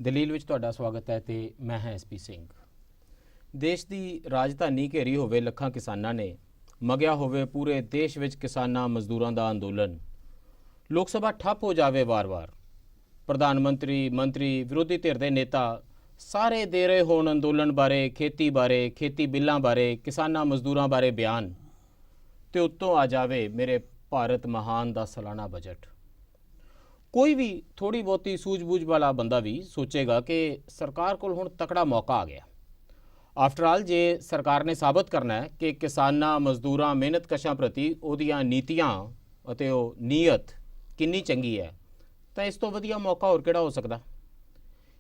ਦਲੀਲ ਵਿੱਚ ਤੁਹਾਡਾ ਸਵਾਗਤ ਹੈ ਤੇ ਮੈਂ ਹਾਂ ਐਸਪੀ ਸਿੰਘ। ਦੇਸ਼ ਦੀ ਰਾਜਧਾਨੀ ਘੇਰੀ ਹੋਵੇ ਲੱਖਾਂ ਕਿਸਾਨਾਂ ਨੇ, ਮਗਿਆ ਹੋਵੇ ਪੂਰੇ ਦੇਸ਼ ਵਿੱਚ ਕਿਸਾਨਾਂ ਮਜ਼ਦੂਰਾਂ ਦਾ ਅੰਦੋਲਨ, ਲੋਕ ਸਭਾ ਠੱਪ ਹੋ ਜਾਵੇ ਵਾਰ-ਵਾਰ, ਪ੍ਰਧਾਨ ਮੰਤਰੀ, ਮੰਤਰੀ, ਵਿਰੋਧੀ ਧਿਰ ਦੇ ਨੇਤਾ ਸਾਰੇ ਦੇ ਰਹੇ ਹੋਣ ਅੰਦੋਲਨ ਬਾਰੇ, ਖੇਤੀ ਬਿੱਲਾਂ ਬਾਰੇ, ਕਿਸਾਨਾਂ ਮਜ਼ਦੂਰਾਂ ਬਾਰੇ ਬਿਆਨ, ਤੇ ਉੱਤੋਂ ਆ ਜਾਵੇ ਮੇਰੇ ਭਾਰਤ ਮਹਾਨ ਦਾ ਸਾਲਾਨਾ ਬਜਟ। ਕੋਈ ਵੀ ਥੋੜੀ ਬਹੁਤੀ ਸੂਝ-ਬੂਝ ਵਾਲਾ ਬੰਦਾ ਵੀ ਸੋਚੇਗਾ ਕਿ ਸਰਕਾਰ ਕੋਲ ਹੁਣ ਤਕੜਾ ਮੌਕਾ ਆ ਗਿਆ। ਆਫਟਰ ਆਲ ਜੇ ਸਰਕਾਰ ਨੇ ਸਾਬਤ ਕਰਨਾ ਹੈ ਕਿ ਕਿਸਾਨਾਂ ਮਜ਼ਦੂਰਾਂ ਮਿਹਨਤਕਸ਼ਾਂ ਪ੍ਰਤੀ ਉਹਦੀਆਂ ਨੀਤੀਆਂ ਅਤੇ ਉਹ ਨੀਅਤ ਕਿੰਨੀ ਚੰਗੀ ਹੈ ਤਾਂ ਇਸ ਤੋਂ ਵਧੀਆ ਮੌਕਾ ਹੋਰ ਕਿਹੜਾ ਹੋ ਸਕਦਾ।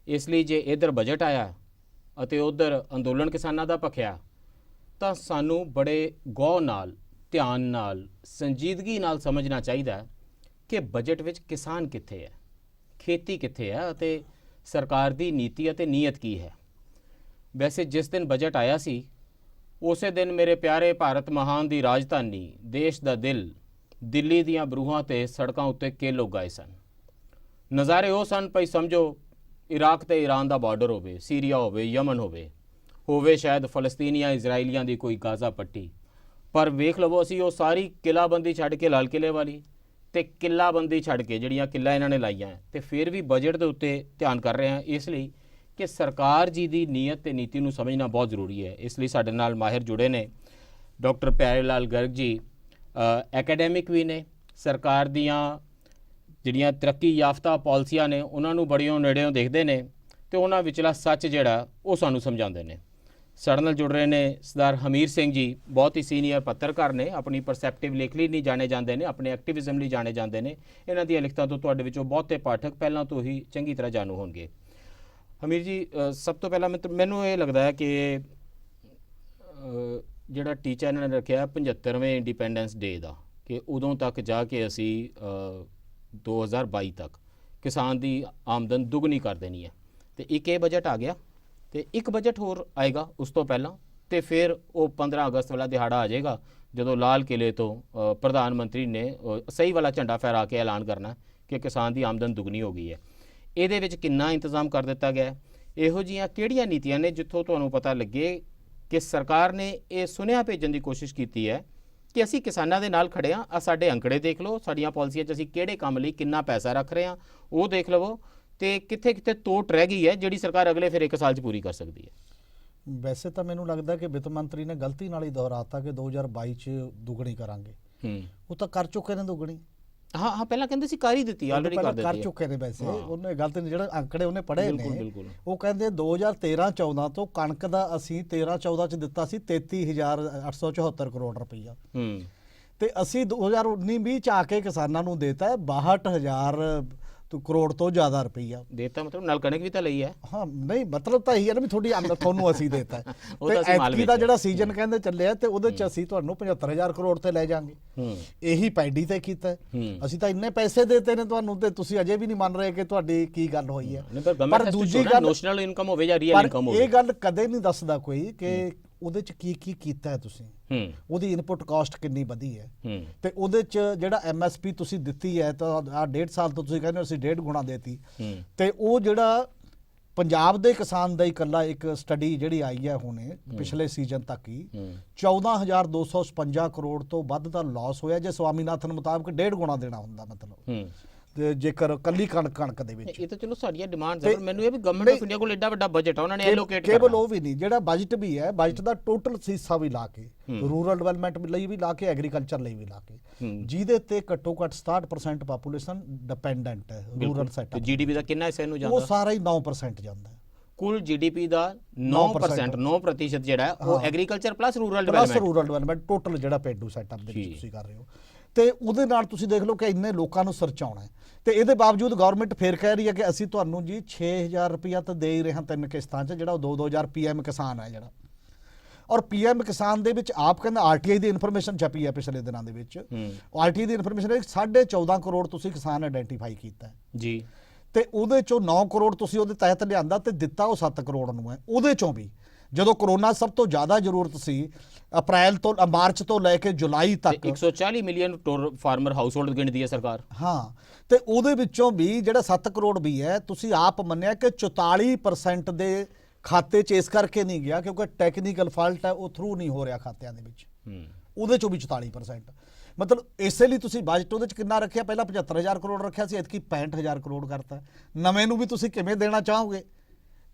ਇਸ ਲਈ ਜੇ ਇੱਧਰ ਬਜਟ ਆਇਆ ਅਤੇ ਉੱਧਰ ਅੰਦੋਲਨ ਕਿਸਾਨਾਂ ਦਾ ਭਖਿਆ ਤਾਂ ਸਾਨੂੰ ਬੜੇ ਗੌਰ ਨਾਲ, ਧਿਆਨ ਨਾਲ, ਸੰਜੀਦਗੀ ਨਾਲ ਸਮਝਣਾ ਚਾਹੀਦਾ ਹੈ ਕਿ ਬਜਟ ਵਿੱਚ ਕਿਸਾਨ ਕਿੱਥੇ ਹੈ, ਖੇਤੀ ਕਿੱਥੇ ਹੈ ਅਤੇ ਸਰਕਾਰ ਦੀ ਨੀਤੀ ਅਤੇ ਨੀਅਤ ਕੀ ਹੈ। ਵੈਸੇ ਜਿਸ ਦਿਨ ਬਜਟ ਆਇਆ ਸੀ ਉਸੇ ਦਿਨ ਮੇਰੇ ਪਿਆਰੇ ਭਾਰਤ ਮਹਾਨ ਦੀ ਰਾਜਧਾਨੀ, ਦੇਸ਼ ਦਾ ਦਿਲ, ਦਿੱਲੀ ਦੀਆਂ ਬਰੂਹਾਂ ਤੇ ਸੜਕਾਂ ਉੱਤੇ ਕੇਲ ਉਗਾਏ ਸਨ। ਨਜ਼ਾਰੇ ਉਹ ਸਨ ਭਈ ਸਮਝੋ ਇਰਾਕ ਤੇ ਈਰਾਨ ਦਾ ਬਾਰਡਰ ਹੋਵੇ, ਸੀਰੀਆ ਹੋਵੇ, ਯਮਨ ਹੋਵੇ ਸ਼ਾਇਦ ਫਲਸਤੀਨੀਆਂ ਇਜ਼ਰਾਈਲੀਆਂ ਦੀ ਕੋਈ ਗਾਜ਼ਾ ਪੱਟੀ। ਪਰ ਵੇਖ ਲਵੋ ਅਸੀਂ ਉਹ ਸਾਰੀ ਕਿਲਾਬੰਦੀ ਛੱਡ ਕੇ ਲਾਲ ਕਿਲੇ ਵਾਲੀ ਤੇ ਕਿੱਲਾਬੰਦੀ ਛੱਡ ਕੇ ਜਿਹੜੀਆਂ ਕਿੱਲਾ ਇਹਨਾਂ ਨੇ ਲਾਈਆਂ ਤੇ ਫਿਰ ਵੀ ਬਜਟ ਦੇ ਉੱਤੇ ਧਿਆਨ ਕਰ ਰਹੇ ਹਾਂ, ਇਸ ਲਈ ਕਿ ਸਰਕਾਰ ਜੀ ਦੀ ਨੀਅਤ ਤੇ ਨੀਤੀ ਨੂੰ ਸਮਝਣਾ ਬਹੁਤ ਜ਼ਰੂਰੀ ਹੈ। ਇਸ ਲਈ ਸਾਡੇ ਨਾਲ ਮਾਹਿਰ ਜੁੜੇ ਨੇ। ਡਾਕਟਰ ਪਿਆਰੇ ਲਾਲ ਗਰਗ ਜੀ ਐਕੈਡੈਮਿਕ ਵੀ ਨੇ, ਸਰਕਾਰ ਦੀਆਂ ਜਿਹੜੀਆਂ ਤਰੱਕੀ ਯਾਫਤਾ ਪਾਲਿਸੀਆਂ ਨੇ ਉਹਨਾਂ ਨੂੰ ਬੜੀਆਂ ਨੇੜਿਓਂ ਦੇਖਦੇ ਨੇ ਤੇ ਉਹਨਾਂ ਵਿਚਲਾ ਸੱਚ ਜਿਹੜਾ ਉਹ ਸਾਨੂੰ ਸਮਝਾਉਂਦੇ ਨੇ। ਸਾਡੇ ਨਾਲ ਜੁੜ ਰਹੇ ਨੇ ਸਰਦਾਰ ਹਮੀਰ ਸਿੰਘ ਜੀ, ਬਹੁਤ ਹੀ ਸੀਨੀਅਰ ਪੱਤਰਕਾਰ ਨੇ, ਆਪਣੀ ਪਰਸੈਪਟਿਵ ਲੇਖ ਲਈ ਨਹੀਂ ਜਾਣੇ ਜਾਂਦੇ ਨੇ, ਆਪਣੇ ਐਕਟਿਵਿਜ਼ਮ ਲਈ ਜਾਣੇ ਜਾਂਦੇ ਨੇ। ਇਹਨਾਂ ਦੀਆਂ ਲਿਖਤਾਂ ਤੋਂ ਤੁਹਾਡੇ ਵਿੱਚੋਂ ਬਹੁਤੇ ਪਾਠਕ ਪਹਿਲਾਂ ਤੋਂ ਹੀ ਚੰਗੀ ਤਰ੍ਹਾਂ ਜਾਣੂ ਹੋਣਗੇ। ਹਮੀਰ ਜੀ, ਸਭ ਤੋਂ ਪਹਿਲਾਂ ਮੈਨੂੰ ਇਹ ਲੱਗਦਾ ਹੈ ਕਿ ਜਿਹੜਾ ਟੀਚਾ ਇਹਨਾਂ ਨੇ ਰੱਖਿਆ 75ਵੇਂ ਇੰਡੀਪੈਂਡੈਂਸ ਡੇ ਦਾ, ਕਿ ਉਦੋਂ ਤੱਕ ਜਾ ਕੇ ਅਸੀਂ 2022 ਤੱਕ ਕਿਸਾਨ ਦੀ ਆਮਦਨ ਦੁੱਗਣੀ ਕਰ ਦੇਣੀ ਹੈ। ਤੇ ਇੱਕ ਇਹ ਬਜਟ ਆ ਗਿਆ ਤੇ ਇੱਕ ਬਜਟ ਹੋਰ ਆਏਗਾ ਉਸ ਤੋਂ ਪਹਿਲਾਂ, ਤੇ ਫਿਰ ਉਹ 15 ਅਗਸਤ ਵਾਲਾ ਦਿਹਾੜਾ ਆ ਜਾਏਗਾ ਜਦੋਂ ਲਾਲ ਕਿਲੇ ਤੋਂ ਪ੍ਰਧਾਨ ਮੰਤਰੀ ਨੇ ਸਹੀ ਵਾਲਾ ਝੰਡਾ ਫਹਿਰਾ ਕੇ ਐਲਾਨ ਕਰਨਾ ਕਿ ਕਿਸਾਨ ਦੀ ਆਮਦਨ ਦੁੱਗਣੀ ਹੋ ਗਈ ਹੈ। ਇਹਦੇ ਵਿੱਚ ਕਿੰਨਾ ਇੰਤਜ਼ਾਮ ਕਰ ਦਿੱਤਾ ਗਿਆ, ਇਹੋ ਜਿਹੀਆਂ ਕਿਹੜੀਆਂ ਨੀਤੀਆਂ ਨੇ ਜਿੱਥੋਂ ਤੁਹਾਨੂੰ ਪਤਾ ਲੱਗੇ ਕਿ ਸਰਕਾਰ ਨੇ ਇਹ ਸੁਨੇਹਾ ਭੇਜਣ ਦੀ ਕੋਸ਼ਿਸ਼ ਕੀਤੀ ਹੈ ਕਿ ਅਸੀਂ ਕਿਸਾਨਾਂ ਦੇ ਨਾਲ ਖੜੇ ਹਾਂ। ਸਾਡੇ ਅੰਕੜੇ ਦੇਖ ਲਓ, ਸਾਡੀਆਂ ਪਾਲਿਸੀਆਂ 'ਚ ਅਸੀਂ ਕਿਹੜੇ ਕੰਮ ਲਈ ਕਿੰਨਾ ਪੈਸਾ ਰੱਖ ਰਹੇ ਹਾਂ ਉਹ ਦੇਖ ਲਵੋ, ਤੇ ਕਿੱਥੇ ਕਿੱਥੇ ਤੋਟ ਰਹਿ ਗਈ ਹੈ ਜਿਹੜੀ ਸਰਕਾਰ ਅਗਲੇ ਫਿਰ 1 ਸਾਲ 'ਚ ਪੂਰੀ ਕਰ ਸਕਦੀ ਹੈ। ਵੈਸੇ ਤਾਂ ਮੈਨੂੰ ਲੱਗਦਾ ਕਿ ਵਿੱਤ ਮੰਤਰੀ ਨੇ ਗਲਤੀ ਨਾਲ ਹੀ ਦੁਹਰਾਤਾ ਕਿ 2022 'ਚ ਦੁੱਗਣੀ ਕਰਾਂਗੇ। ਉਹ ਤਾਂ ਕਰ ਚੁੱਕੇ ਨੇ ਦੁੱਗਣੀ। ਹਾਂ, ਪਹਿਲਾਂ ਕਹਿੰਦੇ ਸੀ ਕਰ ਹੀ ਦਿੱਤੀ, ਆਲਰੇਡੀ ਕਰ ਚੁੱਕੇ ਨੇ। ਵੈਸੇ ਉਹਨੇ ਗਲਤ ਨਹੀਂ, ਜਿਹੜਾ ਅੰਕੜੇ ਉਹਨੇ ਪੜ੍ਹੇ ਨੇ ਉਹ ਕਹਿੰਦੇ 2013-14 ਤੋਂ ਕਣਕ ਦਾ ਅਸੀਂ 13-14 'ਚ ਦਿੱਤਾ ਸੀ 33,874 ਕਰੋੜ ਰੁਪਈਆ, ਤੇ ਅਸੀਂ 2019-20 'ਚ ਆ ਕੇ ਕਿਸਾਨਾਂ ਨੂੰ ਦੇਤਾ 62,000 ਕਰੋੜ ਤੋਂ ਜ਼ਿਆਦਾ ਰੁਪਈਆ ਦੇਤਾ। ਮਤਲਬ ਨਾਲ ਕਣਕ ਵੀ ਤਾਂ ਲਈ ਹੈ। ਹਾਂ, ਨਹੀਂ ਮਤਲਬ ਤਾਂ ਇਹੀ ਹੈ ਨਾ ਵੀ ਤੁਹਾਡੀ ਆਮਦਨ ਤੁਹਾਨੂੰ ਅਸੀਂ ਦੇਤਾ ਤੇ ਐਤਕੀ ਦਾ ਜਿਹੜਾ ਸੀਜ਼ਨ ਕਹਿੰਦੇ ਚੱਲਿਆ ਤੇ ਉਹਦੇ 'ਚ ਅਸੀਂ ਤੁਹਾਨੂੰ 75,000 ਕਰੋੜ ਤੇ ਲੈ ਜਾਾਂਗੇ। ਇਹੀ ਪੈਡੀ ਤੇ ਕੀਤਾ। ਅਸੀਂ ਤਾਂ ਇੰਨੇ ਪੈਸੇ ਦੇਤੇ ਨੇ ਤੁਹਾਨੂੰ ਤੇ ਤੁਸੀਂ ਅਜੇ ਵੀ ਨਹੀਂ ਮੰਨ ਰਹੇ ਕਿ ਤੁਹਾਡੀ ਕੀ ਗੱਲ ਹੋਈ ਹੈ। ਪਰ ਦੂਜੀ ਗੱਲ ਨੈਸ਼ਨਲ ਇਨਕਮ ਹੋਵੇ ਜਾਂ ਰੀਅਲ ਇਨਕਮ ਹੋਵੇ, ਇਹ ਗੱਲ ਕਦੇ ਨਹੀਂ ਦੱਸਦਾ ਕੋਈ ਕਿ ਉਹਦੇ 'ਚ ਕੀ ਕੀ ਕੀਤਾ ਹੈ ਤੁਸੀਂ, ਉਹਦੀ ਇਨਪੁਟ ਕਾਸਟ ਕਿੰਨੀ ਵਧੀ ਹੈ, ਤੇ ਉਹਦੇ 'ਚ ਜਿਹੜਾ MSP ਤੁਸੀਂ ਦਿੱਤੀ ਹੈ ਤਾਂ ਆਹ 1.5 ਸਾਲ ਤੋਂ ਤੁਸੀਂ ਕਹਿੰਦੇ ਹੋ ਅਸੀਂ 1.5 ਗੁਣਾ ਦੇਤੀ, ਤੇ ਉਹ ਜਿਹੜਾ ਪੰਜਾਬ ਦੇ ਕਿਸਾਨ ਦਾ ਇਕੱਲਾ ਇੱਕ ਸਟੱਡੀ ਜਿਹੜੀ ਆਈ ਹੈ ਹੁਣੇ ਪਿਛਲੇ ਸੀਜ਼ਨ ਤੱਕ ਹੀ 14,256 ਕਰੋੜ ਤੋਂ ਵੱਧ ਦਾ ਲਾਸ ਹੋਇਆ ਜੇ ਸਵਾਮੀਨਾਥਨ ਮੁਤਾਬਕ 1.5 ਗੁਣਾ ਦੇਣਾ ਹੁੰਦਾ। ਮਤਲਬ ਤੇ ਜੇਕਰ ਕੱਲੀ ਕਣਕ ਦੇ ਵਿੱਚ, ਇਹ ਤਾਂ ਚਲੋ ਸਾਡੀਆਂ ਡਿਮਾਂਡਸ ਹੈ, ਪਰ ਮੈਨੂੰ ਇਹ ਵੀ ਗਵਰਨਮੈਂਟ ਆਫ ਇੰਡੀਆ ਕੋਲ ਐਡਾ ਵੱਡਾ ਬਜਟ ਆ, ਉਹਨਾਂ ਨੇ ਐਲੋਕੇਟ ਕਰਨਾ। ਕੇਵਲ ਉਹ ਵੀ ਨਹੀਂ, ਜਿਹੜਾ ਬਜਟ ਵੀ ਹੈ, ਬਜਟ ਦਾ ਟੋਟਲ ਹਿੱਸਾ ਵੀ ਲਾ ਕੇ, ਰੂਰਲ ਡਿਵੈਲਪਮੈਂਟ ਲਈ ਵੀ ਲਾ ਕੇ, ਐਗਰੀਕਲਚਰ ਲਈ ਵੀ ਲਾ ਕੇ, ਜਿਹਦੇ ਤੇ ਘੱਟੋ ਘੱਟ 67% ਪਾਪੂਲੇਸ਼ਨ ਡਿਪੈਂਡੈਂਟ ਹੈ ਰੂਰਲ ਸੈਕਟਰ। GDP ਦਾ ਕਿੰਨਾ ਹਿੱਸਾ ਇਹਨੂੰ ਜਾਂਦਾ? ਉਹ ਸਾਰਾ ਹੀ 9% ਜਾਂਦਾ ਹੈ। ਕੁੱਲ GDP ਦਾ 9%, 9% ਜਿਹੜਾ ਉਹ agriculture plus rural development total ਜਿਹੜਾ ਪੇਂਡੂ ਸੈਟਅਪ ਦੇ ਵਿੱਚ ਤੁਸੀਂ ਕਰ ਰਹੇ ਹੋ, ਤੇ ਉਹਦੇ ਨਾਲ ਤੁਸੀਂ ਦੇਖ ਲਓ ਕਿ ਇੰਨੇ ਲੋਕਾਂ ਨੂੰ ਸਰਚਾਉਣਾ ਹੈ। ਤੇ ਇਹਦੇ ਬਾਵਜੂਦ ਗਵਰਨਮੈਂਟ ਫੇਰ ਕਹਿ ਰਹੀ ਹੈ ਕਿ ਅਸੀਂ ਤੁਹਾਨੂੰ ਜੀ 6,000 ਰੁਪਇਆ ਤਾਂ ਦੇ ਹੀ ਰਹੇ ਹਾਂ 3 ਕਿਸ਼ਤਾਂ 'ਚ, ਜਿਹੜਾ ਉਹ 2-2,000 PM ਕਿਸਾਨ ਹੈ ਜਿਹੜਾ। ਔਰ PM ਕਿਸਾਨ ਦੇ ਵਿੱਚ ਆਪ ਕਹਿੰਦਾ RTI ਦੀ ਇਨਫੋਰਮੇਸ਼ਨ ਛਪੀ ਹੈ ਪਿਛਲੇ ਦਿਨਾਂ ਦੇ ਵਿੱਚ, RTI ਦੀ ਇਨਫੋਰਮੇਸ਼ਨ 14.5 ਕਰੋੜ ਤੁਸੀਂ ਕਿਸਾਨ ਆਇਡੈਂਟੀਫਾਈ ਕੀਤਾ ਜੀ, ਤੇ ਉਹਦੇ ਚੋਂ 9 ਕਰੋੜ ਤੁਸੀਂ ਉਹਦੇ ਤਹਿਤ ਲਿਆਂਦਾ ਤੇ ਦਿੱਤਾ ਉਹ 7 ਕਰੋੜ ਨੂੰ ਹੈ। ਉਹਦੇ ਚੋਂ ਵੀ ਜਦੋਂ ਕਰੋਨਾ ਸਭ ਤੋਂ ਜ਼ਿਆਦਾ ਜ਼ਰੂਰਤ ਸੀ, ਅਪ੍ਰੈਲ ਤੋਂ ਮਾਰਚ ਤੋਂ ਲੈ ਕੇ ਜੁਲਾਈ ਤੱਕ 140 ਮਿਲੀਅਨ ਫਾਰਮਰ ਹਾਊਸਹੋਲਡ ਗਿਣਦੀ ਹੈ ਸਰਕਾਰ। ਹਾਂ, ਤੇ ਉਹਦੇ ਵਿੱਚੋਂ ਵੀ ਜਿਹੜਾ 7 ਕਰੋੜ ਵੀ ਹੈ, ਤੁਸੀਂ ਆਪ ਮੰਨਿਆ ਕਿ 44% ਦੇ ਖਾਤੇ 'ਚ ਇਸ ਕਰਕੇ ਨਹੀਂ ਗਿਆ ਕਿਉਂਕਿ ਟੈਕਨੀਕਲ ਫਾਲਟ ਹੈ, ਉਹ ਥਰੂ ਨਹੀਂ ਹੋ ਰਿਹਾ ਖਾਤਿਆਂ ਦੇ ਵਿੱਚ। ਉਹਦੇ 'ਚੋਂ ਵੀ 44%, ਮਤਲਬ ਇਸੇ ਲਈ ਤੁਸੀਂ ਬਜਟ ਉਹਦੇ 'ਚ ਕਿੰਨਾ ਰੱਖਿਆ? ਪਹਿਲਾਂ 75,000 ਕਰੋੜ ਰੱਖਿਆ ਸੀ, ਐਤਕੀ 65,000 ਕਰੋੜ ਕਰਤਾ। ਨਵੇਂ ਨੂੰ ਵੀ ਤੁਸੀਂ ਕਿਵੇਂ ਦੇਣਾ ਚਾਹੋਗੇ?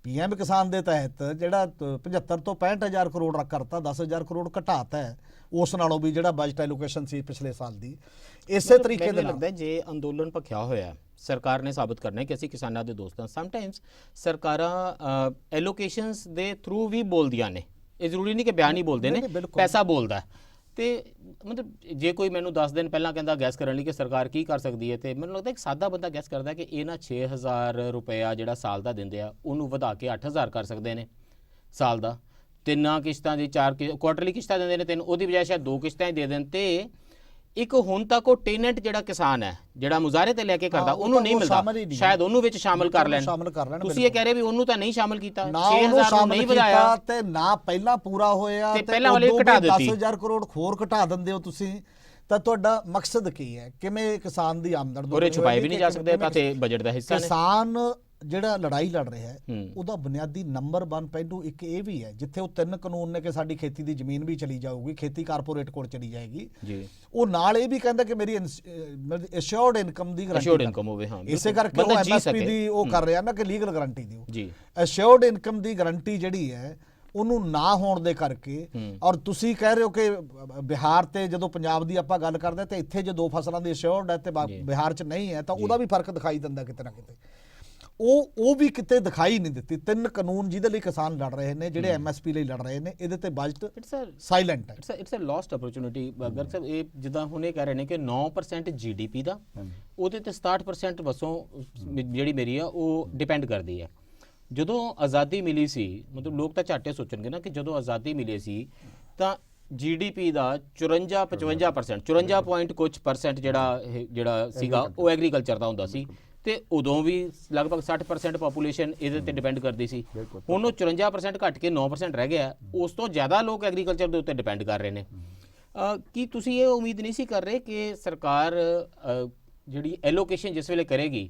ਪੀਐਮ ਕਿਸਾਨ ਦੇ ਤਹਿਤ ਜਿਹੜਾ 75 ਤੋਂ 65,000 ਕਰੋੜ ਕਰਤਾ, 10,000 ਕਰੋੜ ਘਟਾਤਾ ਹੈ ਉਸ ਨਾਲੋਂ ਵੀ ਜਿਹੜਾ ਬਜਟ ਐਲੋਕੇਸ਼ਨ ਸੀ ਪਿਛਲੇ ਸਾਲ ਦੀ। ਇਸੇ ਤਰੀਕੇ ਦੇ ਨਾਲ ਲੱਗਦਾ ਜੇ ਅੰਦੋਲਨ ਭਖਿਆ ਹੋਇਆ ਸਰਕਾਰ ਨੇ ਸਾਬਤ ਕਰਨਾ ਕਿ ਅਸੀਂ ਕਿਸਾਨਾਂ ਦੇ ਦੋਸਤ ਹਾਂ। ਸਮਟਾਈਮਸ ਸਰਕਾਰਾਂ ਐਲੋਕੇਸ਼ਨਸ ਦੇ ਥਰੂ ਵੀ ਬੋਲਦੀਆਂ ਨੇ, ਇਹ ਜ਼ਰੂਰੀ ਨਹੀਂ ਕਿ ਬਿਆਨ ਹੀ ਬੋਲਦੇ ਨੇ, ਪੈਸਾ ਬੋਲਦਾ। ਤੇ ਮਤਲਬ ਜੇ ਕੋਈ ਮੈਨੂੰ 10 ਦਿਨ ਪਹਿਲਾਂ ਕਹਿੰਦਾ ਗੈਸ ਕਰਨ ਲਈ ਕਿ ਸਰਕਾਰ ਕੀ ਕਰ ਸਕਦੀ ਹੈ, ਤੇ ਮੈਨੂੰ ਲੱਗਦਾ ਇੱਕ ਸਾਦਾ ਬੰਦਾ ਗੈਸ ਕਰਦਾ ਕਿ ਇਹ ਨਾ 6,000 ਰੁਪਇਆ ਜਿਹੜਾ ਸਾਲ ਦਾ ਦਿੰਦੇ ਆ ਉਹਨੂੰ ਵਧਾ ਕੇ 8,000 ਕਰ ਸਕਦੇ ਨੇ ਸਾਲ ਦਾ। 3 ਕਿਸ਼ਤਾਂ ਦੀ 4 ਕੁਆਟਰਲੀ ਕਿਸ਼ਤਾਂ ਦਿੰਦੇ ਨੇ 3, ਉਹਦੀ ਬਜਾਏ ਸ਼ਾਇਦ 2 ਕਿਸ਼ਤਾਂ ਹੀ ਦੇ ਦੇਣ। ਤੇ ਇੱਕ ਹੁਣ ਤੱਕ ਉਹ ਟੈਨੈਂਟ ਜਿਹੜਾ ਕਿਸਾਨ ਹੈ ਜਿਹੜਾ ਮੁਜ਼ਾਹਰੇ ਤੇ ਲੈ ਕੇ ਕਰਦਾ ਉਹਨੂੰ ਨਹੀਂ ਮਿਲਦਾ, ਸ਼ਾਇਦ ਉਹਨੂੰ ਵਿੱਚ ਸ਼ਾਮਲ ਕਰ ਲੈਣ। ਤੁਸੀਂ ਇਹ ਕਹਿ ਰਹੇ ਵੀ ਉਹਨੂੰ ਤਾਂ ਨਹੀਂ ਸ਼ਾਮਲ ਕੀਤਾ, 6,000 ਨੂੰ ਨਹੀਂ ਵਧਾਇਆ ਤੇ ਨਾ ਪਹਿਲਾਂ ਪੂਰਾ ਹੋਇਆ ਤੇ ਪਹਿਲਾਂ ਵਾਲੇ ਘਟਾ ਦਿੱਤੀ, 10,000 ਕਰੋੜ ਹੋਰ ਘਟਾ ਦਿੰਦੇ ਹੋ ਤੁਸੀਂ। ਤਾਂ ਤੁਹਾਡਾ ਮਕਸਦ ਕੀ ਹੈ? ਕਿਵੇਂ ਕਿਸਾਨ ਦੀ ਆਮਦਨ ਉਹਰੇ ਛੁਪਾਏ ਵੀ ਨਹੀਂ ਜਾ ਸਕਦੇ ਤਾਂ ਤੇ ਬਜਟ ਦਾ ਹਿੱਸਾ ਨੇ। ਕਿਸਾਨ ਜਿਹੜਾ ਲੜਾਈ ਲੜ ਰਿਹਾ ਹੈ ਉਹਦਾ ਬੁਨਿਆਦੀ ਨੰਬਰ 1 ਪਹਿਲੂ ਇੱਕ ਇਹ ਵੀ ਹੈ, ਜਿੱਥੇ ਉਹ 3 ਕਾਨੂੰਨ ਨੇ ਕਿ ਸਾਡੀ ਖੇਤੀ ਦੀ ਜ਼ਮੀਨ ਵੀ ਚਲੀ ਜਾਊਗੀ, ਖੇਤੀ ਕਾਰਪੋਰੇਟ ਕੋਲ ਚਲੀ ਜਾਏਗੀ ਜੀ, ਉਹ ਨਾਲ ਇਹ ਵੀ ਕਹਿੰਦਾ ਕਿ ਮੇਰੀ ਅਸ਼ੋਰਡ ਇਨਕਮ ਦੀ ਗਾਰੰਟੀ, ਅਸ਼ੋਰਡ ਇਨਕਮ ਹੋਵੇ। ਹਾਂ, ਇਸੇ ਕਰਕੇ ਉਹ ਐਮਐਸਪੀ ਦੀ ਉਹ ਕਰ ਰਿਹਾ ਨਾ ਕਿ ਲੀਗਲ ਗਾਰੰਟੀ ਦਿਓ ਜੀ। ਅਸ਼ੋਰਡ ਇਨਕਮ ਦੀ ਗਾਰੰਟੀ ਜਿਹੜੀ ਹੈ ਉਹਨੂੰ ਨਾ ਹੋਣ ਦੇ ਕਰਕੇ, ਔਰ ਤੁਸੀਂ ਕਹਿ ਰਹੇ ਹੋ ਕਿ ਬਿਹਾਰ ਤੇ ਜਦੋਂ ਪੰਜਾਬ ਦੀ ਆਪਾਂ ਗੱਲ ਕਰਦੇ ਤੇ ਇੱਥੇ ਜੇ 2 ਫਸਲਾਂ ਦੀ ਅਸ਼ੋਰਡ ਹੈ ਤੇ ਬਿਹਾਰ 'ਚ ਨਹੀਂ ਹੈ, ਤਾਂ ਉਹਦਾ ਵੀ ਫਰਕ ਦਿਖਾਈ ਦਿੰਦਾ ਕਿਤੇ ਨਾ ਕਿਤੇ। ਉਹ ਵੀ ਕਿਤੇ ਦਿਖਾਈ ਨਹੀਂ ਦਿੱਤੀ। 3 ਕਾਨੂੰਨ ਜਿਹਦੇ ਲਈ ਕਿਸਾਨ ਲੜ ਰਹੇ ਨੇ, ਜਿਹੜੇ ਐਮਐਸਪੀ ਲਈ ਲੜ ਰਹੇ ਨੇ, ਇਹਦੇ ਤੇ ਬਜਟ ਸਾਇਲੈਂਟ ਹੈ। It's a last opportunity. Garg Sahib, ਇਹ ਜਿੱਦਾਂ ਹੁਣ ਇਹ ਕਹਿ ਰਹੇ ਨੇ ਕਿ 9% ਜੀਡੀਪੀ ਦਾ ਉਹਦੇ ਤੇ 67% ਵਸੋਂ ਜਿਹੜੀ ਮੇਰੀ ਆ ਉਹ ਡਿਪੈਂਡ ਕਰਦੀ ਹੈ। ਜਦੋਂ ਆਜ਼ਾਦੀ ਮਿਲੀ ਸੀ, ਮਤਲਬ ਲੋਕ ਤਾਂ ਝਾਟੇ ਸੋਚਣਗੇ ਨਾ ਕਿ ਜਦੋਂ ਆਜ਼ਾਦੀ ਮਿਲੀ ਸੀ ਤਾਂ ਜੀਡੀਪੀ ਦਾ 54-55%, 54 ਪੁਆਇੰਟ ਕੁਝ % ਜਿਹੜਾ ਸੀਗਾ ਉਹ ਐਗਰੀਕਲਚਰ ਦਾ ਹੁੰਦਾ ਸੀ। ਤੇ ਉਦੋਂ ਵੀ ਲਗਭਗ 60% ਪਾਪੂਲੇਸ਼ਨ ਇਹਦੇ ਤੇ ਡਿਪੈਂਡ ਕਰਦੀ ਸੀ। ਹੁਣ ਉਹ 54% ਘਟ ਕੇ 9% ਰਹਿ ਗਿਆ। ਉਸ ਤੋਂ ਜ਼ਿਆਦਾ ਲੋਕ ਐਗਰੀਕਲਚਰ ਦੇ ਉੱਤੇ ਡਿਪੈਂਡ ਕਰ ਰਹੇ ਨੇ। ਕੀ ਤੁਸੀਂ ਇਹ ਉਮੀਦ ਨਹੀਂ ਸੀ ਕਰ ਰਹੇ ਕਿ ਸਰਕਾਰ ਜਿਹੜੀ ਐਲੋਕੇਸ਼ਨ ਜਿਸ ਵੇਲੇ ਕਰੇਗੀ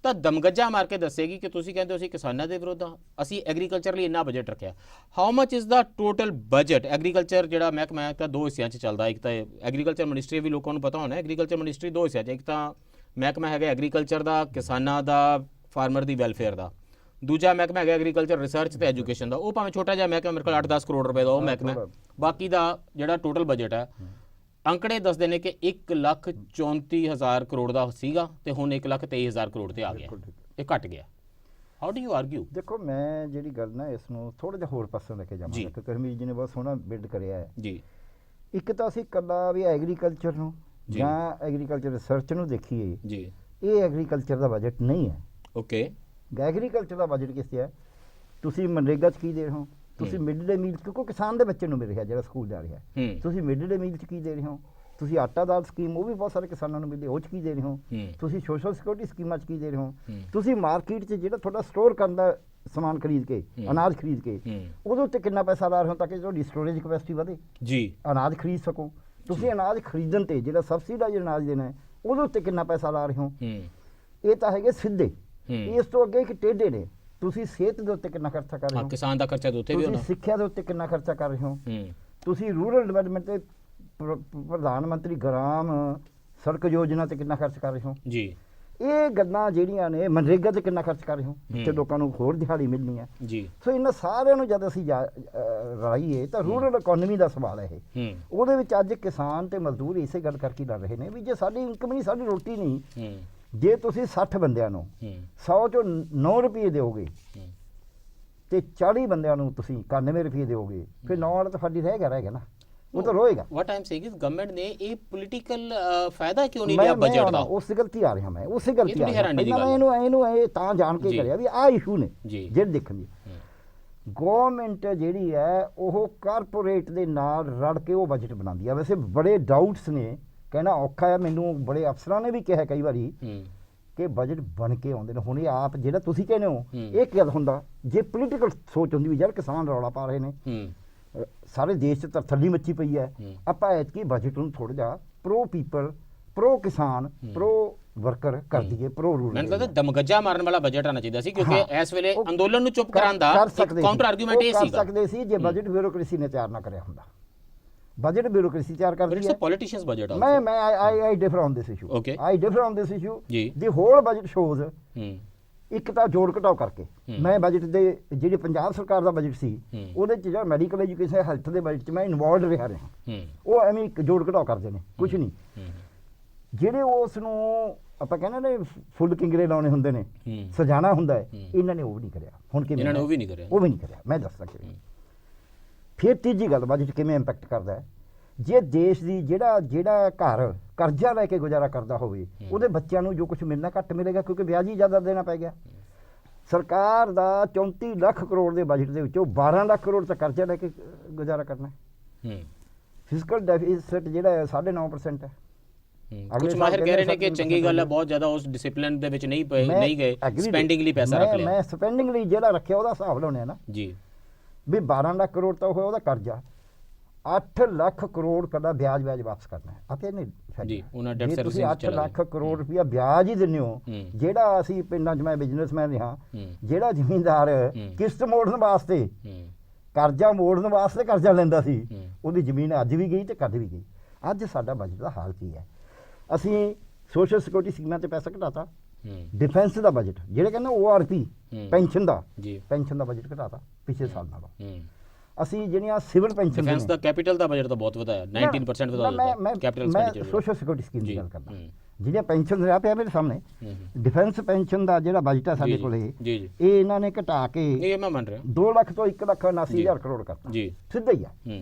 ਤਾਂ ਦਮਗੱਜਾ ਮਾਰ ਕੇ ਦੱਸੇਗੀ ਕਿ ਤੁਸੀਂ ਕਹਿੰਦੇ ਹੋ ਅਸੀਂ ਕਿਸਾਨਾਂ ਦੇ ਵਿਰੁੱਧ ਹਾਂ, ਅਸੀਂ ਐਗਰੀਕਲਚਰ ਲਈ ਇੰਨਾ ਬਜਟ ਰੱਖਿਆ। How much is the total budget? Agriculture ਜਿਹੜਾ ਮਹਿਕਮਾ ਹੈ ਤਾਂ 2 ਹਿੱਸਿਆਂ 'ਚ ਚੱਲਦਾ। ਇੱਕ ਤਾਂ ਐਗਰੀਕਲਚਰ ਮਿਨਿਸਟਰੀ ਵੀ ਲੋਕਾਂ ਨੂੰ ਪਤਾ ਹੋਣਾ, ਐਗਰੀਕਲਚਰ ਮਿਨਿਸਟਰੀ 2 ਹਿੱਸਿਆਂ 'ਚ, ਇੱਕ ਤਾਂ ਮਹਿਕਮਾ ਹੈਗਾ ਐਗਰੀਕਲਚਰ ਦਾ, ਕਿਸਾਨਾਂ ਦਾ, ਫਾਰਮਰ ਦੀ ਵੈਲਫੇਅਰ ਦਾ। ਦੂਜਾ ਮਹਿਕਮਾ ਹੈਗਾ ਐਗਰੀਕਲਚਰ ਰਿਸਰਚ ਤੇ ਐਜੂਕੇਸ਼ਨ ਦਾ। ਉਹ ਭਾਵੇਂ ਛੋਟਾ ਜਿਹਾ ਮਹਿਕਮਾ, ਮੇਰੇ ਕੋਲ 8-10 ਕਰੋੜ ਰੁਪਏ ਦਾ ਉਹ ਮਹਿਕਮਾ। ਬਾਕੀ ਦਾ ਜਿਹੜਾ ਟੋਟਲ ਬਜਟ ਹੈ, ਅੰਕੜੇ ਦੱਸਦੇ ਨੇ ਕਿ 1,34,000 ਕਰੋੜ ਦਾ ਸੀਗਾ ਤੇ ਹੁਣ 1,23,000 ਕਰੋੜ ਤੇ ਆ ਗਿਆ। ਇਹ ਘਟ ਗਿਆ। How do you ਆਰਗੂ? ਦੇਖੋ, ਮੈਂ ਜਿਹੜੀ ਗੱਲ ਨਾ ਇਸ ਨੂੰ ਥੋੜਾ ਜਿਹਾ ਹੋਰ ਪਾਸੇ ਲੈ ਕੇ ਜਾਵਾਂਗਾ ਕਿ ਕਰਮਜੀਤ ਜੀ ਨੇ ਬਹੁਤ ਸੋਹਣਾ ਬਿਲਡ ਕਰਿਆ ਹੈ ਜੀ। ਇੱਕ ਤਾਂ ਅਸੀਂ ਇਕੱਲਾ ਵੀ ਐਗਰੀਕਲਚਰ ਨੂੰ ਜਾਂ ਐਗਰੀਕਲਚਰ ਰਿਸਰਚ ਨੂੰ ਦੇਖੀਏ ਜੀ, ਇਹ ਐਗਰੀਕਲਚਰ ਦਾ ਬਜਟ ਨਹੀਂ ਹੈ। ਓਕੇ, ਐਗਰੀਕਲਚਰ ਦਾ ਬਜਟ ਕਿਸ ਤੇ ਹੈ? ਤੁਸੀਂ ਮਨਰੇਗਾ 'ਚ ਕੀ ਦੇ ਰਹੇ ਹੋ? ਤੁਸੀਂ ਮਿਡ ਡੇ ਮੀਲ, ਕਿਉਂਕਿ ਕਿਸਾਨ ਦੇ ਬੱਚੇ ਨੂੰ ਮਿਲ ਰਿਹਾ ਜਿਹੜਾ ਸਕੂਲ ਜਾ ਰਿਹਾ, ਤੁਸੀਂ ਮਿਡ ਡੇ ਮੀਲ 'ਚ ਕੀ ਦੇ ਰਹੇ ਹੋ? ਤੁਸੀਂ ਆਟਾ ਦਾਲ ਸਕੀਮ, ਉਹ ਵੀ ਬਹੁਤ ਸਾਰੇ ਕਿਸਾਨਾਂ ਨੂੰ ਮਿਲਦੀ, ਉਹ 'ਚ ਕੀ ਦੇ ਰਹੇ ਹੋ? ਤੁਸੀਂ ਸੋਸ਼ਲ ਸਿਕਿਉਰਿਟੀ ਸਕੀਮਾਂ 'ਚ ਕੀ ਦੇ ਰਹੇ ਹੋ? ਤੁਸੀਂ ਮਾਰਕੀਟ 'ਚ ਜਿਹੜਾ ਤੁਹਾਡਾ ਸਟੋਰ ਕਰਨ ਦਾ ਸਮਾਨ ਖਰੀਦ ਕੇ, ਅਨਾਜ ਖਰੀਦ ਕੇ, ਉਹਦੇ ਉੱਤੇ ਕਿੰਨਾ ਪੈਸਾ ਲਾ ਰਹੇ ਹੋ ਤਾਂ ਕਿ ਤੁਹਾਡੀ ਸਟੋਰੇਜ ਕਪੈਸਿਟੀ ਵਧੇ ਜੀ, ਅਨਾਜ ਖਰੀਦ ਸਕੋ। ਤੁਸੀਂ ਅਨਾਜ ਖਰੀਦਣ ਤੇ ਜਿਹੜਾ ਸਬਸਿਡਾਈਜ਼ ਅਨਾਜ ਦੇਣਾ ਹੈ ਉਹਦੇ ਉੱਤੇ ਕਿੰਨਾ ਪੈਸਾ ਲਾ ਰਹੇ ਹੋ? ਇਹ ਤਾਂ ਹੈਗੇ ਸਿੱਧੇ। ਇਸ ਤੋਂ ਅੱਗੇ ਇੱਕ ਟੇਢੇ ਨੇ, ਤੁਸੀਂ ਸਿਹਤ ਦੇ ਉੱਤੇ ਕਿੰਨਾ ਖਰਚਾ ਕਰ ਰਹੇ ਹੋ? ਕਿਸਾਨ ਦਾ ਖਰਚਾ ਦੇ ਉੱਤੇ ਵੀ ਹੋਣਾ। ਸਿੱਖਿਆ ਦੇ ਉੱਤੇ ਕਿੰਨਾ ਖਰਚਾ ਕਰ ਰਹੇ ਹੋ? ਤੁਸੀਂ ਰੂਰਲ ਡਿਵੈਲਪਮੈਂਟ ਤੇ ਪ੍ਰਧਾਨ ਮੰਤਰੀ ਗ੍ਰਾਮ ਸੜਕ ਯੋਜਨਾ ਤੇ ਕਿੰਨਾ ਖਰਚ ਕਰ ਰਹੇ ਹੋ ਜੀ? ਇਹ ਗੱਲਾਂ ਜਿਹੜੀਆਂ ਨੇ, ਮਨਰੇਗਾ ਤੇ ਕਿੰਨਾ ਖਰਚ ਕਰ ਰਹੇ ਹੋ ਜਿੱਥੇ ਲੋਕਾਂ ਨੂੰ ਹੋਰ ਦਿਹਾੜੀ ਮਿਲਣੀ ਹੈ ਜੀ। ਸੋ ਇਹਨਾਂ ਸਾਰਿਆਂ ਨੂੰ ਜਦ ਅਸੀਂ ਰਲਾਈਏ ਤਾਂ ਰੂਰਲ ਇਕੋਨਮੀ ਦਾ ਸਵਾਲ ਹੈ ਇਹ। ਉਹਦੇ ਵਿੱਚ ਅੱਜ ਕਿਸਾਨ ਤੇ ਮਜ਼ਦੂਰ ਇਸੇ ਗੱਲ ਕਰਕੇ ਲੜ ਰਹੇ ਨੇ ਵੀ ਜੇ ਸਾਡੀ ਇਨਕਮ ਨਹੀਂ, ਸਾਡੀ ਰੋਟੀ ਨਹੀਂ। ਜੇ ਤੁਸੀਂ 60 ਬੰਦਿਆਂ ਨੂੰ 100 ਚੋਂ 9 ਰੁਪਏ ਦਿਓਗੇ ਤੇ 40 ਬੰਦਿਆਂ ਨੂੰ ਤੁਸੀਂ 91 ਰੁਪਏ ਦਿਓਗੇ, ਫਿਰ 9 ਵਾਲਾ ਤਾਂ ਸਾਡੀ ਰਹਿ ਗਿਆ ਨਾ, ਉਹ ਤਾਂ ਰੋਏਗਾ। What I am saying is government ਨੇ ਇਹ ਪੋਲੀਟੀਕਲ ਫਾਇਦਾ ਕਿਉਂ ਨਹੀਂ ਲਿਆ ਬਜਟ ਦਾ? ਉਸ ਗਲਤੀ ਆ ਰਿਹਾ ਮੈਂ, ਉਸੇ ਗਲਤੀ ਆ ਰਿਹਾ। ਪਹਿਲਾਂ ਇਹਨੂੰ ਇਹ ਤਾਂ ਜਾਣ ਕੇ ਕਰਿਆ ਵੀ ਆਹ ਇਸ਼ੂ ਨੇ ਜਿਹੜੇ ਦੇਖਣ ਦੀ। ਗਵਰਨਮੈਂਟ ਜਿਹੜੀ ਹੈ ਉਹ ਕਾਰਪੋਰੇਟ ਦੇ ਨਾਲ ਰਲ ਕੇ ਉਹ ਬਜਟ ਬਣਾਉਂਦੀ ਹੈ। ਵੈਸੇ ਬੜੇ ਡਾਊਟਸ ਨੇ, ਕਹਿਣਾ ਔਖਾ ਹੈ ਮੈਨੂੰ, ਬੜੇ ਅਫਸਰਾਂ ਨੇ ਵੀ ਕਿਹਾ ਕਈ ਵਾਰੀ ਕਿ ਬਜਟ ਬਣ ਕੇ ਆਉਂਦੇ ਨੇ। ਹੁਣ ਇਹ ਆਪ ਜਿਹੜਾ ਤੁਸੀਂ ਕਹਿੰਦੇ ਹੋ ਇਹ ਕੀ ਹੁੰਦਾ, ਜੇ ਪੋਲੀਟੀਕਲ ਸੋਚ ਹੁੰਦੀ ਵੀ ਯਾਰ ਕਿਸਾਨ ਰੌਲਾ ਪਾ ਰਹੇ ਨੇ, ਸਾਰੇ ਦੇਸ਼ 'ਚ ਤਰਥੱਲੀ ਮੱਚੀ ਪਈ ਹੈ, ਆਪਾਂ ਐਤਕੀ ਬਜਟ ਨੂੰ ਥੋੜ੍ਹਾ ਜਿਹਾ ਪ੍ਰੋ ਪੀਪਲ, ਪ੍ਰੋ ਕਿਸਾਨ, ਪ੍ਰੋ ਵਰਕਰ ਕਰ ਦਈਏ, ਪ੍ਰੋ ਰੂਰਲ। ਮੈਨੂੰ ਲੱਗਦਾ ਦਮਗੱਜਾ ਮਾਰਨ ਵਾਲਾ ਬਜਟ ਆਣਾ ਚਾਹੀਦਾ ਸੀ, ਕਿਉਂਕਿ ਇਸ ਵੇਲੇ ਅੰਦੋਲਨ ਨੂੰ ਚੁੱਪ ਕਰਾਉਣ ਦਾ ਕਾਊਂਟਰ ਆਰਗੂਮੈਂਟ ਇਹ ਸੀਗਾ। ਕਰ ਸਕਦੇ ਸੀ ਜੇ ਬਜਟ ਬਿਊਰੋਕ੍ਰੇਸੀ ਨੇ ਤਿਆਰ ਨਾ ਕਰਿਆ ਹੁੰਦਾ। ਬਜਟ ਬਿਊਰੋਕ੍ਰੇਸੀ ਤਿਆਰ ਕਰਦੀ ਹੈ। It's a politicians budget. ਮੈਂ I differ on this issue. Okay. I differ on this issue. ਜੀ। ਦੀ ਹੋਲ ਬਜਟ ਸ਼ੋਜ਼ ਇੱਕ ਤਾਂ ਜੋੜ ਘਟਾਓ ਕਰਕੇ ਮੈਂ ਬਜਟ ਦੇ ਜਿਹੜੀ ਪੰਜਾਬ ਸਰਕਾਰ ਦਾ ਬਜਟ ਸੀ ਉਹਦੇ 'ਚ ਜਿਹੜਾ ਮੈਡੀਕਲ ਐਜੂਕੇਸ਼ਨ ਹੈਲਥ ਦੇ ਬਜਟ 'ਚ ਮੈਂ ਇਨਵੋਲਵਡ ਰਿਹਾ ਉਹ ਐਵੇਂ ਇੱਕ ਜੋੜ ਘਟਾਓ ਕਰਦੇ ਨੇ, ਕੁਝ ਨਹੀਂ। ਜਿਹੜੇ ਉਸ ਨੂੰ ਆਪਾਂ ਕਹਿੰਦੇ ਨੇ ਫੁੱਲ ਕਿੰਗਰੇ ਲਾਉਣੇ ਹੁੰਦੇ ਨੇ, ਸਜਾਣਾ ਹੁੰਦਾ ਹੈ, ਇਹਨਾਂ ਨੇ ਉਹ ਵੀ ਨਹੀਂ ਕਰਿਆ। ਹੁਣ ਕਿਵੇਂ ਇਹਨਾਂ ਨੇ ਉਹ ਵੀ ਨਹੀਂ ਕਰਿਆ ਮੈਂ ਦੱਸ ਸਕਦਾ। ਫਿਰ ਤੀਜੀ ਗੱਲ, ਬਜਟ ਕਿਵੇਂ ਇੰਪੈਕਟ ਕਰਦਾ ਹੈ। ਜੇ ਦੇਸ਼ ਦੀ ਜਿਹੜਾ ਘਰ ਕਰਜ਼ਾ ਲੈ ਕੇ ਗੁਜ਼ਾਰਾ ਕਰਦਾ ਹੋਵੇ ਉਹਦੇ ਬੱਚਿਆਂ ਨੂੰ ਜੋ ਕੁਝ ਮਿਲਣਾ ਘੱਟ ਮਿਲੇਗਾ, ਕਿਉਂਕਿ ਵਿਆਜ ਹੀ ਜ਼ਿਆਦਾ ਦੇਣਾ ਪੈ ਗਿਆ। ਸਰਕਾਰ ਦਾ 34 ਲੱਖ ਕਰੋੜ ਦੇ ਬਜਟ ਦੇ ਵਿੱਚੋਂ 12 ਲੱਖ ਕਰੋੜ ਤਾਂ ਕਰਜ਼ਾ ਲੈ ਕੇ ਗੁਜ਼ਾਰਾ ਕਰਨਾ ਹੈ। ਫਿਸਕਲ ਡੈਫਿਸਿਟ ਜਿਹੜਾ ਹੈ 9.5% ਹੈ। ਕੁਝ ਮਾਹਿਰ ਕਹਿ ਰਹੇ ਨੇ ਕਿ ਚੰਗੀ ਗੱਲ ਹੈ, ਬਹੁਤ ਜ਼ਿਆਦਾ ਉਸ ਡਿਸਪਲਿਨ ਦੇ ਵਿੱਚ ਨਹੀਂ ਗਏ, ਸਪੈਂਡਿੰਗ ਲਈ ਪੈਸਾ ਰੱਖ ਲਿਆ। ਮੈਂ ਸਪੈਂਡਿੰਗ ਲਈ ਜਿਹੜਾ ਰੱਖਿਆ ਉਹਦਾ ਹਿਸਾਬ ਲਾਉਣੇ ਨਾ ਜੀ, ਵੀ 12 ਲੱਖ ਕਰੋੜ ਤਾਂ ਹੋਇਆ ਉਹਦਾ ਕਰਜ਼ਾ, 8 ਲੱਖ ਕਰੋੜ ਕਦਾ ਵਿਆਜ ਵਾਪਸ ਕਰਨਾ ਹੈ। ਅਤੇ ਨਹੀਂ ਜੀ, ਉਹਨਾਂ ਡੈਟ ਸਰਵਿਸਿੰਗ ਤੁਸੀਂ 8 ਲੱਖ ਕਰੋੜ ਰੁਪਇਆ ਵਿਆਜ ਹੀ ਦਿੰਦੇ ਹੋ। ਜਿਹੜਾ ਅਸੀਂ ਪਿੰਡਾਂ 'ਚ, ਮੈਂ ਬਿਜ਼ਨਸਮੈਨ ਰਿਹਾ, ਜਿਹੜਾ ਜ਼ਿਮੀਂਦਾਰ ਕਿਸ਼ਤ ਮੋੜਨ ਵਾਸਤੇ, ਕਰਜ਼ਾ ਮੋੜਨ ਵਾਸਤੇ ਕਰਜ਼ਾ ਲੈਂਦਾ ਸੀ, ਉਹਦੀ ਜ਼ਮੀਨ ਅੱਜ ਵੀ ਗਈ ਤੇ ਕਦ ਵੀ ਗਈ। ਅੱਜ ਸਾਡਾ ਬਜਟ ਦਾ ਹਾਲ ਕੀ ਹੈ? ਅਸੀਂ ਸੋਸ਼ਲ ਸਿਕਿਉਰਿਟੀ ਸਕੀਮਾਂ 'ਤੇ ਪੈਸਾ ਘਟਾਤਾ, ਡਿਫੈਂਸ ਦਾ ਬਜਟ ਜਿਹੜੇ ਕਹਿੰਦੇ ORP ਪੈਨਸ਼ਨ ਦਾ ਬਜਟ ਘਟਾਤਾ ਪਿਛਲੇ ਸਾਲ ਨਾਲੋਂ। ਅਸੀਂ ਜਿਹੜੀਆਂ ਸਿਵਲ ਪੈਨਸ਼ਨ ਡਿਫੈਂਸ ਦਾ ਕੈਪੀਟਲ ਦਾ ਬਜਟ ਤਾਂ ਬਹੁਤ ਵਧਾਇਆ, 19% ਵਧਾ ਦਿੱਤਾ capital expenditure. Social security scheme ਦੀ ਗੱਲ ਕਰਦਾ, ਜਿਹੜੀਆਂ ਪੈਨਸ਼ਨ ਰਿਹਾ ਪਿਆ ਮੇਰੇ ਸਾਹਮਣੇ। ਡਿਫੈਂਸ ਪੈਨਸ਼ਨ ਦਾ ਜਿਹੜਾ ਬਜਟ ਹੈ ਸਾਡੇ ਕੋਲ ਇਹ ਇਹਨਾਂ ਨੇ ਘਟਾ ਕੇ ਇਹ ਮੈਂ ਮੰਨ ਰਿਹਾ 2 ਲੱਖ ਤੋਂ 1,79,000 ਕਰੋੜ ਕਰਤਾ ਜੀ, ਸਿੱਧਾ ਹੀ ਆ।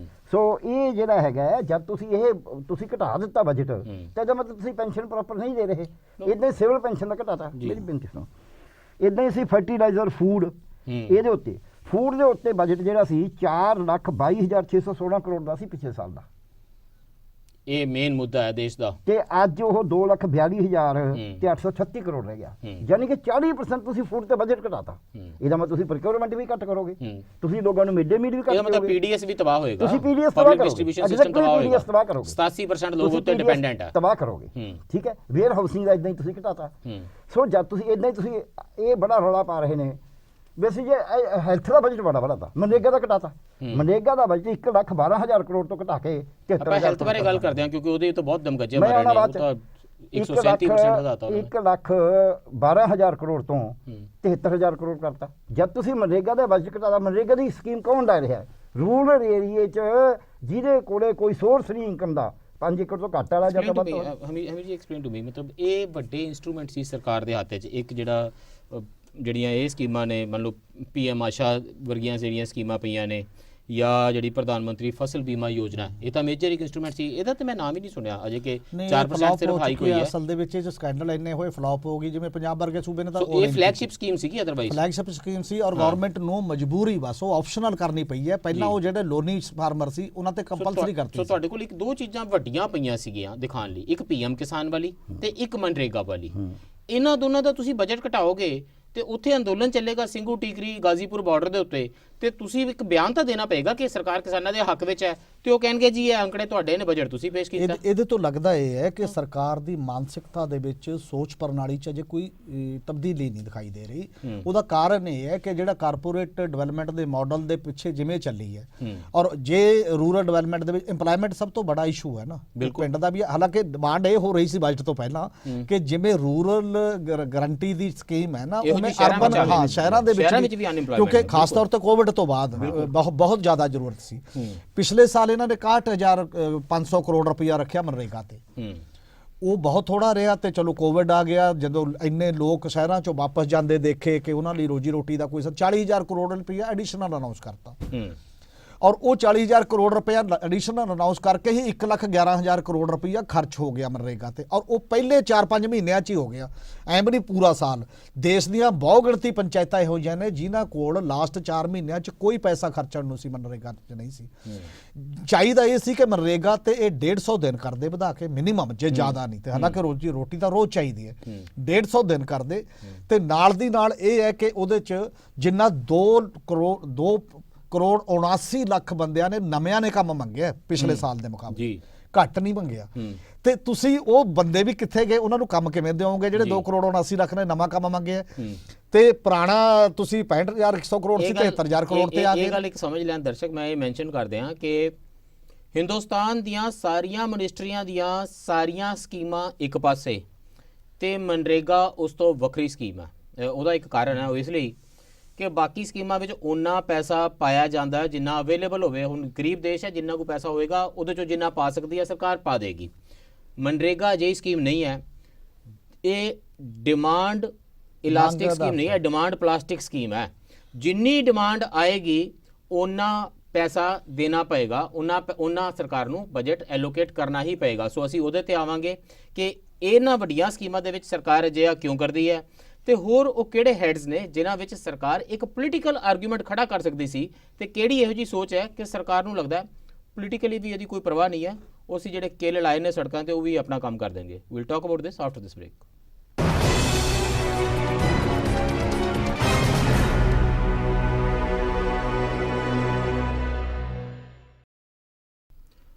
ਸੋ ਇਹ ਜਿਹੜਾ ਹੈਗਾ, ਜਦ ਤੁਸੀਂ ਘਟਾ ਦਿੱਤਾ ਬਜਟ ਤਾਂ ਇਹਦਾ ਮਤਲਬ ਤੁਸੀਂ ਪੈਨਸ਼ਨ ਪ੍ਰੋਪਰ ਨਹੀਂ ਦੇ ਰਹੇ। ਇਦਾਂ ਹੀ ਸਿਵਲ ਪੈਨਸ਼ਨ ਦਾ ਘਟਾਤਾ। ਮੇਰੀ ਬੇਨਤੀ ਸੁਣੋ, ਇਦਾਂ ਹੀ ਅਸੀਂ ਫਰਟੀਲਾਈਜ਼ਰ ਫੂਡ ਇਹਦੇ ਉੱਤੇ ਬਜਟ ਜਿਹੜਾ ਸੀ 4,22,616 ਕਰੋੜ ਦਾ ਸੀ ਪਿਛਲੇ ਸਾਲ ਦਾ। ਇਹ ਮੇਨ ਮੁੱਦਾ ਹੈ ਦੇਸ਼ ਦਾ। ਤੇ ਅੱਜ ਉਹ 2,42,000 ਤੇ 836 ਕਰੋੜ ਰਹਿ ਗਿਆ। ਯਾਨੀ ਕਿ 40% ਤੁਸੀਂ ਫੂਡ ਤੇ ਬਜਟ ਘਟਾਤਾ। ਇਹਦਾ ਮਤਲਬ ਤੁਸੀਂ ਪ੍ਰੋਕਿਉਰਮੈਂਟ ਵੀ ਘੱਟ ਕਰੋਗੇ, ਤੁਸੀਂ ਲੋਕਾਂ ਨੂੰ ਮਿਡ ਡੇ ਮੀਲ ਵੀ ਘੱਟ ਕਰੋਗੇ। ਇਹਦਾ ਮਤਲਬ ਪੀਡੀਐਸ ਵੀ ਤਬਾਹ ਹੋਏਗਾ। ਤੁਸੀਂ ਪੀਡੀਐਸ ਤਬਾਹ ਕਰੋਗੇ, ਡਿਸਟ੍ਰੀਬਿਊਸ਼ਨ ਸਿਸਟਮ ਤਬਾਹ ਹੋਏਗਾ। 87% ਲੋਕ ਉੱਤੇ ਡਿਪੈਂਡੈਂਟ ਹੈ, ਤਬਾਹ ਕਰੋਗੇ। ਠੀਕ ਹੈ, ਵੇਅਰ ਹਾਊਸਿੰਗ ਦਾ ਇਦਾਂ ਹੀ ਤੁਸੀਂ ਘਟਾਤਾ। ਸੋ ਜਦ ਤੁਸੀਂ ਇਦਾਂ ਹੀ ਤੁਸੀਂ ਇਹ ਬੜਾ ਰੌਲਾ ਪਾ ਰਹੇ ਨੇ। ਵੈਸੇ ਜੇ ਹੈਲਥ ਦਾ ਬਜਟ ਬੜਾ ਵਧਾਤਾ, ਮਨਰੇਗਾ ਦਾ ਘਟਾਤਾ। ਮਨਰੇਗਾ ਦਾ ਬਜਟ 1,12,000 ਕਰੋੜ ਤੋਂ ਘਟਾ ਕੇ 73,000। ਆਪਾਂ ਹੈਲਥ ਬਾਰੇ ਗੱਲ ਕਰਦੇ ਹਾਂ ਕਿਉਂਕਿ ਉਹਦੇ ਤੋਂ ਬਹੁਤ ਦਮਗੱਜੇ ਮਾਰੇ ਨੇ। ਉਹ ਤਾਂ 137% ਵਧਾਤਾ ਉਹਨੇ। 1,12,000 ਕਰੋੜ ਤੋਂ 73,000 ਕਰੋੜ ਕਰਤਾ। ਜਦ ਤੁਸੀਂ ਮਨਰੇਗਾ ਦਾ ਬਜਟ ਘਟਾਤਾ, ਮਨਰੇਗਾ ਦੀ ਸਕੀਮ ਕੌਣ ਲੈ ਰਿਹਾ? ਰੂਰਲ ਏਰੀਏ 'ਚ ਜਿਹਦੇ ਕੋਲੇ ਕੋਈ ਸੋਰਸ ਨਹੀਂ ਇਨਕਮ ਦਾ, 5 ਏਕੜ ਤੋਂ ਘੱਟ ਵਾਲਾ ਜਾਂ ਵੱਧ ਤੋਂ। ਹਮੀ ਜੀ ਐਕਸਪਲੇਨ ਟੂ ਮੀ, ਮਤਲਬ ਇਹ ਵੱਡੇ ਇਨਸਟਰੂਮੈਂਟ ਸੀ ਸਰਕਾਰ ਦੇ ਹੱਥ 'ਚ। ਇੱਕ ਜਿਹੜੀਆਂ ਇਹ ਸਕੀਮਾਂ ਨੇ, ਮੰਨ ਲਓ PM ਆਸ਼ਾ ਵਰਗੀਆਂ ਜਿਹੜੀਆਂ ਸਕੀਮਾਂ ਪਈਆਂ ਨੇ, ਜਾਂ ਜਿਹੜੀ ਪ੍ਰਧਾਨ ਮੰਤਰੀ ਫਸਲ ਬੀਮਾ ਯੋਜਨਾ, ਇਹ ਤਾਂ ਮੇਜਰ ਇੱਕ ਇਨਸਟਰੂਮੈਂਟ ਸੀ। ਇਹਦਾ ਤੇ ਮੈਂ ਨਾਮ ਹੀ ਨਹੀਂ ਸੁਣਿਆ ਅਜੇ ਕਿ 4% ਸਿਰਫ ਹਾਈਕ ਹੋਈ ਹੈ। ਅਸਲ ਦੇ ਵਿੱਚ ਇਹ ਜੋ ਸਕੈਂਡਲ ਇੰਨੇ ਹੋਏ, ਫਲॉप ਹੋ ਗਈ। ਜਿਵੇਂ ਪੰਜਾਬ ਵਰਗੇ ਸੂਬੇ ਨੇ ਤਾਂ ਇਹ ਫਲੈਗਸ਼ਿਪ ਸਕੀਮ ਸੀਗੀ, ਅਦਰਵਾਈਜ਼ ਫਲੈਗਸ਼ਿਪ ਸਕੀਮ ਸੀ ਔਰ ਗਵਰਨਮੈਂਟ ਨੂੰ ਮਜਬੂਰੀ ਬਸ ਉਹ ਆਪਸ਼ਨਲ ਕਰਨੀ ਪਈ ਹੈ। ਪਹਿਲਾਂ ਉਹ ਜਿਹੜੇ ਲੋਨੀ ਫਾਰਮਰ ਸੀ ਉਹਨਾਂ ਤੇ ਕੰਪਲਸਰੀ ਕਰਤੀ। ਸੋ ਤੁਹਾਡੇ ਕੋਲ ਦੋ ਚੀਜ਼ਾਂ ਵੱਡੀਆਂ ਪਈਆਂ ਸੀਗੀਆਂ ਦਿਖਾਉਣ ਲਈ, ਇੱਕ PM ਕਿਸਾਨ ਵਾਲੀ ਤੇ ਇੱਕ ਮਨਰੇਗਾ ਵਾਲੀ। ਇਹਨਾਂ ਦੋਨਾਂ ਦਾ ਤੁਸੀਂ ਬਜਟ ਘਟਾਓਗੇ ਤੇ ਉੱਥੇ ਅੰਦੋਲਨ ਚੱਲੇਗਾ ਸਿੰਘੂ ਟੀਕਰੀ ਗਾਜ਼ੀਪੁਰ ਬਾਰਡਰ ਦੇ ਉੱਤੇ, ਤੇ ਤੁਸੀਂ ਇੱਕ ਬਿਆਨ ਤਾਂ ਦੇਣਾ ਪਏਗਾ ਕਿ ਸਰਕਾਰ ਕਿਸਾਨਾਂ ਦੇ ਹੱਕ ਵਿੱਚ ਹੈ, ਤੇ ਉਹ ਕਹਿਣਗੇ ਜੀ ਇਹ ਅੰਕੜੇ ਤੁਹਾਡੇ ਨੇ, ਬਜਟ ਤੁਸੀਂ ਪੇਸ਼ ਕੀਤਾ। ਇਹਦੇ ਤੋਂ ਲੱਗਦਾ ਇਹ ਹੈ ਕਿ ਸਰਕਾਰ ਦੀ ਮਾਨਸਿਕਤਾ ਦੇ ਵਿੱਚ, ਸੋਚ ਪ੍ਰਣਾਲੀ 'ਚ ਅਜੇ ਕੋਈ ਤਬਦੀਲੀ ਨਹੀਂ ਦਿਖਾਈ ਦੇ ਰਹੀ। ਉਹਦਾ ਕਾਰਨ ਇਹ ਹੈ ਕਿ ਜਿਹੜਾ ਕਾਰਪੋਰੇਟ ਡਿਵੈਲਪਮੈਂਟ ਦੇ ਮਾਡਲ ਦੇ ਪਿੱਛੇ ਜਿਵੇਂ ਚੱਲੀ ਹੈ, ਔਰ ਜੇ ਰੂਰਲ ਡਿਵੈਲਪਮੈਂਟ ਦੇ ਵਿੱਚ ਇੰਪਲੋਇਮੈਂਟ ਸਭ ਤੋਂ ਵੱਡਾ ਇਸ਼ੂ ਹੈ ਨਾ ਪਿੰਡ ਦਾ ਵੀ। ਹਾਲਾਂਕਿ ਡਿਮਾਂਡ ਇਹ ਹੋ ਰਹੀ ਸੀ ਬਜਟ ਤੋਂ ਪਹਿਲਾਂ ਕਿ ਜਿਵੇਂ ਰੂਰਲ ਗਰੰਟੀ ਦੀ ਸਕੀਮ ਹੈ ਨਾ, ਉਵੇਂ ਅਰਬਨ ਸ਼ਹਿਰਾਂ ਦੇ ਵਿੱਚ ਵੀ, ਕਿਉਂਕਿ ਖਾਸ ਤੌਰ ਤੇ ਕੋਵਿਡ ਤੋਂ ਬਾਅਦ ਬਹੁਤ ਜ਼ਿਆਦਾ ਜ਼ਰੂਰਤ ਸੀ। ਪਿਛਲੇ ਸਾਲ ਇਹਨਾਂ ਨੇ 61,500 ਕਰੋੜ ਰੁਪਇਆ ਰੱਖਿਆ ਮਨਰੇਗਾ ਤੇ, ਉਹ ਬਹੁਤ ਥੋੜਾ ਰਿਹਾ। ਤੇ ਚਲੋ ਕੋਵਿਡ ਆ ਗਿਆ, ਜਦੋਂ ਇੰਨੇ ਲੋਕ ਸ਼ਹਿਰਾਂ ਚੋਂ ਵਾਪਸ ਜਾਂਦੇ ਦੇਖੇ ਕਿ ਉਹਨਾਂ ਲਈ ਰੋਜੀ ਰੋਟੀ ਦਾ ਕੋਈ 40,000 ਕਰੋੜ ਰੁਪਇਆ ਐਡੀਸ਼ਨਲ ਅਨਾਉਂਸ ਕਰਤਾ। ਔਰ ਉਹ 40,000 ਕਰੋੜ ਰੁਪਇਆ ਐਡੀਸ਼ਨਲ ਅਨਾਉਂਸ ਕਰਕੇ ਹੀ 1,11,000 ਕਰੋੜ ਰੁਪਇਆ ਖਰਚ ਹੋ ਗਿਆ ਮਨਰੇਗਾ ਤੇ, ਔਰ ਉਹ ਪਹਿਲੇ 4-5 ਮਹੀਨਿਆਂ 'ਚ ਹੀ ਹੋ ਗਿਆ, ਐਂ ਵੀ ਨਹੀਂ ਪੂਰਾ ਸਾਲ। ਦੇਸ਼ ਦੀਆਂ ਬਹੁਤ ਗਿਣਤੀ ਪੰਚਾਇਤਾਂ ਇਹੋ ਜਿਹੀਆਂ ਨੇ ਜਿਨ੍ਹਾਂ ਕੋਲ ਲਾਸਟ 4 ਮਹੀਨਿਆਂ 'ਚ ਕੋਈ ਪੈਸਾ ਖਰਚਣ ਨੂੰ ਸੀ, ਮਨਰੇਗਾ 'ਚ ਨਹੀਂ ਸੀ। ਚਾਹੀਦਾ ਇਹ ਸੀ ਕਿ ਮਨਰੇਗਾ ਤੇ ਇਹ 150 ਦਿਨ ਕਰਦੇ ਵਧਾ ਕੇ ਮਿਨੀਮਮ, ਜੇ ਜ਼ਿਆਦਾ ਨਹੀਂ ਤੇ, ਹਾਲਾਂਕਿ ਰੋਟੀ ਤਾਂ ਰੋਜ਼ ਚਾਹੀਦੀ ਹੈ, 150 ਦਿਨ ਕਰਦੇ ਤੇ ਨਾਲ ਦੀ ਨਾਲ ਇਹ ਹੈ ਕਿ ਉਹਦੇ 'ਚ ਜਿੰਨਾ 2 ਕਰੋੜ 79 ਲੱਖ ਬੰਦਿਆਂ ਨੇ ਨਵਿਆਂ ਨੇ ਕੰਮ ਮੰਗਿਆ ਪਿਛਲੇ ਸਾਲ ਦੇ ਮੁਕਾਬਲੇ, ਘੱਟ ਨਹੀਂ ਮੰਗਿਆ। ਤੇ ਤੁਸੀਂ ਉਹ ਬੰਦੇ ਵੀ ਕਿੱਥੇ ਗਏ, ਉਹਨਾਂ ਨੂੰ ਕੰਮ ਕਿਵੇਂ ਦਿਓਗੇ ਜਿਹੜੇ 2 ਕਰੋੜ 79 ਲੱਖ ਨੇ ਨਵਾਂ ਕੰਮ ਮੰਗਿਆ? ਤੇ ਪੁਰਾਣਾ ਤੁਸੀਂ 65,100 ਕਰੋੜ ਸੀ 73,000 ਕਰੋੜ ਤੇ ਆ ਗਏ। ਇਹ ਗੱਲ ਇੱਕ ਸਮਝ ਲੈਣ ਦਰਸ਼ਕ, ਮੈਂ ਇਹ ਮੈਂਸ਼ਨ ਕਰ ਦਿਆਂ ਕਿ ਹਿੰਦੁਸਤਾਨ ਦੀਆਂ ਸਾਰੀਆਂ ਮਿਨਿਸਟਰੀਆਂ ਦੀਆਂ ਸਾਰੀਆਂ ਸਕੀਮਾਂ ਇੱਕ ਪਾਸੇ ਤੇ ਮਨਰੇਗਾ ਉਸ ਤੋਂ ਵੱਖਰੀ ਸਕੀਮ ਹੈ। ਉਹਦਾ ਇੱਕ ਕਾਰਨ ਹੈ, ਉਹ ਇਸ ਲਈ ਕਿ ਬਾਕੀ ਸਕੀਮਾਂ ਵਿੱਚ ਉਨਾ ਪੈਸਾ ਪਾਇਆ ਜਾਂਦਾ ਜਿੰਨਾ ਅਵੇਲੇਬਲ ਹੋਵੇ। ਹੁਣ ਗਰੀਬ ਦੇਸ਼ ਹੈ, ਜਿੰਨਾ ਕੋ ਪੈਸਾ ਹੋਏਗਾ ਉਹਦੇ ਚੋਂ ਜਿੰਨਾ ਪਾ ਸਕਦੀ ਹੈ ਸਰਕਾਰ ਪਾ ਦੇਗੀ। ਮਨਰੇਗਾ ਅਜਿਹੀ ਸਕੀਮ ਨਹੀਂ ਹੈ, ਇਹ ਡਿਮਾਂਡ ਇਲਾਸਟਿਕ ਸਕੀਮ ਨਹੀਂ ਹੈ, ਡਿਮਾਂਡ ਪਲਾਸਟਿਕ ਸਕੀਮ ਹੈ। ਜਿੰਨੀ ਡਿਮਾਂਡ ਆਏਗੀ ਉਨਾ ਪੈਸਾ ਦੇਣਾ ਪਏਗਾ, ਉਹਨਾਂ ਸਰਕਾਰ ਨੂੰ ਬਜਟ ਐਲੋਕੇਟ ਕਰਨਾ ਹੀ ਪਏਗਾ। ਸੋ ਅਸੀਂ ਉਹਦੇ ਤੇ ਆਵਾਂਗੇ ਕਿ ਇਹਨਾਂ ਵੱਡੀਆਂ ਸਕੀਮਾਂ ਦੇ ਵਿੱਚ ਸਰਕਾਰ ਅਜਿਹਾ ਕਿਉਂ ਕਰਦੀ ਹੈ ਤੇ ਹੋਰ ਉਹ ਕਿਹੜੇ ਹੈਡਸ ਨੇ ਜਿਨ੍ਹਾਂ ਵਿੱਚ ਸਰਕਾਰ ਇੱਕ ਪੋਲੀਟੀਕਲ ਆਰਗੂਮੈਂਟ ਖੜਾ ਕਰ ਸਕਦੀ ਸੀ, ਤੇ ਕਿਹੜੀ ਇਹੋ ਜਿਹੀ ਸੋਚ ਹੈ ਕਿ ਸਰਕਾਰ ਨੂੰ ਲੱਗਦਾ ਪੋਲੀਟੀਕਲੀ ਵੀ ਇਹਦੀ ਕੋਈ ਪਰਵਾਹ ਨਹੀਂ ਹੈ, ਉਹ ਅਸੀਂ ਜਿਹੜੇ ਕੇਲ ਲਾਏ ਨੇ ਸੜਕਾਂ ਤੇ ਉਹ ਵੀ ਆਪਣਾ ਕੰਮ ਕਰ ਦੇਣਗੇ। We'll talk about this after this break.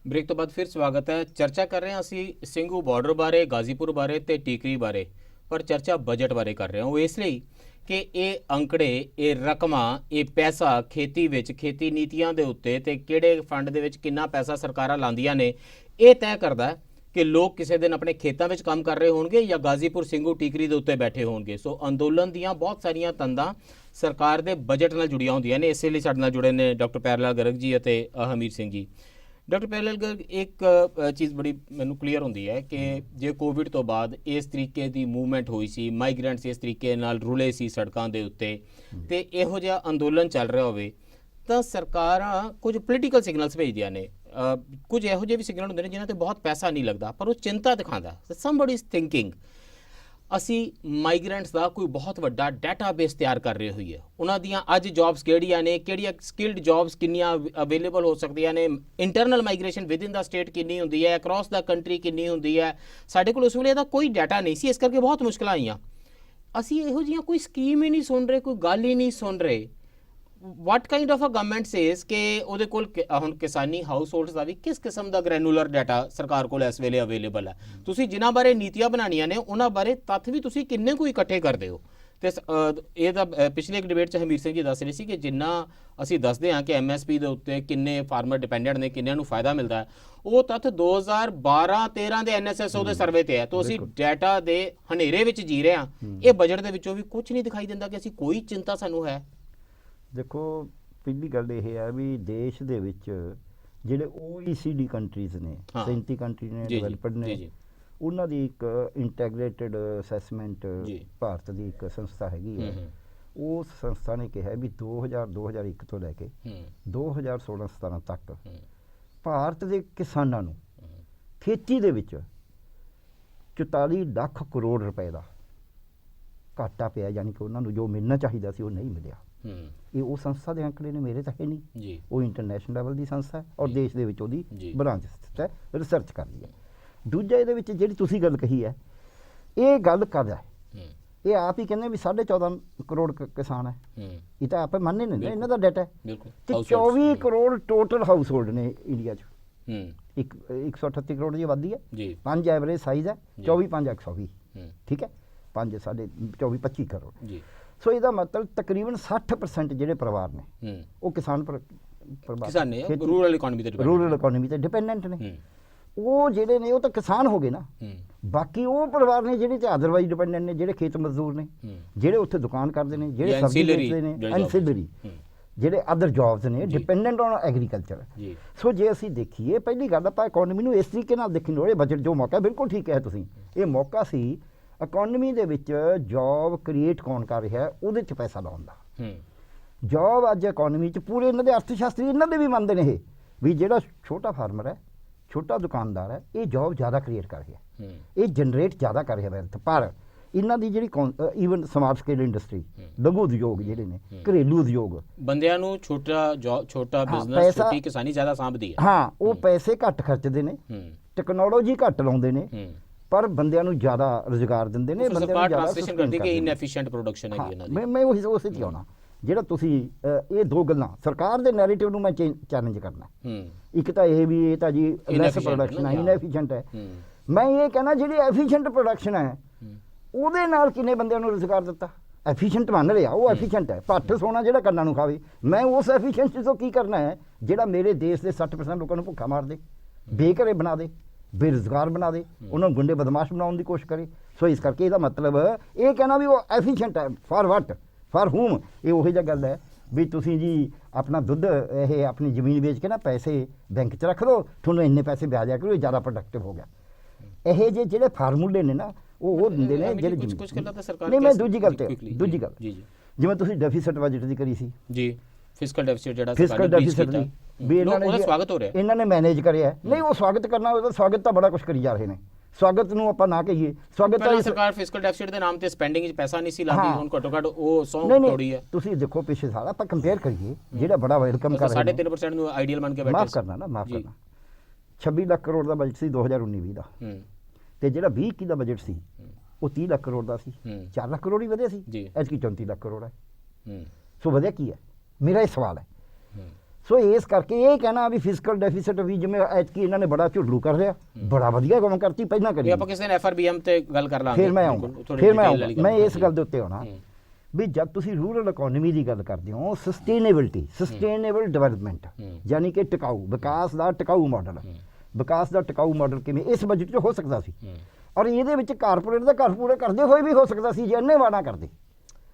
Break ਤੋਂ ਬਾਅਦ ਫਿਰ ਸਵਾਗਤ ਹੈ। ਚਰਚਾ ਕਰ ਰਹੇ ਹਾਂ ਅਸੀਂ ਸਿੰਘੂ ਬਾਰਡਰ ਬਾਰੇ, ਗਾਜ਼ੀਪੁਰ ਬਾਰੇ ਤੇ ਟੀਕਰੀ ਬਾਰੇ, ਪਰ ਚਰਚਾ ਬਜਟ ਬਾਰੇ ਕਰ ਰਹੇ ਹਾਂ। ਉਹ ਇਸ ਲਈ ਕਿ ਇਹ ਅੰਕੜੇ, ਇਹ ਰਕਮਾਂ, ਇਹ ਪੈਸਾ ਖੇਤੀ ਵਿੱਚ, ਖੇਤੀ ਨੀਤੀਆਂ ਦੇ ਉੱਤੇ ਤੇ ਕਿਹੜੇ ਫੰਡ ਦੇ ਵਿੱਚ ਕਿੰਨਾ ਪੈਸਾ ਸਰਕਾਰਾਂ ਲਾਉਂਦੀਆਂ ਨੇ, ਇਹ ਤੈਅ ਕਰਦਾ ਹੈ ਕਿ ਲੋਕ ਕਿਸੇ ਦਿਨ ਆਪਣੇ ਖੇਤਾਂ ਵਿੱਚ ਕੰਮ ਕਰ ਰਹੇ ਹੋਣਗੇ ਜਾਂ ਗਾਜ਼ੀਪੁਰ ਸਿੰਘੂ ਟੀਕਰੀ ਦੇ ਉੱਤੇ ਬੈਠੇ ਹੋਣਗੇ। ਸੋ ਅੰਦੋਲਨ ਦੀਆਂ ਬਹੁਤ ਸਾਰੀਆਂ ਤੰਦਾਂ ਸਰਕਾਰ ਦੇ ਬਜਟ ਨਾਲ ਜੁੜੀਆਂ ਹੁੰਦੀਆਂ ਨੇ। ਇਸੇ ਲਈ ਸਾਡੇ ਨਾਲ ਜੁੜੇ ਨੇ ਡਾਕਟਰ ਪਿਆਰੇ ਲਾਲ ਗਰਗ ਜੀ ਅਤੇ ਹਮੀਰ ਸਿੰਘ ਜੀ। ਡਾਕਟਰ ਪਿਆਰੇ ਲਾਲ ਗਰਗ, ਇੱਕ ਚੀਜ਼ ਬੜੀ ਮੈਨੂੰ ਕਲੀਅਰ ਹੁੰਦੀ ਹੈ ਕਿ ਜੇ ਕੋਵਿਡ ਤੋਂ ਬਾਅਦ ਇਸ ਤਰੀਕੇ ਦੀ ਮੂਵਮੈਂਟ ਹੋਈ ਸੀ, ਮਾਈਗ੍ਰੈਂਟਸ ਇਸ ਤਰੀਕੇ ਨਾਲ ਰੁਲੇ ਸੀ ਸੜਕਾਂ ਦੇ ਉੱਤੇ, ਤੇ ਇਹੋ ਜਿਹਾ ਅੰਦੋਲਨ ਚੱਲ ਰਿਹਾ ਹੋਵੇ ਤਾਂ ਸਰਕਾਰਾਂ ਕੁਝ ਪੋਲੀਟੀਕਲ ਸਿਗਨਲਸ ਭੇਜਦੀਆਂ ਨੇ। ਕੁਝ ਇਹੋ ਜਿਹੇ ਵੀ ਸਿਗਨਲ ਹੁੰਦੇ ਨੇ ਜਿਨ੍ਹਾਂ ਤੇ ਬਹੁਤ ਪੈਸਾ ਨਹੀਂ ਲੱਗਦਾ, ਪਰ ਉਹ ਚਿੰਤਾ ਦਿਖਾਉਂਦਾ। ਸਮਬਡੀ ਇਜ਼ ਥਿੰਕਿੰਗ ਅਸੀਂ ਮਾਈਗ੍ਰੈਂਟਸ ਦਾ ਕੋਈ ਬਹੁਤ ਵੱਡਾ ਡਾਟਾਬੇਸ ਤਿਆਰ ਕਰ ਰਹੇ ਹੋਈਏ, ਉਹਨਾਂ ਦੀਆਂ ਅੱਜ ਜੌਬਸ ਕਿਹੜੀਆਂ ਨੇ, ਕਿਹੜੀਆਂ ਸਕਿਲਡ ਜੌਬਸ ਕਿੰਨੀਆਂ ਅਵੇਲੇਬਲ ਹੋ ਸਕਦੀਆਂ ਨੇ, internal migration with in the state ਕਿੰਨੀ ਹੁੰਦੀ ਹੈ, ਅਕ੍ਰੋਸ ਦਾ ਕੰਟਰੀ ਕਿੰਨੀ ਹੁੰਦੀ ਹੈ। ਸਾਡੇ ਕੋਲ ਉਸ ਵੇਲੇ ਇਹਦਾ ਕੋਈ ਡਾਟਾ ਨਹੀਂ ਸੀ, ਇਸ ਕਰਕੇ ਬਹੁਤ ਮੁਸ਼ਕਲਾਂ ਆਈਆਂ। ਅਸੀਂ ਇਹੋ ਜਿਹੀਆਂ ਕੋਈ ਸਕੀਮ ਹੀ ਨਹੀਂ ਸੁਣ ਰਹੇ, ਕੋਈ ਗੱਲ ਹੀ ਨਹੀਂ ਸੁਣ ਰਹੇ। What kind of a government says ਕਿ ਉਹਦੇ ਕੋਲ ਹੁਣ ਕਿਸਾਨੀ ਹਾਊਸ ਹੋਲਡਸ ਦਾ ਵੀ ਕਿਸ ਕਿਸਮ ਦਾ ਗ੍ਰੈਨੂਲਰ ਡਾਟਾ ਸਰਕਾਰ ਕੋਲ ਇਸ ਵੇਲੇ ਅਵੇਲੇਬਲ ਹੈ। ਤੁਸੀਂ ਜਿਨ੍ਹਾਂ ਬਾਰੇ ਨੀਤੀਆਂ ਬਣਾਉਣੀਆਂ ਨੇ ਉਹਨਾਂ ਬਾਰੇ ਤੱਥ ਵੀ ਤੁਸੀਂ ਕਿੰਨੇ ਕੁ ਇਕੱਠੇ ਕਰਦੇ ਹੋ। ਤੇ ਇਹ ਤਾਂ ਪਿਛਲੇ ਇੱਕ ਡਿਬੇਟ 'ਚ ਹਮੀਰ ਸਿੰਘ ਜੀ ਦੱਸ ਰਹੇ ਸੀ ਕਿ ਜਿੰਨਾ ਅਸੀਂ ਦੱਸਦੇ ਹਾਂ ਕਿ MSP ਦੇ ਉੱਤੇ ਕਿੰਨੇ ਫਾਰਮਰ ਡਿਪੈਂਡੈਂਟ ਨੇ, ਕਿੰਨਿਆਂ ਨੂੰ ਫਾਇਦਾ ਮਿਲਦਾ ਹੈ, ਉਹ ਤੱਥ 2012-13 ਦੇ NSSO ਦੇ ਸਰਵੇ ਤੇ ਹੈ। ਤਾਂ ਅਸੀਂ ਡਾਟਾ ਦੇ ਹਨੇਰੇ ਵਿੱਚ ਜੀ ਰਹੇ ਹਾਂ। ਇਹ ਬਜਟ ਦੇ ਵਿੱਚੋਂ ਵੀ ਕੁਝ ਨਹੀਂ ਦਿਖਾਈ ਦਿੰਦਾ ਕਿ ਅਸੀਂ ਕੋਈ ਚਿੰਤਾ ਸਾਨੂੰ ਹੈ। ਦੇਖੋ, ਪਹਿਲੀ ਗੱਲ ਇਹ ਹੈ ਵੀ ਦੇਸ਼ ਦੇ ਵਿੱਚ ਜਿਹੜੇ OECD ਕੰਟਰੀਜ਼ ਨੇ, 37 ਕੰਟਰੀ ਨੇ, ਡਿਵੈਲਪਡ ਨੇ, ਉਹਨਾਂ ਦੀ ਇੱਕ ਇੰਟੈਗਰੇਟਡ ਅਸੈਸਮੈਂਟ ਭਾਰਤ ਦੀ ਇੱਕ ਸੰਸਥਾ ਹੈਗੀ ਹੈ। ਉਸ ਸੰਸਥਾ ਨੇ ਕਿਹਾ ਵੀ 2001 ਤੋਂ ਲੈ ਕੇ 2016-17 ਤੱਕ ਭਾਰਤ ਦੇ ਕਿਸਾਨਾਂ ਨੂੰ ਖੇਤੀ ਦੇ ਵਿੱਚ 44 ਲੱਖ ਕਰੋੜ ਰੁਪਏ ਦਾ ਘਾਟਾ ਪਿਆ, ਯਾਨੀ ਕਿ ਉਹਨਾਂ ਨੂੰ ਜੋ ਮਿਲਣਾ ਚਾਹੀਦਾ ਸੀ ਉਹ ਨਹੀਂ ਮਿਲਿਆ। ਇਹ ਉਹ ਸੰਸਥਾ ਦੇ ਅੰਕੜੇ ਨੇ, ਮੇਰੇ ਤਾਂ ਹੈ ਨਹੀਂ। ਉਹ ਇੰਟਰਨੈਸ਼ਨਲ ਲੈਵਲ ਦੀ ਸੰਸਥਾ ਹੈ ਔਰ ਦੇਸ਼ ਦੇ ਵਿੱਚ ਉਹਦੀ ਬ੍ਰਾਂਚ ਹੈ, ਰਿਸਰਚ ਕਰਦੀ ਹੈ। ਦੂਜਾ, ਇਹਦੇ ਵਿੱਚ ਜਿਹੜੀ ਤੁਸੀਂ ਗੱਲ ਕਹੀ ਹੈ, ਇਹ ਗੱਲ ਕਰਦਾ ਹੈ, ਇਹ ਆਪ ਹੀ ਕਹਿੰਦੇ ਵੀ 14.5 ਕਰੋੜ ਕਿਸਾਨ ਹੈ। ਇਹ ਤਾਂ ਆਪੇ ਮੰਨੇ ਨੇ, ਇਹਨਾਂ ਦਾ ਡਾਟਾ ਹੈ। ਤੇ 24 ਕਰੋੜ ਟੋਟਲ ਹਾਊਸ ਹੋਲਡ ਨੇ ਇੰਡੀਆ 'ਚ। 138 ਕਰੋੜ ਦੀ ਆਬਾਦੀ ਹੈ, 5 ਐਵਰੇਜ ਸਾਈਜ਼ ਹੈ, 24 5 120, ਠੀਕ ਹੈ, 5 ਸਾਢੇ 24-25 ਕਰੋੜ। ਸੋ ਇਹਦਾ ਮਤਲਬ ਤਕਰੀਬਨ 60% ਜਿਹੜੇ ਪਰਿਵਾਰ ਨੇ ਉਹ ਕਿਸਾਨ ਰੂਰਲ ਇਕਨੋਮੀ ਤੇ ਡਿਪੈਂਡੈਂਟ ਨੇ। ਉਹ ਜਿਹੜੇ ਨੇ ਉਹ ਤਾਂ ਕਿਸਾਨ ਹੋ ਗਏ ਨਾ। ਬਾਕੀ ਉਹ ਪਰਿਵਾਰ ਨੇ ਜਿਹੜੇ ਤੇ ਅਦਰਵਾਈਜ਼ ਡਿਪੈਂਡੈਂਟ ਨੇ, ਜਿਹੜੇ ਖੇਤ ਮਜ਼ਦੂਰ ਨੇ, ਜਿਹੜੇ ਉੱਥੇ ਦੁਕਾਨ ਕਰਦੇ ਨੇ, ਜਿਹੜੇ ਸਬਜ਼ੀ ਵੇਚਦੇ ਨੇ, ਐਨਸਿਲਰੀ ਜਿਹੜੇ ਅਦਰ ਜੌਬਸ ਨੇ, ਡਿਪੈਂਡੈਂਟ ਔਨ ਐਗਰੀਕਲਚਰ। ਸੋ ਜੇ ਅਸੀਂ ਦੇਖੀਏ, ਪਹਿਲੀ ਗੱਲ ਆਪਾਂ ਇਕਨੋਮੀ ਨੂੰ ਇਸ ਤਰੀਕੇ ਨਾਲ ਦੇਖਣੀ ਲੋੜ ਹੈ। ਬਜਟ ਜੋ ਮੌਕਾ, ਬਿਲਕੁਲ ਠੀਕ ਹੈ ਤੁਸੀਂ, ਇਹ ਮੌਕਾ ਸੀ ਇਕਨੋਮੀ ਦੇ ਵਿੱਚ ਜੌਬ ਕ੍ਰੀਏਟ ਕੌਣ ਕਰ ਰਿਹਾ ਉਹਦੇ 'ਚ ਪੈਸਾ ਲਾਉਣ ਦਾ। ਜੌਬ ਅੱਜ ਇਕੋਨਮੀ 'ਚ ਪੂਰੇ ਇਹਨਾਂ ਦੇ ਅਰਥ ਸ਼ਾਸਤਰੀ ਇਹਨਾਂ ਦੇ ਵੀ ਮੰਨਦੇ ਨੇ ਇਹ ਵੀ ਜਿਹੜਾ ਛੋਟਾ ਫਾਰਮਰ ਹੈ, ਛੋਟਾ ਦੁਕਾਨਦਾਰ ਹੈ, ਇਹ ਜੌਬ ਜ਼ਿਆਦਾ ਕ੍ਰੀਏਟ ਕਰ ਰਿਹਾ, ਇਹ ਜਨਰੇਟ ਜ਼ਿਆਦਾ ਕਰ ਰਿਹਾ ਵੈਲਥ। ਪਰ ਇਹਨਾਂ ਦੀ ਜਿਹੜੀ ਈਵਨ ਸਮਾਰਟ ਸਕੇਲ ਇੰਡਸਟਰੀ, ਲਘੂ ਉਦਯੋਗ ਜਿਹੜੇ ਨੇ, ਘਰੇਲੂ ਉਦਯੋਗ, ਬੰਦਿਆਂ ਨੂੰ ਛੋਟਾ ਬਿਜ਼ਨਸ, ਛੋਟੀ ਕਿਸਾਨੀ ਜ਼ਿਆਦਾ ਸਾਂਭਦੀ ਹੈ। ਹਾਂ, ਉਹ ਪੈਸੇ ਘੱਟ ਖਰਚਦੇ ਨੇ, ਟੈਕਨੋਲੋਜੀ ਘੱਟ ਲਾਉਂਦੇ ਨੇ, ਪਰ ਬੰਦਿਆਂ ਨੂੰ ਜ਼ਿਆਦਾ ਰੁਜ਼ਗਾਰ ਦਿੰਦੇ ਨੇ। ਬੰਦਿਆਂ ਨੂੰ ਜ਼ਿਆਦਾ ਟ੍ਰਾਂਸਲੇਸ਼ਨ ਕਰਦੀ ਕਿ ਇਨਐਫੀਸ਼ੀਐਂਟ ਪ੍ਰੋਡਕਸ਼ਨ ਹੈਗੀ ਇਹਨਾਂ ਦੀ। ਮੈਂ ਉਸੇ ਤੇ ਆਉਣਾ, ਜਿਹੜਾ ਤੁਸੀਂ ਇਹ ਦੋ ਗੱਲਾਂ ਸਰਕਾਰ ਦੇ ਨੈਰੇਟਿਵ ਨੂੰ ਮੈਂ ਚੈਲੰਜ ਕਰਨਾ। ਇੱਕ ਤਾਂ ਇਹ ਵੀ ਇਹ ਤਾਂ ਜੀ ਲੈਸ ਪ੍ਰੋਡਕਸ਼ਨ ਹੈ, ਇਨਐਫੀਸ਼ੀਐਂਟ ਹੈ। ਮੈਂ ਇਹ ਕਹਿਣਾ ਜਿਹੜੀ ਐਫੀਸ਼ੀਐਂਟ ਪ੍ਰੋਡਕਸ਼ਨ ਹੈ ਉਹਦੇ ਨਾਲ ਕਿੰਨੇ ਬੰਦਿਆਂ ਨੂੰ ਰੁਜ਼ਗਾਰ ਦਿੱਤਾ। ਐਫੀਸ਼ੀਐਂਟ ਮੰਨ ਰਿਹਾ, ਉਹ ਐਫੀਸ਼ੀਐਂਟ ਹੈ, ਭੱਠ ਸੋਨਾ ਜਿਹੜਾ ਕੰਨਾਂ ਨੂੰ ਖਾਵੇ। ਮੈਂ ਉਸ ਐਫੀਸ਼ੀਐਂਸੀ ਤੋਂ ਕੀ ਕਰਨਾ ਹੈ ਜਿਹੜਾ ਮੇਰੇ ਦੇਸ਼ ਦੇ 60% ਲੋਕਾਂ ਨੂੰ ਭੁੱਖਾ ਮਾਰ ਦੇ, ਬੇਘਰੇ ਬਣਾ ਦੇ, ਬੇਰੁਜ਼ਗਾਰ ਬਣਾ ਦੇ, ਉਹਨਾਂ ਨੂੰ ਗੁੰਡੇ ਬਦਮਾਸ਼ ਬਣਾਉਣ ਦੀ ਕੋਸ਼ਿਸ਼ ਕਰੇ। ਸੋ ਇਸ ਕਰਕੇ ਇਹਦਾ ਮਤਲਬ ਇਹ ਕਹਿਣਾ ਵੀ ਉਹ ਐਫੀਸ਼ੀਐਂਟ ਹੈ ਫਾਰ ਵਾਟ, ਫਾਰ ਹੂਮ, ਇਹ ਉਹੋ ਜਿਹਾ ਗੱਲ ਹੈ ਵੀ ਤੁਸੀਂ ਜੀ ਆਪਣਾ ਦੁੱਧ ਇਹ ਆਪਣੀ ਜ਼ਮੀਨ ਵੇਚ ਕੇ ਨਾ ਪੈਸੇ ਬੈਂਕ 'ਚ ਰੱਖ ਲਓ, ਤੁਹਾਨੂੰ ਇੰਨੇ ਪੈਸੇ ਵਿਆਜ ਆ ਕਰੋ, ਜ਼ਿਆਦਾ ਪ੍ਰੋਡਕਟਿਵ ਹੋ ਗਿਆ। ਇਹ ਜਿਹੜੇ ਫਾਰਮੂਲੇ ਨੇ ਨਾ ਉਹ ਦਿੰਦੇ ਨੇ ਜਿਹੜੇ ਕੁਝ ਗੱਲਾਂ ਤਾਂ ਸਰਕਾਰ ਨਹੀਂ। ਮੈਂ ਦੂਜੀ ਗੱਲ ਜਿਵੇਂ ਤੁਸੀਂ ਡੈਫੀਸਿਟ ਬਜਟ ਦੀ ਕਰੀ ਸੀ ਜੀ, ਫਿਸਕਲ ਡੈਫੀਸਿਟ ਜਿਹੜਾ ਫਿਸਕਲ ਡੈਫੀਸਿਟ ਵੀ ਉਹਦਾ ਸਵਾਗਤ ਹੋ ਰਿਹਾ, ਇਹਨਾਂ ਨੇ ਮੈਨੇਜ ਕਰਿਆ। ਨਹੀਂ, ਉਹ ਸਵਾਗਤ ਕਰਨਾ, ਉਹਦਾ ਸਵਾਗਤ ਤਾਂ ਬੜਾ ਕੁਝ ਕਰੀ ਜਾ ਰਹੇ ਨੇ। ਸਵਾਗਤ ਨੂੰ ਆਪਾਂ ਨਾ ਕਹੀਏ, ਸਵਾਗਤ ਤਾਂ ਸਰਕਾਰ ਫਿਸਕਲ ਡੈਫੀਸਿਟ ਦੇ ਨਾਮ ਤੇ ਸਪੈਂਡਿੰਗ 'ਚ ਪੈਸਾ ਨਹੀਂ ਸੀ ਲਾਉਂਦੀ, ਹੁਣ ਘੱਟੋ ਘੱਟ ਉਹ 100 ਤੋੜੀ ਹੈ। ਤੁਸੀਂ ਦੇਖੋ ਪਿਛਲੇ ਸਾਲ ਆਪਾਂ ਕੰਪੇਅਰ ਕਰੀਏ, ਜਿਹੜਾ ਬੜਾ ਵੈਲਕਮ ਕਰ ਰਹੇ ਨੇ, 3.5% ਨੂੰ ਆਈਡੀਅਲ ਮੰਨ ਕੇ ਬੈਠੇ। ਮਾਫ ਕਰਨਾ 26 ਲੱਖ ਕਰੋੜ ਦਾ ਬਜਟ ਸੀ 2019-20 ਦਾ, ਤੇ ਜਿਹੜਾ 20-21 ਦਾ ਬਜਟ ਸੀ ਉਹ 30 ਲੱਖ ਕਰੋੜ ਦਾ ਸੀ, 4 ਲੱਖ ਕਰੋੜ ਹੀ ਵਧਿਆ ਸੀ। ਐਤਕੀ 34 ਲੱਖ ਕਰੋੜ ਹੈ। ਸੋ ਵਧਿਆ ਕੀ ਹੈ, ਮੇਰਾ ਇਹ ਸਵਾਲ ਹੈ। ਸੋ ਇਸ ਕਰਕੇ ਇਹ ਕਹਿਣਾ ਵੀ ਫਿਸਕਲ ਡੈਫੀਸਿਟ ਵੀ ਜਿਵੇਂ ਐਤਕੀ ਇਹਨਾਂ ਨੇ ਬੜਾ ਝੁੱਲੂ ਕਰ ਰਿਹਾ, ਬੜਾ ਵਧੀਆ ਕੰਮ ਕਰਤੀ, ਪਹਿਲਾਂ ਕਰੀ। ਆਪਾਂ ਕਿਸੇ ਨੇ ਐਫਆਰਬੀਐਮ ਤੇ ਗੱਲ ਕਰ ਲਾਂਗੇ, ਫਿਰ ਮੈਂ ਇਸ ਗੱਲ ਦੇ ਉੱਤੇ ਆਉਣਾ ਵੀ ਜਦ ਤੁਸੀਂ ਰੂਰਲ ਇਕੋਨਮੀ ਦੀ ਗੱਲ ਕਰਦੇ ਹੋ, ਸਸਟੇਨੇਬਲ ਡਿਵੈਲਪਮੈਂਟ, ਯਾਨੀ ਕਿ ਟਿਕਾਊ ਵਿਕਾਸ ਦਾ ਟਿਕਾਊ ਮਾਡਲ, ਵਿਕਾਸ ਦਾ ਟਿਕਾਊ ਮਾਡਲ ਕਿਵੇਂ ਇਸ ਬਜਟ 'ਚ ਹੋ ਸਕਦਾ ਸੀ, ਔਰ ਇਹਦੇ ਵਿੱਚ ਕਾਰਪੋਰੇਟ ਦਾ ਘਰ ਪੂਰਾ ਕਰਦੇ ਹੋਏ ਵੀ ਹੋ ਸਕਦਾ ਸੀ ਜੇ ਇੰਨੇ ਵਾਅਦਾ ਕਰਦੇ।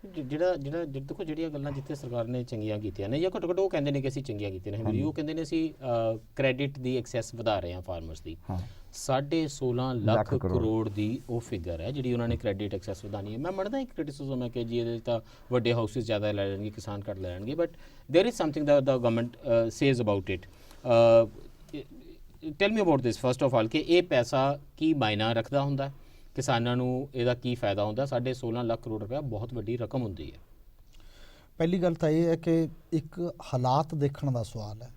ਜਿਹੜਾ ਦੇਖੋ ਜਿਹੜੀਆਂ ਗੱਲਾਂ ਜਿੱਥੇ ਸਰਕਾਰ ਨੇ ਚੰਗੀਆਂ ਕੀਤੀਆਂ ਨੇ, ਜਾਂ ਘੱਟੋ ਘੱਟ ਉਹ ਕਹਿੰਦੇ ਨੇ ਕਿ ਅਸੀਂ ਚੰਗੀਆਂ ਕੀਤੀਆਂ ਨੇ, ਮੇਰੀ ਉਹ ਕਹਿੰਦੇ ਨੇ ਅਸੀਂ ਕ੍ਰੈਡਿਟ ਦੀ ਐਕਸੈਸ ਵਧਾ ਰਹੇ ਹਾਂ ਫਾਰਮਰਸ ਦੀ। 16.5 ਲੱਖ ਕਰੋੜ ਦੀ ਉਹ ਫਿਗਰ ਹੈ ਜਿਹੜੀ ਉਹਨਾਂ ਨੇ ਕ੍ਰੈਡਿਟ ਐਕਸੈਸ ਵਧਾਣੀ ਹੈ। ਮੈਂ ਮੰਨਦਾ ਇੱਕ ਕ੍ਰਿਟਿਸਿਜ਼ਮ ਹੈ ਕਿ ਜੀ ਇਹਦੇ ਤਾਂ ਵੱਡੇ ਹਾਊਸਿਸ ਜ਼ਿਆਦਾ ਲੈ ਲੈਣਗੇ, ਕਿਸਾਨ ਘੱਟ ਲੈ ਲੈਣਗੇ, but there is something the government says about it. Tell me about this first of all ਕਿ ਇਹ ਪੈਸਾ ਕੀ ਮਾਇਨਾ ਰੱਖਦਾ ਹੁੰਦਾ, ਕਿਸਾਨਾਂ ਨੂੰ ਇਹਦਾ ਕੀ ਫਾਇਦਾ ਹੁੰਦਾ। 16.5 ਲੱਖ ਕਰੋੜ ਰੁਪਇਆ ਬਹੁਤ ਵੱਡੀ ਰਕਮ ਹੁੰਦੀ ਹੈ। ਪਹਿਲੀ ਗੱਲ ਤਾਂ ਇਹ ਹੈ ਕਿ ਇੱਕ ਹਾਲਾਤ ਦੇਖਣ ਦਾ ਸਵਾਲ ਹੈ।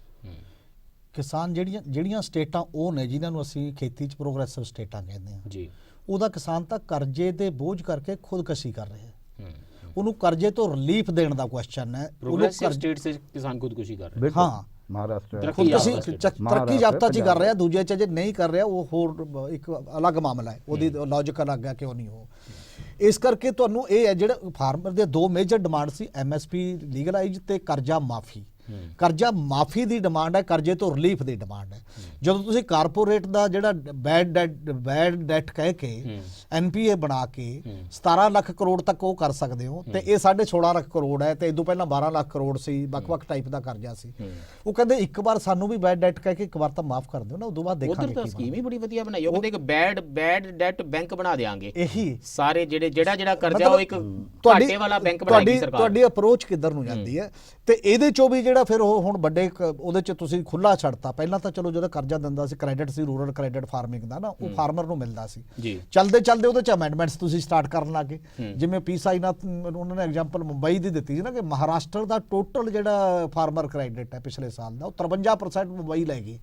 ਕਿਸਾਨ ਜਿਹੜੀਆਂ ਸਟੇਟਾਂ ਉਹ ਨੇ ਜਿਨ੍ਹਾਂ ਨੂੰ ਅਸੀਂ ਖੇਤੀ 'ਚ ਪ੍ਰੋਗਰੈਸਿਵ ਸਟੇਟਾਂ ਕਹਿੰਦੇ ਹਾਂ ਜੀ, ਉਹਦਾ ਕਿਸਾਨ ਤਾਂ ਕਰਜ਼ੇ ਦੇ ਬੋਝ ਕਰਕੇ ਖੁਦਕਸ਼ੀ ਕਰ ਰਿਹਾ ਹੈ। ਉਹਨੂੰ ਕਰਜ਼ੇ ਤੋਂ ਰਿਲੀਫ ਦੇਣ ਦਾ ਕੁਐਸਚਨ ਹੈ। ਪ੍ਰੋਗਰੈਸਿਵ ਸਟੇਟ ਸੇ ਕਿਸਾਨ ਖੁਦਕੁਸ਼ੀ ਕਰ ਰਿਹਾ। ਹਾਂ, ਮਹਾਰਾਸ਼ਟਰ ਤਰੱਕੀ ਯਾਫਤਾ 'ਚ ਕਰ ਰਿਹਾ, ਦੂਜੇ 'ਚ ਜੇ ਨਹੀਂ ਕਰ ਰਿਹਾ ਉਹ ਹੋਰ ਇੱਕ ਅਲੱਗ ਮਾਮਲਾ ਹੈ, ਉਹਦੀ ਲੌਜਿਕ ਅਲੱਗ ਹੈ, ਕਿਉਂ ਨਹੀਂ ਹੋ। ਇਸ ਕਰਕੇ ਤੁਹਾਨੂੰ ਇਹ ਹੈ ਜਿਹੜਾ ਫਾਰਮਰ ਦੇ ਦੋ ਮੇਜਰ ਡਿਮਾਂਡ ਸੀ, ਐਮਐਸਪੀ ਲੀਗਲਾਈਜ਼ ਤੇ ਕਰਜ਼ਾ ਮਾਫੀ। ਕਰਜ਼ਾ ਮਾਫੀ ਦੀ ਡਿਮਾਂਡ ਹੈ, ਕਰਜ਼ੇ ਤੋਂ ਰਿਲੀਫ ਦੀ ਡਿਮਾਂਡ ਹੈ। ਜਦੋਂ ਤੁਸੀਂ ਕਾਰਪੋਰੇਟ ਦਾ ਜਿਹੜਾ ਬੈਡ ਡੈਟ ਕਹਿ ਕੇ ਐਨਪੀਏ ਬਣਾ ਕੇ 17 ਲੱਖ ਕਰੋੜ ਤੱਕ ਉਹ ਕਰ ਸਕਦੇ ਹੋ, ਤੇ ਇਹ 16.5 ਲੱਖ ਕਰੋੜ ਹੈ, ਤੇ ਇਦੋਂ ਪਹਿਲਾਂ 12 ਲੱਖ ਕਰੋੜ ਸੀ, ਵੱਖ-ਵੱਖ ਟਾਈਪ ਦਾ ਕਰਜ਼ਾ ਸੀ। ਉਹ ਕਹਿੰਦੇ ਇੱਕ ਵਾਰ ਸਾਨੂੰ ਵੀ ਬੈਡ ਡੈਟ ਕਹਿ ਕੇ ਇੱਕ ਵਾਰ ਤਾਂ ਮਾਫ ਕਰ ਦਿਓ ਨਾ, ਉਦੋਂ ਬਾਅਦ ਦੇਖਾਂਗੇ। ਉਧਰ ਤਾਂ ਸਕੀਮ ਹੀ ਬੜੀ ਵਧੀਆ ਬਣਾਈ, ਉਹ ਕਹਿੰਦੇ ਇੱਕ ਬੈਡ ਡੈਟ ਬੈਂਕ ਬਣਾ ਦੇਾਂਗੇ। ਇਹੀ ਸਾਰੇ ਜਿਹੜਾ ਕਰਜ਼ਾ ਉਹ ਇੱਕ ਘਾਟੇ ਵਾਲਾ ਬੈਂਕ ਬਣਾਏਗੀ ਸਰਕਾਰ। ਤੁਹਾਡੀ ਅਪਰੋਚ ਕਿੱਧਰ ਨੂੰ ਜਾਂਦੀ ਹੈ, ਤੇ ਇਹਦੇ ਚੋਂ ਵੀ ਜਿਹੜਾ ਫਿਰ ਉਹ ਹੁਣ ਵੱਡੇ ਉਹਦੇ 'ਚ ਤੁਸੀਂ ਖੁੱਲਾ ਛੱਡਤਾ। ਪਹਿਲਾਂ ਤਾਂ ਚਲੋ ਜਿਹੜਾ ਕਰਜ਼ਾ ਦਿੰਦਾ ਸੀ, ਕ੍ਰੈਡਿਟ ਸੀ, ਰੂਰਲ ਕ੍ਰੈਡਿਟ ਫਾਰਮਿੰਗ ਦਾ ਨਾ, ਉਹ ਫਾਰਮਰ ਨੂੰ ਮਿਲਦਾ ਸੀ। ਚਲਦੇ ਉਹਦੇ 'ਚ ਅਮੈਂਡਮੈਂਟਸ ਤੁਸੀਂ ਸਟਾਰਟ ਕਰਨ ਲੱਗੇ। ਜਿਵੇਂ ਪੀ ਸਾਈਨਾਥ ਉਹਨਾਂ ਨੇ ਐਗਜ਼ਾਮਪਲ ਮੁੰਬਈ ਦੀ ਦਿੱਤੀ ਸੀ ਨਾ, ਕਿ ਮਹਾਰਾਸ਼ਟਰ ਦਾ ਟੋਟਲ ਜਿਹੜਾ ਫਾਰਮਰ ਕ੍ਰੈਡਿਟ ਹੈ ਪਿਛਲੇ ਸਾਲ ਦਾ, ਉਹ 53% ਮੁੰਬਈ ਲੈ ਗਈ।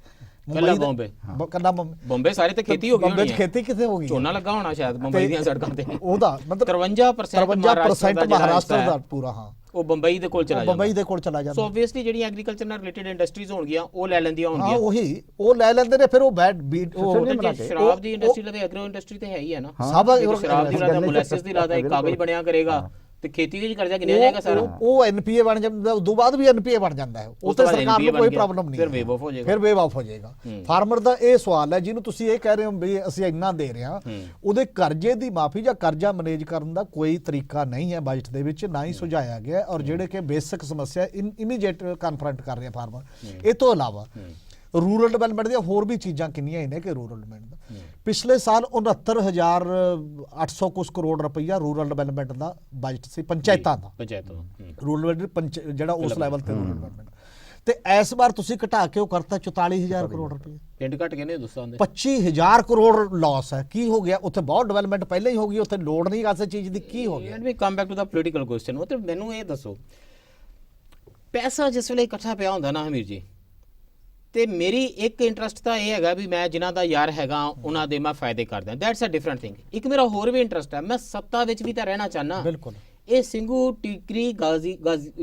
ਬੰਬੇ ਸਾਰੇ ਤੇ ਖੇਤੀ ਹੋ ਗਈ ਹੋਣੀ ਹੈ। ਖੇਤੀ ਕਿੱਥੇ ਹੋ ਗਈ, ਝੋਨਾ ਲੱਗਾ ਹੋਣਾ ਸ਼ਾਇਦ ਮੁੰਬਈ ਦੀਆਂ ਸੜਕਾਂ ਤੇ। ਉਹਦਾ ਮਤਲਬ 53% ਮਹਾਰਾਸ਼ਟਰ ਦਾ ਪੂਰਾ। ਹਾਂ, ਉਹ ਬੰਬਈ ਦੇ ਕੋਲ ਚਲਾ ਜਾਂਦਾ। ਸੋ ਆਬਵੀਅਸਲੀ ਜਿਹੜੀਆਂ ਐਗਰੀਕਲਚਰ ਨਾਲ ਰਿਲੇਟਡ ਇੰਡਸਟਰੀਜ਼ ਹੋਣਗੀਆਂ ਉਹ ਲੈ ਲੈਂਦੀਆਂ ਹੋਣਗੀਆਂ। ਉਹੀ ਉਹ ਲੈ ਲੈਂਦੇ ਨੇ, ਫਿਰ ਉਹ ਬੈਡ ਬੀਟ। ਸ਼ਰਾਬ ਦੀ ਇੰਡਸਟਰੀ ਲਵੇ, ਐਗਰੋ ਇੰਡਸਟਰੀ ਤੇ ਹੈ ਹੀ ਹੈ ਨਾ। ਸ਼ਰਾਬ ਦੀ ਲਾਦਾ, ਮੋਲੈਸਿਸ ਦੀ ਲਾਦਾ, ਇੱਕ ਕਾਗਜ਼ ਬਣਿਆ ਕਰੇਗਾ, ਤੇ ਖੇਤੀ ਦੇ ਕਰਜ਼ਾ ਗਿਣਿਆ ਜਾਏਗਾ ਸਾਰਾ। ਉਹ ਐਨਪੀਏ ਬਣ ਜਾਂਦਾ, ਉਦੋਂ ਬਾਅਦ ਵੀ ਐਨਪੀਏ ਬਣ ਜਾਂਦਾ ਹੈ, ਉਹ ਤੇ ਸਰਕਾਰ ਨੂੰ ਕੋਈ ਪ੍ਰੋਬਲਮ ਨਹੀਂ, ਫਿਰ ਵੇਵ ਆਫ ਹੋ ਜਾਏਗਾ। ਫਾਰਮਰ ਦਾ ਇਹ ਸਵਾਲ ਹੈ ਜਿਹਨੂੰ ਤੁਸੀਂ ਇਹ ਕਹਿ ਰਹੇ ਹੋ ਵੀ ਅਸੀਂ ਇੰਨਾ ਦੇ ਰਹੇ ਹਾਂ, ਉਹਦੇ ਕਰਜ਼ੇ ਦੀ ਮਾਫੀ ਜਾਂ ਕਰਜ਼ਾ ਮੈਨੇਜ ਕਰਨ ਦਾ ਕੋਈ ਤਰੀਕਾ ਨਹੀਂ ਹੈ ਬਜਟ ਦੇ ਵਿੱਚ, ਨਾ ਹੀ ਸੁਝਾਇਆ ਗਿਆ। ਔਰ ਜਿਹੜੇ ਕਿ ਬੇਸਿਕ ਸਮੱਸਿਆ ਇਮੀਡੀਏਟ ਕਨਫਰੰਟ ਕਰ ਰਿਹਾ ਫਾਰਮਰ। ਇਹ ਤੋਂ ਇਲਾਵਾ ਰੂਰਲ ਡਿਵੈਲਪਮੈਂਟ ਦੀਆਂ ਹੋਰ ਵੀ ਚੀਜ਼ਾਂ ਕਿੰਨੀਆਂ ਹੀ ਨੇ ਕਿ ਰੂਰਲ ਡਿਵੈਲਪਮੈਂਟ ਪਿਛਲੇ ਸਾਲ 69,800 ਕੁਛ ਕਰੋੜ ਰੁਪਈਆ ਰੂਰਲ ਡਿਵੈਲਪਮੈਂਟ ਦਾ ਬਜਟ ਸੀ ਪੰਚਾਇਤਾਂ ਦਾ ਰੂਰਲ ਜਿਹੜਾ ਉਸ ਲੈਵਲ ਤੇ ਰੂਰਲ ਡਿਵੈਲਪਮੈਂਟ ਤੇ ਇਸ ਵਾਰ ਤੁਸੀਂ ਘਟਾ ਕੇ ਉਹ ਕਰਤਾ 44,000 ਕਰੋੜ ਰੁਪਏ ਪਿੰਡ ਘਟ ਗਏ ਨੇ ਹਿੰਦੁਸਤਾਨ ਦੇ 25,000 ਕਰੋੜ ਲਾਸ ਹੈ ਕੀ ਹੋ ਗਿਆ ਉੱਥੇ ਬਹੁਤ ਡਿਵੈਲਪਮੈਂਟ ਪਹਿਲਾਂ ਹੀ ਹੋ ਗਈ ਉੱਥੇ ਲੋੜ ਨਹੀਂ ਕਿਸੇ ਚੀਜ਼ ਦੀ ਕੀ ਹੋ ਗਿਆ and we come back to the political question ਉਹ ਤੇ ਮੈਨੂੰ ਇਹ ਦੱਸੋ ਪੈਸਾ ਜਿਸ ਵੇਲੇ ਇਕੱਠਾ ਪਿਆ ਹੁੰਦਾ ਨਾ ਹਮੀਰ ਜੀ ਤੇ ਮੇਰੀ ਇੱਕ ਇੰਟਰਸਟ ਤਾਂ ਇਹ ਹੈਗਾ ਵੀ ਮੈਂ ਜਿਨ੍ਹਾਂ ਦਾ ਯਾਰ ਹੈਗਾ ਉਹਨਾਂ ਦੇ ਮੈਂ ਫਾਇਦੇ ਕਰਦਾ ਦੈਟਸ ਅ ਡਿਫਰੈਂਟ ਥਿੰਗ ਇੱਕ ਮੇਰਾ ਹੋਰ ਵੀ ਇੰਟਰਸਟ ਹੈ ਮੈਂ ਸੱਤਾ ਵਿੱਚ ਵੀ ਤਾਂ ਰਹਿਣਾ ਚਾਹਨਾ ਬਿਲਕੁਲ ਇਹ ਸਿੰਘੂ ਟਿਕਰੀ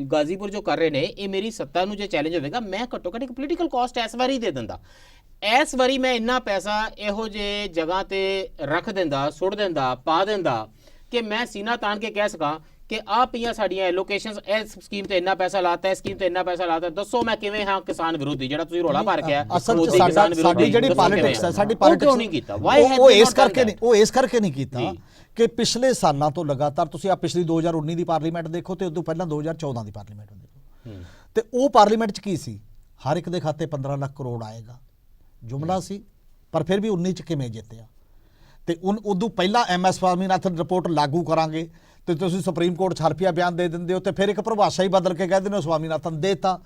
ਗਾਜ਼ੀਪੁਰ ਜੋ ਕਰ ਰਹੇ ਨੇ ਇਹ ਮੇਰੀ ਸੱਤਾ ਨੂੰ ਜੇ ਚੈਲੰਜ ਹੋਵੇਗਾ ਮੈਂ ਘੱਟੋ ਘੱਟ ਇੱਕ ਪੋਲੀਟੀਕਲ ਕਾਸਟ ਇਸ ਵਾਰੀ ਦੇ ਦਿੰਦਾ ਇਸ ਵਾਰੀ ਮੈਂ ਇੰਨਾ ਪੈਸਾ ਇਹੋ ਜਿਹੇ ਜਗ੍ਹਾ ਤੇ ਰੱਖ ਦਿੰਦਾ ਸੁੱਟ ਦਿੰਦਾ ਪਾ ਦਿੰਦਾ ਕਿ ਮੈਂ ਸੀਨਾ ਤਾਣ ਕੇ ਕਹਿ ਸਕਾਂ ਕਿ ਆ ਪਈਆਂ ਸਾਡੀਆਂ ਐਲੋਕੇਸ਼ਨਸ ਇਸ ਸਕੀਮ ਤੇ ਇੰਨਾ ਪੈਸਾ ਲਾਤਾ ਇਸ ਸਕੀਮ ਤੇ ਇੰਨਾ ਪੈਸਾ ਲਾਤਾ ਦੱਸੋ ਮੈਂ ਕਿਵੇਂ ਹਾਂ ਕਿਸਾਨ ਵਿਰੋਧੀ ਜਿਹੜਾ ਤੁਸੀਂ ਰੋਲਾ ਭਰ ਕੇ ਆ ਅਸਲ ਚ ਸਾਡੀ ਜਿਹੜੀ ਪੋਲਿਟਿਕਸ ਹੈ ਸਾਡੀ ਪੋਲਿਟਿਕਸ ਨਹੀਂ ਕੀਤਾ ਵਾਈ ਹੈਵ ਉਹ ਇਸ ਕਰਕੇ ਨਹੀਂ ਕੀਤਾ ਕਿ ਪਿਛਲੇ ਸਾਲਾਂ ਤੋਂ ਲਗਾਤਾਰ ਤੁਸੀਂ ਆ ਪਿਛਲੀ 2019 ਦੀ ਪਾਰਲੀਮੈਂਟ ਦੇਖੋ ਤੇ ਉਦੋਂ ਪਹਿਲਾਂ 2014 ਦੀ ਪਾਰਲੀਮੈਂਟ ਦੇਖੋ ਤੇ ਉਹ ਪਾਰਲੀਮੈਂਟ ਚ ਕੀ ਸੀ ਹਰ ਇੱਕ ਦੇ ਖਾਤੇ 15 ਲੱਖ ਕਰੋੜ ਆਏਗਾ ਜੁਮਲਾ ਸੀ ਪਰ ਫਿਰ ਵੀ 19 ਚ ਕਿਵੇਂ ਜਿੱਤਿਆ ਤੇ ਉਦੋਂ ਪਹਿਲਾਂ MS ਸਵਾਮੀਨਾਥਨ ਰਿਪੋਰਟ ਲਾਗੂ ਕਰਾਂਗੇ ਤੇ ਤੁਸੀਂ ਸੁਪਰੀਮ ਕੋਰਟ 'ਚ ਹਲਫੀਆ ਬਿਆਨ ਦੇ ਦਿੰਦੇ ਹੋ ਤੇ ਫਿਰ ਇੱਕ ਪਰਿਭਾਸ਼ਾ ਹੀ ਬਦਲ ਕੇ ਕਹਿ ਦਿੰਦੇ ਹੋ ਸਵਾਮੀਨਾਥਨ ਦੇਤਾ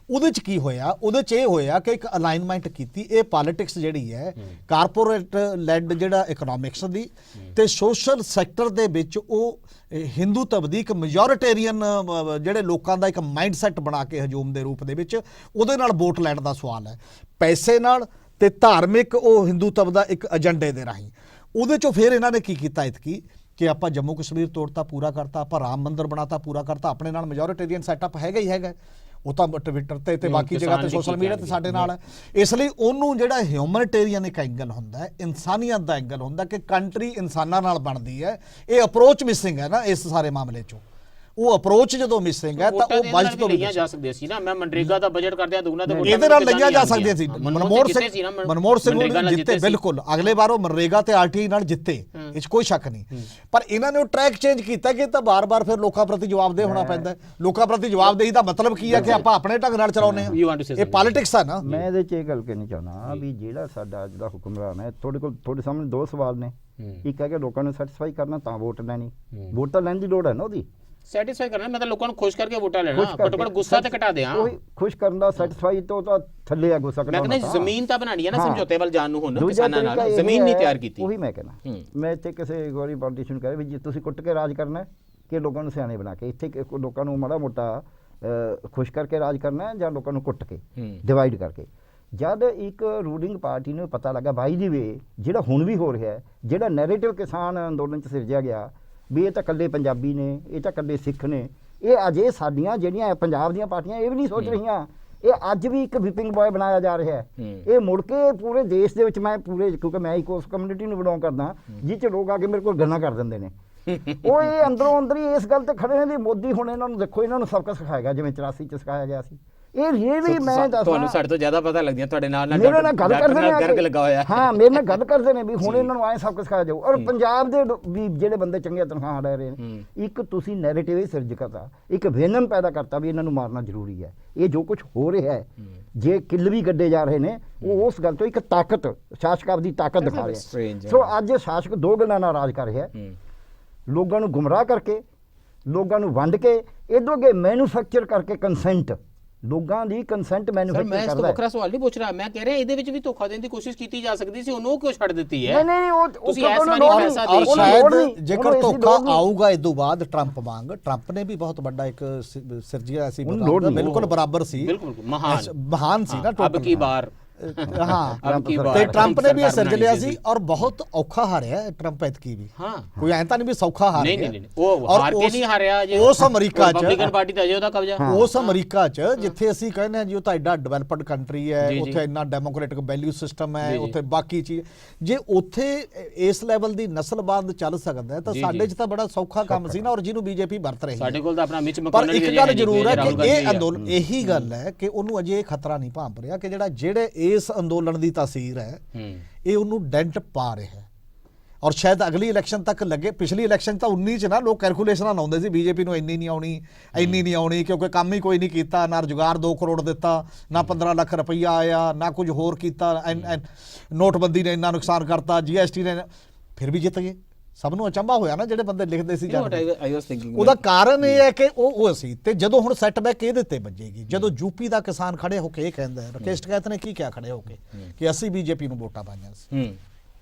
ਉਹਦੇ 'ਚ ਕੀ ਹੋਇਆ ਉਹਦੇ 'ਚ ਇਹ ਹੋਇਆ ਕਿ ਇੱਕ ਅਲਾਈਨਮੈਂਟ ਕੀਤੀ ਇਹ ਪੋਲਿਟਿਕਸ ਜਿਹੜੀ ਹੈ ਕਾਰਪੋਰੇਟ ਲੈਡ ਜਿਹੜਾ ਇਕਨੋਮਿਕਸ ਦੀ ਤੇ ਸੋਸ਼ਲ ਸੈਕਟਰ ਦੇ ਵਿੱਚ ਉਹ ਹਿੰਦੂ ਤਬਦੀ ਇੱਕ ਮੈਜੋਰਿਟੇਰੀਅਨ ਜਿਹੜੇ ਲੋਕਾਂ ਦਾ ਇੱਕ ਮਾਈਂਡ ਸੈਟ ਬਣਾ ਕੇ ਹਜੂਮ ਦੇ ਰੂਪ ਦੇ ਵਿੱਚ ਉਹਦੇ ਨਾਲ ਵੋਟ ਲੈਣ ਦਾ ਸਵਾਲ ਹੈ ਪੈਸੇ ਨਾਲ ਤੇ ਧਾਰਮਿਕ ਉਹ ਹਿੰਦੂ ਤਬਦਾ ਇੱਕ ਏਜੰਡੇ ਦੇ ਰਾਹੀਂ ਉਹਦੇ 'ਚੋਂ ਫਿਰ ਇਹਨਾਂ ਨੇ ਕੀ ਕੀਤਾ ਇਤਕੀ ਕਿ ਆਪਾਂ ਜੰਮੂ ਕਸ਼ਮੀਰ ਤੋੜਤਾ ਪੂਰਾ ਕਰਤਾ ਆਪਾਂ ਰਾਮ ਮੰਦਿਰ ਬਣਾਤਾ ਪੂਰਾ ਕਰਤਾ ਆਪਣੇ ਨਾਲ ਮੈਜੋਰਿਟੇਰੀਅਨ ਸੈਟਅਪ ਹੈਗਾ ਹੀ ਹੈਗਾ ਉਹ ਤਾਂ ਟਵਿੱਟਰ ਤੇ ਬਾਕੀ ਜਗ੍ਹਾ ਤੇ ਸੋਸ਼ਲ ਮੀਡੀਆ ਤੇ ਸਾਡੇ ਨਾਲ ਹੈ ਇਸ ਲਈ ਉਹਨੂੰ ਜਿਹੜਾ ਹਿਊਮਨਿਟੇਰੀਅਨ ਇੱਕ ਐਂਗਲ ਹੁੰਦਾ ਹੈ ਇਨਸਾਨੀਅਤ ਦਾ ਐਂਗਲ ਹੁੰਦਾ ਕਿ ਕੰਟਰੀ ਇਨਸਾਨਾਂ ਨਾਲ ਬਣਦੀ ਹੈ ਇਹ ਅਪਰੋਚ ਮਿਸਿੰਗ ਹੈ ਨਾ ਇਸ ਸਾਰੇ ਮਾਮਲੇ 'ਚੋਂ ਉਹ ਅਪਰੋਚ ਜਦੋਂ ਮਿਸਿੰਗ ਹੈ ਤਾਂ ਉਹ ਬਜਟ ਤੋਂ ਲਈਆਂ ਜਾ ਸਕਦੇ ਸੀ ਨਾ ਮੈਂ ਮਨਰੇਗਾ ਦਾ ਬਜਟ ਕਰਦਿਆਂ ਦੁਗਣਾ ਤੇ ਇਹਦੇ ਨਾਲ ਲਈਆਂ ਜਾ ਸਕਦੀਆਂ ਸੀ ਮਨਮੋਹਨ ਸਿੰਘ ਜਿੱਤੇ ਬਿਲਕੁਲ ਅਗਲੇ ਵਾਰ ਉਹ ਮਨਰੇਗਾ ਤੇ RTI ਨਾਲ ਜਿੱਤੇ ਇਹ 'ਚ ਕੋਈ ਸ਼ੱਕ ਨਹੀਂ ਪਰ ਇਹਨਾਂ ਨੇ ਉਹ ਟਰੈਕ ਚੇਂਜ ਕੀਤਾ ਕਿ ਤਾਂ ਬਾਰ-ਬਾਰ ਫਿਰ ਲੋਕਾਂ ਪ੍ਰਤੀ ਜਵਾਬਦੇਹ ਹੋਣਾ ਪੈਂਦਾ ਲੋਕਾਂ ਪ੍ਰਤੀ ਜਵਾਬਦੇਹੀ ਦਾ ਮਤਲਬ ਕੀ ਹੈ ਕਿ ਆਪਾਂ ਆਪਣੇ ਢੰਗ ਨਾਲ ਚਲਾਉਂਦੇ ਹਾਂ ਇਹ ਪੋਲਿਟਿਕਸ ਆ ਨਾ ਮੈਂ ਇਹਦੇ 'ਚ ਇਹ ਗੱਲ ਕਹਿਣੀ ਚਾਹੁੰਦਾ ਵੀ ਜਿਹੜਾ ਸਾਡਾ ਅੱਜ ਦਾ ਹੁਕਮਰਾਨ ਹੈ ਤੁਹਾਡੇ ਸਾਹਮਣੇ ਦੋ ਸਵਾਲ ਨੇ ਇੱਕ ਹੈ ਕਿ ਲੋਕਾਂ ਨੂੰ ਸੈਟੀਸਫਾਈ ਕਰਨਾ ਤਾਂ ਵੋਟ ਲੈਣੀ ਵੋਟ ਤਾਂ ਲੈਣ ਦੀ ਲੋੜ ਹੈ ਨਾ ਉਹਦੀ ਸੈਟੀਸਫਾਈ ਕਰਨਾ ਮਤਲਬ ਲੋਕਾਂ ਨੂੰ ਖੁਸ਼ ਕਰਕੇ ਵੋਟਾਂ ਲੈਣਾ ਘੱਟੋ ਘੱਟ ਗੁੱਸਾ ਤੇ ਘਟਾ ਦਿਆਂ ਉਹੀ ਖੁਸ਼ ਕਰਨ ਦਾ ਸੈਟੀਸਫਾਈ ਤੋਂ ਤਾਂ ਥੱਲੇ ਆ ਗੁੱਸਾ ਮੈਂ ਕਹਿੰਦਾ ਜ਼ਮੀਨ ਤਾਂ ਬਣਾਣੀ ਹੈ ਨਾ ਸਮਝੌਤੇ ਵੱਲ ਜਾਣ ਨੂੰ ਹੁਣ ਕਿਸਾਨਾਂ ਨਾਲ ਜ਼ਮੀਨ ਨਹੀਂ ਤਿਆਰ ਕੀਤੀ ਉਹੀ ਮੈਂ ਕਹਿੰਦਾ ਮੈਂ ਇੱਥੇ ਕਿਸੇ ਗੌਰੀ ਪੋਲੀਟੀਸ਼ੀਅਨ ਕਹੇ ਵੀ ਜੇ ਤੁਸੀਂ ਕੁੱਟ ਕੇ ਰਾਜ ਕਰਨਾ ਕਿ ਲੋਕਾਂ ਨੂੰ ਸਿਆਣੇ ਬਣਾ ਕੇ ਇੱਥੇ ਲੋਕਾਂ ਨੂੰ ਮਾੜਾ ਮੋਟਾ ਖੁਸ਼ ਕਰਕੇ ਰਾਜ ਕਰਨਾ ਹੈ ਜਾਂ ਲੋਕਾਂ ਨੂੰ ਕੁੱਟ ਕੇ ਡਿਵਾਈਡ ਕਰਕੇ ਜਦ ਇੱਕ ਰੂਲਿੰਗ ਪਾਰਟੀ ਨੂੰ ਪਤਾ ਲੱਗਾ ਬਾਈ ਦੀ ਵੇ ਜਿਹੜਾ ਹੁਣ ਵੀ ਹੋ ਰਿਹਾ ਜਿਹੜਾ ਨੈਰੇਟਿਵ ਕਿਸਾਨ ਅੰਦੋਲਨ 'ਚ ਸਿਰਜਿਆ ਗਿਆ ਵੀ ਇਹ ਤਾਂ ਇਕੱਲੇ ਪੰਜਾਬੀ ਨੇ ਇਹ ਤਾਂ ਇਕੱਲੇ ਸਿੱਖ ਨੇ ਇਹ ਅਜੇ ਸਾਡੀਆਂ ਜਿਹੜੀਆਂ ਪੰਜਾਬ ਦੀਆਂ ਪਾਰਟੀਆਂ ਇਹ ਵੀ ਨਹੀਂ ਸੋਚ ਰਹੀਆਂ ਇਹ ਅੱਜ ਵੀ ਇੱਕ ਵਿਪਿੰਗ ਬॉय ਬਣਾਇਆ ਜਾ ਰਿਹਾ ਹੈ ਇਹ ਮੁੜ ਕੇ ਪੂਰੇ ਦੇਸ਼ ਦੇ ਵਿੱਚ ਮੈਂ ਕਿਉਂਕਿ ਮੈਂ ਇੱਕ ਉਸ ਕਮਿਊਨਿਟੀ ਨੂੰ ਬਿਲੋਂਗ ਕਰਦਾ ਜਿਹ 'ਚ ਲੋਕ ਆ ਕੇ ਮੇਰੇ ਕੋਲ ਗੱਲਾਂ ਕਰ ਦਿੰਦੇ ਨੇ ਉਹ ਇਹ ਅੰਦਰੋਂ ਅੰਦਰ ਹੀ ਇਸ ਗੱਲ ਤੇ ਖੜੇ ਨੇ ਵੀ ਮੋਦੀ ਹੁਣ ਇਹਨਾਂ ਨੂੰ ਦੇਖੋ ਇਹਨਾਂ ਨੂੰ ਸਬਕ ਸਿਖਾਏਗਾ ਜਿਵੇਂ 84 'ਚ ਸਿਖਾਇਆ ਗਿਆ ਸੀ ਇਹ ਰੀਅਲੀ ਮੈਂ ਦੱਸਦਾ ਤੁਹਾਨੂੰ ਸਾਡੇ ਤੋਂ ਜ਼ਿਆਦਾ ਪਤਾ ਲੱਗਦੀਆਂ ਤੁਹਾਡੇ ਨਾਲ ਮੇਰੇ ਨਾਲ ਗੱਲ ਕਰਦੇ ਨੇ ਗਰਗ ਲੱਗਾ ਹੋਇਆ ਹਾਂ ਮੇਰੇ ਨਾਲ ਗੱਲ ਕਰਦੇ ਨੇ ਵੀ ਹੁਣ ਇਹਨਾਂ ਨੂੰ ਐਂ ਸਭ ਕੁਝ ਸਿਖਾਇਆ ਜਾਊ ਔਰ ਪੰਜਾਬ ਦੇ ਵੀ ਜਿਹੜੇ ਬੰਦੇ ਚੰਗੀਆਂ ਤਨਖਾਹਾਂ ਲੈ ਰਹੇ ਨੇ ਇੱਕ ਤੁਸੀਂ ਨੈਰੇਟਿਵ ਹੀ ਸਿਰਜ ਕਰਤਾ ਇੱਕ ਵਿਜ਼ਨ ਪੈਦਾ ਕਰਤਾ ਵੀ ਇਹਨਾਂ ਨੂੰ ਮਾਰਨਾ ਜ਼ਰੂਰੀ ਹੈ ਇਹ ਜੋ ਕੁਝ ਹੋ ਰਿਹਾ ਹੈ ਜੇ ਕਿੱਲ ਵੀ ਗੱਡੇ ਜਾ ਰਹੇ ਨੇ ਉਹ ਉਸ ਗੱਲ ਤੋਂ ਇੱਕ ਤਾਕਤ ਸ਼ਾਸਕ ਆਪਦੀ ਤਾਕਤ ਦਿਖਾ ਰਿਹਾ ਸੋ ਅੱਜ ਸ਼ਾਸਕ ਦੋ ਗੱਲਾਂ ਨਾਲ ਰਾਜ ਕਰ ਰਿਹਾ ਲੋਕਾਂ ਨੂੰ ਗੁੰਮਰਾਹ ਕਰਕੇ ਲੋਕਾਂ ਨੂੰ ਵੰਡ ਕੇ ਇਦੋਂ ਅੱਗੇ ਮੈਨੂਫੈਕਚਰ ਕਰਕੇ ਕੰਸੈਂਟ ਲੋਕਾਂ ਦੀ ਕੰਸੈਂਟ ਮੈਨੂਫੈਕਚਰ ਕਰਦਾ ਹੈ। ਮੈਂ ਇਸ ਤੋਂ ਵੱਖਰਾ ਸਵਾਲ ਨਹੀਂ ਪੁੱਛ ਰਿਹਾ ਮੈਂ ਕਹਿ ਰਿਹਾ ਇਹਦੇ ਵਿੱਚ ਵੀ ਧੋਖਾ ਦੇਣ ਦੀ ਕੋਸ਼ਿਸ਼ ਕੀਤੀ ਜਾ ਸਕਦੀ ਸੀ ਉਹਨੂੰ ਕਿਉਂ ਛੱਡ ਦਿੱਤੀ ਹੈ ਨਹੀਂ ਉਹ ਤੁਸੀਂ ਇਸ ਵਾਰੀ ਪੈਸਾ ਦੇ ਸ਼ਾਇਦ ਜੇਕਰ ਧੋਖਾ ਆਊਗਾ ਇਸ ਤੋਂ ਬਾਅਦ ਟਰੰਪ ਵਾਂਗ ਟਰੰਪ ਨੇ ਵੀ ਬਹੁਤ ਵੱਡਾ ਇੱਕ ਸਿਰਜਿਆ ਸੀ ਬਿਲਕੁਲ ਬਰਾਬਰ ਸੀ ਬਿਲਕੁਲ ਮਹਾਨ ਸੀ ਨਾ ਅਬ ਕੀ ਬਾਰ ਹਾਂ ਤੇ ਟਰੰਪ ਨੇ ਵੀ ਸਿਰਜ ਲਿਆ ਸੀ ਔਰ ਬਹੁਤ ਔਖਾ ਹਾਰਿਆ ਟਰੰਪ ਐਤਕੀ ਵੀ ਕੋਈ ਐਂ ਤਾਂ ਨਹੀਂ ਵੀ ਸੌਖਾ ਹਾਰ ਗਿਆ ਨਹੀਂ ਉਹ ਹਾਰ ਕੇ ਨਹੀਂ ਹਾਰਿਆ ਜੇ ਉਸ ਅਮਰੀਕਾ ਚ ਰਿਪਬਲਿਕਨ ਪਾਰਟੀ ਦਾ ਜੇ ਉਹਦਾ ਕਬਜ਼ਾ ਉਸ ਅਮਰੀਕਾ ਚ ਜਿੱਥੇ ਅਸੀਂ ਕਹਿੰਦੇ ਹਾਂ ਜੀ ਉਹ ਤਾਂ ਐਡਾ ਡਿਵੈਲਪਡ ਕੰਟਰੀ ਹੈ ਉੱਥੇ ਇੰਨਾ ਡੈਮੋਕ੍ਰੈਟਿਕ ਵੈਲਿਊ ਸਿਸਟਮ ਹੈ ਉੱਥੇ ਬਾਕੀ ਚੀਜ਼ ਜੇ ਉੱਥੇ ਇਸ ਲੈਵਲ ਦੀ ਨਸਲਵਾਦ ਚੱਲ ਸਕਦਾ ਤਾਂ ਸਾਡੇ ਚ ਤਾਂ ਬੜਾ ਸੌਖਾ ਕੰਮ ਸੀ ਨਾ ਔਰ ਜਿਹਨੂੰ ਬੀਜੇਪੀ ਵਰਤ ਰਹੀ ਸਾਡੇ ਕੋਲ ਤਾਂ ਆਪਣਾ ਮਿਚ ਪਰ ਇੱਕ ਗੱਲ ਜ਼ਰੂਰ ਹੈ ਕਿ ਇਹ ਅੰਦੋਲਨ ਇਹੀ ਗੱਲ ਹੈ ਕਿ ਉਹਨੂੰ ਅਜੇ ਇਹ ਖਤਰਾ ਨਹੀਂ ਭਾਂਪ ਰਿਹਾ ਕਿ ਜਿਹੜੇ ਇਸ ਅੰਦੋਲਨ ਦੀ ਤਾਸੀਰ ਹੈ ਇਹ ਉਹਨੂੰ ਡੈਂਟ ਪਾ ਰਿਹਾ ਹੈ ਔਰ ਸ਼ਾਇਦ ਅਗਲੀ ਇਲੈਕਸ਼ਨ ਤੱਕ ਲੱਗੇ। ਪਿਛਲੀ ਇਲੈਕਸ਼ਨ ਤਾਂ 19 ਚ ਨਾ ਲੋਕ ਕੈਲਕੂਲੇਸ਼ਨਾਂ ਲਾਉਂਦੇ ਸੀ ਬੀਜੇਪੀ ਨੂੰ ਇੰਨੀ ਨਹੀਂ ਆਉਣੀ ਕਿਉਂਕਿ ਕੰਮ ਹੀ ਕੋਈ ਨਹੀਂ ਕੀਤਾ, ਨਾ ਰੁਜ਼ਗਾਰ 2 ਕਰੋੜ ਦਿੱਤਾ, ਨਾ 15 ਲੱਖ ਰੁਪਈਆ ਆਇਆ, ਨਾ ਕੁਝ ਹੋਰ ਕੀਤਾ, ਨੋਟਬੰਦੀ ਨੇ ਇੰਨਾ ਨੁਕਸਾਨ ਕਰਤਾ, GST ਨੇ, ਫਿਰ ਵੀ ਜਿੱਤ ਗਏ। ਸਭ ਨੂੰ ਅਚੰਭਾ ਹੋਇਆ ਨਾ ਜਿਹੜੇ ਬੰਦੇ ਲਿਖਦੇ ਸੀ। ਉਹਦਾ ਕਾਰਨ ਇਹ ਹੈ ਕਿ ਉਹ ਸੀ। ਤੇ ਜਦੋਂ ਹੁਣ ਸੈਟਬੈਕ ਇਹਦੇ ਤੇ ਵੱਜੇਗੀ, ਜਦੋਂ ਯੂਪੀ ਦਾ ਕਿਸਾਨ ਖੜੇ ਹੋ ਕੇ ਇਹ ਕਹਿੰਦਾ, ਰਾਕੇਸ਼ ਟਕੈਤ ਨੇ ਕੀ ਕਿਹਾ ਖੜੇ ਹੋ ਕੇ ਅਸੀਂ ਬੀਜੇਪੀ ਨੂੰ ਵੋਟਾਂ ਪਾਈਆਂ ਸੀ,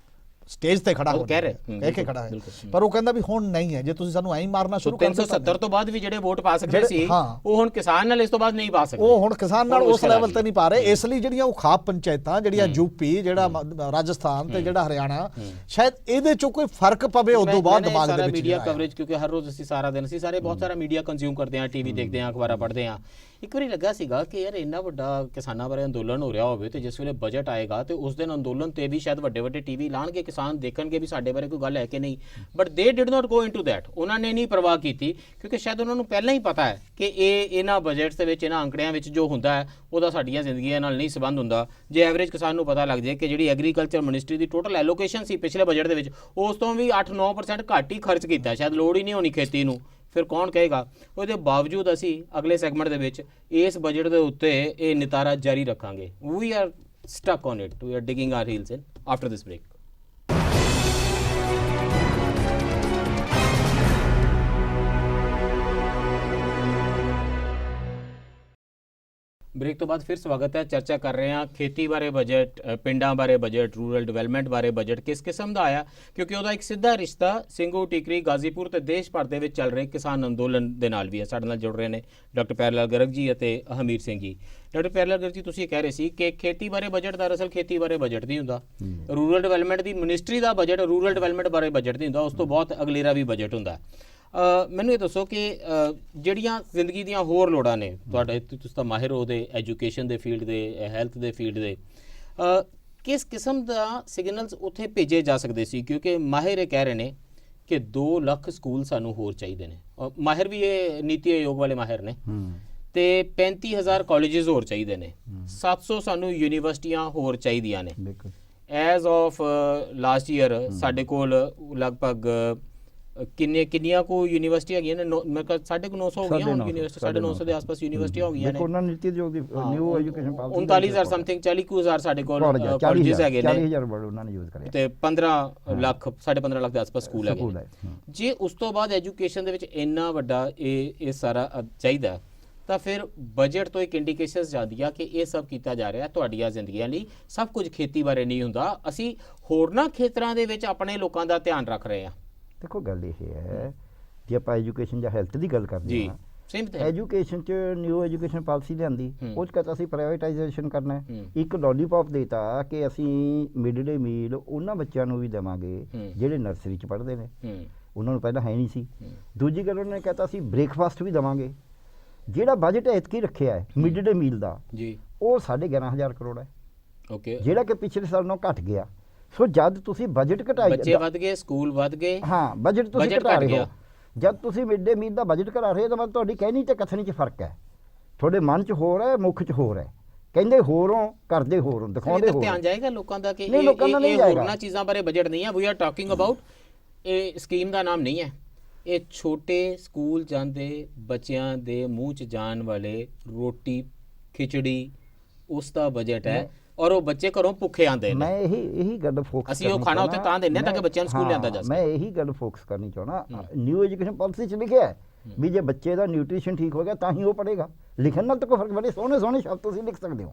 ਸਟੇਜ ਤੇ ਖੜਾ ਹੋ ਕਹਿ ਕੇ ਖੜਾ ਹੈ, ਪਰ ਉਹ ਕਹਿੰਦਾ ਵੀ ਹੁਣ ਨਹੀਂ ਹੈ, ਜੇ ਤੁਸੀਂ ਸਾਨੂੰ ਐਂ ਮਾਰਨਾ ਸ਼ੁਰੂ ਕਰ ਦਿੱਤਾ। 370 ਤੋਂ ਬਾਅਦ ਵੀ ਜਿਹੜੇ ਵੋਟ ਪਾ ਸਕਦੇ ਸੀ ਉਹ ਹੁਣ ਕਿਸਾਨ ਨਾਲ ਇਸ ਤੋਂ ਬਾਅਦ ਨਹੀਂ ਪਾ ਸਕਦੇ। ਉਹ ਹੁਣ ਕਿਸਾਨ ਨਾਲ ਉਸ ਲੈਵਲ ਤੇ ਨਹੀਂ ਪਾ ਰਹੇ। ਇਸ ਲਈ ਜਿਹੜੀਆਂ ਉਹ ਖਾਪ ਪੰਚਾਇਤਾਂ, ਜਿਹੜੀਆਂ ਯੂਪੀ, ਜਿਹੜਾ ਰਾਜਸਥਾਨ ਤੇ ਜਿਹੜਾ ਹਰਿਆਣਾ, ਸ਼ਾਇਦ ਇਹਦੇ ਚੋਂ ਕੋਈ ਫਰਕ ਪਵੇ ਉਦੋਂ ਬਾਅਦ ਦਿਮਾਗ ਦੇ ਵਿੱਚ। ਮੀਡੀਆ ਕਵਰੇਜ, ਕਿਉਂਕਿ ਹਰ ਰੋਜ਼ ਅਸੀਂ ਸਾਰਾ ਦਿਨ, ਅਸੀਂ ਸਾਰੇ ਬਹੁਤ ਸਾਰਾ ਮੀਡੀਆ ਕੰਜ਼ਿਊਮ ਕਰਦੇ ਹਾਂ, ਟੀਵੀ ਦੇਖਦੇ ਹਾਂ, ਅਖਬਾਰਾਂ ਪੜ੍ਹਦੇ ਹਾਂ। ਇੱਕ ਵਾਰੀ ਲੱਗਾ ਸੀਗਾ ਕਿ ਯਾਰ ਇੰਨਾ ਵੱਡਾ ਕਿਸਾਨਾਂ ਬਾਰੇ ਅੰਦੋਲਨ ਹੋ ਰਿਹਾ ਹੋਵੇ ਤੇ ਜਿਸ ਵੇਲੇ ਬਜਟ ਆਏਗਾ ਤੇ ਉਸ ਦਿਨ ਅੰਦੋਲਨ ਤੇ ਵੀ ਸ਼ਾਇਦ ਵੱਡੇ ਵੱਡੇ ਟੀਵੀ ਲਾਣਗੇ, ਕਿਸਾਨ ਦੇਖਣਗੇ ਵੀ ਸਾਡੇ ਬਾਰੇ ਕੋਈ ਗੱਲ ਹੈ ਕਿ ਨਹੀਂ, ਬਟ ਦੇ did not go into that. ਉਹਨਾਂ ਨੇ ਨਹੀਂ ਪਰਵਾਹ ਕੀਤੀ ਕਿਉਂਕਿ ਸ਼ਾਇਦ ਉਹਨਾਂ ਨੂੰ ਪਹਿਲਾਂ ਹੀ ਪਤਾ ਹੈ ਕਿ ਇਹਨਾਂ ਬਜਟਸ ਦੇ ਵਿੱਚ, ਇਹਨਾਂ ਅੰਕੜਿਆਂ ਵਿੱਚ ਜੋ ਹੁੰਦਾ ਹੈ ਉਹਦਾ ਸਾਡੀਆਂ ਜ਼ਿੰਦਗੀਆਂ ਨਾਲ ਨਹੀਂ ਸੰਬੰਧ ਹੁੰਦਾ। ਜੇ ਐਵਰੇਜ ਕਿਸਾਨ ਨੂੰ ਪਤਾ ਲੱਗ ਜਾਏ ਕਿ ਜਿਹੜੀ ਐਗਰੀਕਲਚਰ ਮਿਨਿਸਟਰੀ ਦੀ ਟੋਟਲ ਐਲੋਕੇਸ਼ਨ ਸੀ ਪਿਛਲੇ ਬਜਟ ਦੇ ਵਿੱਚ, ਉਸ ਤੋਂ ਵੀ 8-9% ਘੱਟ ਹੀ ਖਰਚ ਕੀਤਾ, ਸ਼ਾਇਦ ਲੋੜ ਹੀ ਨਹੀਂ ਹੋਣੀ ਖੇਤੀ ਨੂੰ, ਫਿਰ ਕੌਣ ਕਹੇਗਾ। ਉਹਦੇ ਬਾਵਜੂਦ ਅਸੀਂ ਅਗਲੇ ਸੈਗਮੈਂਟ ਦੇ ਵਿੱਚ ਇਸ ਬਜਟ ਦੇ ਉੱਤੇ ਇਹ ਨਿਤਾਰਾ ਜਾਰੀ ਰੱਖਾਂਗੇ। We are stuck on it, we are digging our heels in after this break. Break ਤੋਂ ਬਾਅਦ ਫਿਰ ਸਵਾਗਤ ਹੈ। ਚਰਚਾ ਕਰ ਰਹੇ ਹਾਂ ਖੇਤੀ ਬਾਰੇ ਬਜਟ, ਪਿੰਡਾਂ ਬਾਰੇ ਬਜਟ, ਰੂਰਲ ਡਿਵੈਲਪਮੈਂਟ ਬਾਰੇ ਬਜਟ ਕਿਸ ਕਿਸਮ ਦਾ ਆਇਆ, ਕਿਉਂਕਿ ਉਹਦਾ ਇੱਕ ਸਿੱਧਾ ਰਿਸ਼ਤਾ ਸਿੰਘੂ, ਟਿਕਰੀ, ਗਾਜ਼ੀਪੁਰ ਤੇ ਦੇਸ਼ ਭਰ ਦੇ ਵਿੱਚ ਚੱਲ ਰਹੇ ਕਿਸਾਨ ਅੰਦੋਲਨ ਦੇ ਨਾਲ ਵੀ ਹੈ। ਸਾਡੇ ਨਾਲ ਜੁੜ ਰਹੇ ਨੇ ਡਾਕਟਰ ਪਿਆਰੇਲਾਲ ਗਰਗ ਜੀ ਅਤੇ ਹਮੀਰ ਸਿੰਘ ਜੀ। ਡਾਕਟਰ ਪਿਆਰੇਲਾਲ ਗਰਗ ਜੀ, ਤੁਸੀਂ ਕਹਿ ਰਹੇ ਸੀ ਕਿ ਖੇਤੀ ਬਾਰੇ ਬਜਟ ਦਰਅਸਲ ਖੇਤੀ ਬਾਰੇ ਬਜਟ ਨਹੀਂ ਹੁੰਦਾ, ਰੂਰਲ ਡਿਵੈਲਪਮੈਂਟ ਦੀ ਮਿਨਿਸਟਰੀ ਦਾ ਬਜਟ ਰੂਰਲ ਡਿਵੈਲਪਮੈਂਟ ਬਾਰੇ ਬਜਟ ਨਹੀਂ ਹੁੰਦਾ, ਉਸ ਤੋਂ ਬਹੁਤ ਅਗਲੇਰਾ ਵੀ ਬਜਟ ਹੁੰਦਾ। ਮੈਨੂੰ ਇਹ ਦੱਸੋ ਕਿ ਜਿਹੜੀਆਂ ਜ਼ਿੰਦਗੀ ਦੀਆਂ ਹੋਰ ਲੋੜਾਂ ਨੇ, ਤੁਹਾਡੇ ਤੁਸੀਂ ਤਾਂ ਮਾਹਿਰ ਹੋ ਦੇ ਐਜੂਕੇਸ਼ਨ ਦੇ ਫੀਲਡ ਦੇ, ਹੈਲਥ ਦੇ ਫੀਲਡ ਦੇ, ਕਿਸ ਕਿਸਮ ਦਾ ਸਿਗਨਲਸ ਉੱਥੇ ਭੇਜੇ ਜਾ ਸਕਦੇ ਸੀ? ਕਿਉਂਕਿ ਮਾਹਿਰ ਇਹ ਕਹਿ ਰਹੇ ਨੇ ਕਿ 2 ਲੱਖ ਸਕੂਲ ਸਾਨੂੰ ਹੋਰ ਚਾਹੀਦੇ ਨੇ, ਮਾਹਿਰ ਵੀ ਇਹ ਨੀਤੀ ਆਯੋਗ ਵਾਲੇ ਮਾਹਿਰ ਨੇ, ਤੇ 35,000 ਕਾਲਜਿਸ ਹੋਰ ਚਾਹੀਦੇ ਨੇ, 700 ਸਾਨੂੰ ਯੂਨੀਵਰਸਿਟੀਆਂ ਹੋਰ ਚਾਹੀਦੀਆਂ ਨੇ। ਐਜ਼ ਆਫ ਲਾਸਟ ਈਅਰ ਸਾਡੇ ਕੋਲ ਲਗਭਗ ਕਿੰਨੀਆਂ ਕੋ ਯੂਨੀਵਰਸਿਟੀ ਹੈਗੀਆਂ ਨੇ? ਮੈਂ ਕਿਹਾ 950 ਹੋ ਗਈਆਂ ਹੁਣ ਯੂਨੀਵਰਸਿਟੀ, 950 ਦੇ ਆਸ-ਪਾਸ ਯੂਨੀਵਰਸਿਟੀਆਂ ਹੋ ਗਈਆਂ ਨੇ। ਉਹਨਾਂ ਨੀਤੀ ਆਯੋਗ ਦੀ ਨਿਊ ਐਜੂਕੇਸ਼ਨ ਪਾਲਿਸੀ 39,000 ਸਮਥਿੰਗ 40,000 ਸਾਡੇ ਕੋਲ ਕਾਲਜਿਸ ਹੈਗੇ ਨੇ, 40,000 ਵਰਡ ਉਹਨਾਂ ਨੇ ਯੂਜ਼ ਕਰਿਆ, ਤੇ 15 ਲੱਖ 15.5 ਲੱਖ ਦੇ ਆਸ-ਪਾਸ ਸਕੂਲ ਹੈਗੇ ਨੇ। ਜੇ ਉਸ ਤੋਂ ਬਾਅਦ ਐਜੂਕੇਸ਼ਨ ਦੇ ਵਿੱਚ ਇੰਨਾ ਵੱਡਾ ਇਹ ਸਾਰਾ ਚਾਹੀਦਾ, ਤਾਂ ਫਿਰ ਬਜਟ ਤੋਂ ਇੱਕ ਇੰਡੀਕੇਸ਼ਨਸ ਜਾਂਦੀਆਂ ਕਿ ਇਹ ਸਭ ਕੀਤਾ ਜਾ ਰਿਹਾ ਤੁਹਾਡੀਆਂ ਜ਼ਿੰਦਗੀਆਂ ਲਈ, ਸਭ ਕੁਝ ਖੇਤੀ ਬਾਰੇ ਨਹੀਂ ਹੁੰਦਾ, ਅਸੀਂ ਹੋਰਨਾਂ ਖੇਤਰਾਂ ਦੇ ਵਿੱਚ ਆਪਣੇ ਲੋਕਾਂ ਦਾ ਧਿਆਨ ਰੱਖ ਰਹੇ ਹਾਂ। ਦੇਖੋ ਗੱਲ ਇਹ ਹੈ, ਜੇ ਆਪਾਂ ਐਜੂਕੇਸ਼ਨ ਜਾਂ ਹੈਲਥ ਦੀ ਗੱਲ ਕਰਦੇ ਹਾਂ, ਐਜੂਕੇਸ਼ਨ 'ਚ ਨਿਊ ਐਜੂਕੇਸ਼ਨ ਪਾਲਿਸੀ ਲਿਆਂਦੀ, ਉਹ 'ਚ ਕਹਿੰਦਾ ਅਸੀਂ ਪ੍ਰਾਈਵੇਟਾਈਜੇਸ਼ਨ ਕਰਨਾ ਹੈ। ਇੱਕ ਲੋਲੀਪੌਪ ਦੇਤਾ ਕਿ ਅਸੀਂ ਮਿਡ ਡੇ ਮੀਲ ਉਹਨਾਂ ਬੱਚਿਆਂ ਨੂੰ ਵੀ ਦੇਵਾਂਗੇ ਜਿਹੜੇ ਨਰਸਰੀ 'ਚ ਪੜ੍ਹਦੇ ਨੇ, ਉਹਨਾਂ ਨੂੰ ਪਹਿਲਾਂ ਹੈ ਨਹੀਂ ਸੀ। ਦੂਜੀ ਗੱਲ ਉਹਨਾਂ ਨੇ ਕਹਿੰਦਾ ਅਸੀਂ ਬ੍ਰੇਕਫਾਸਟ ਵੀ ਦੇਵਾਂਗੇ। ਜਿਹੜਾ ਬਜਟ ਐਤਕੀ ਰੱਖਿਆ ਹੈ ਮਿਡ ਡੇ ਮੀਲ ਦਾ, ਉਹ 11,500 ਕਰੋੜ ਹੈ, ਜਿਹੜਾ ਕਿ ਪਿਛਲੇ ਸਾਲ ਨਾਲੋਂ ਘਟ ਗਿਆ। ਸੋ ਜਦ ਤੁਸੀਂ ਬਜਟ ਘਟਾਈ, ਬੱਚੇ ਵੱਧ ਗਏ, ਸਕੂਲ ਵੱਧ ਗਏ, ਹਾਂ ਬਜਟ ਤੁਸੀਂ ਘਟਾ ਰਹੇ ਹੋ। ਜਦ ਤੁਸੀਂ ਮਿਡ ਡੇ ਮੀਲ ਦਾ ਬਜਟ ਘਟਾ ਰਹੇ ਹੋ ਤਾਂ ਮਤਲਬ ਤੁਹਾਡੀ ਕਹਿਣੀ ਤੇ ਕਥਨੀ 'ਚ ਫਰਕ ਹੈ, ਤੁਹਾਡੇ ਮਨ 'ਚ ਹੋਰ ਹੈ, ਮੁੱਖ 'ਚ ਹੋਰ ਹੈ, ਕਹਿੰਦੇ ਹੋਰੋਂ ਕਰਦੇ ਹੋਰੋਂ, ਦਿਖਾਉਂਦੇ ਹੋਰ। ਧਿਆਨ ਜਾਏਗਾ ਲੋਕਾਂ ਦਾ ਕਿ ਇਹ ਹੋਰਨਾਂ ਚੀਜ਼ਾਂ ਬਾਰੇ ਬਜਟ ਨਹੀਂ ਹੈ। ਵੀ ਆਰ ਟਾਕਿੰਗ ਅਬਾਊਟ, ਇਹ ਸਕੀਮ ਦਾ ਨਾਮ ਨਹੀਂ ਹੈ, ਇਹ ਛੋਟੇ ਸਕੂਲ ਜਾਂਦੇ ਬੱਚਿਆਂ ਦੇ ਮੂੰਹ 'ਚ ਜਾਣ ਵਾਲੇ ਰੋਟੀ ਖਿਚੜੀ ਉਸ ਦਾ ਬਜਟ ਹੈ, ਔਰ ਉਹ ਬੱਚੇ ਘਰੋਂ ਭੁੱਖੇ ਆਉਂਦੇ ਨੇ। ਮੈਂ ਇਹੀ ਗੱਲ ਫੋਕਸ, ਅਸੀਂ ਉਹ ਖਾਣਾ ਉੱਤੇ ਤਾਂ ਦਿੰਦੇ ਤਾਂ ਕਿ ਬੱਚਿਆਂ ਨੂੰ ਸਕੂਲ ਲਿਆਂਦਾ ਜਾ ਸਕੇ। ਮੈਂ ਇਹੀ ਗੱਲ ਫੋਕਸ ਕਰਨੀ ਚਾਹੁੰਦਾ, ਨਿਊ ਐਜੂਕੇਸ਼ਨ ਪਾਲਿਸੀ 'ਚ ਲਿਖਿਆ ਹੈ ਵੀ ਜੇ ਬੱਚੇ ਦਾ ਨਿਊਟ੍ਰੀਸ਼ਨ ਠੀਕ ਹੋ ਗਿਆ ਤਾਂ ਹੀ ਉਹ ਪੜ੍ਹੇਗਾ। ਲਿਖਣ ਨਾਲ ਤਾਂ ਕੋਈ ਫਰਕ, ਬੜੇ ਸੋਹਣੇ ਸੋਹਣੇ ਸ਼ਬਦ ਤੁਸੀਂ ਲਿਖ ਸਕਦੇ ਹੋ।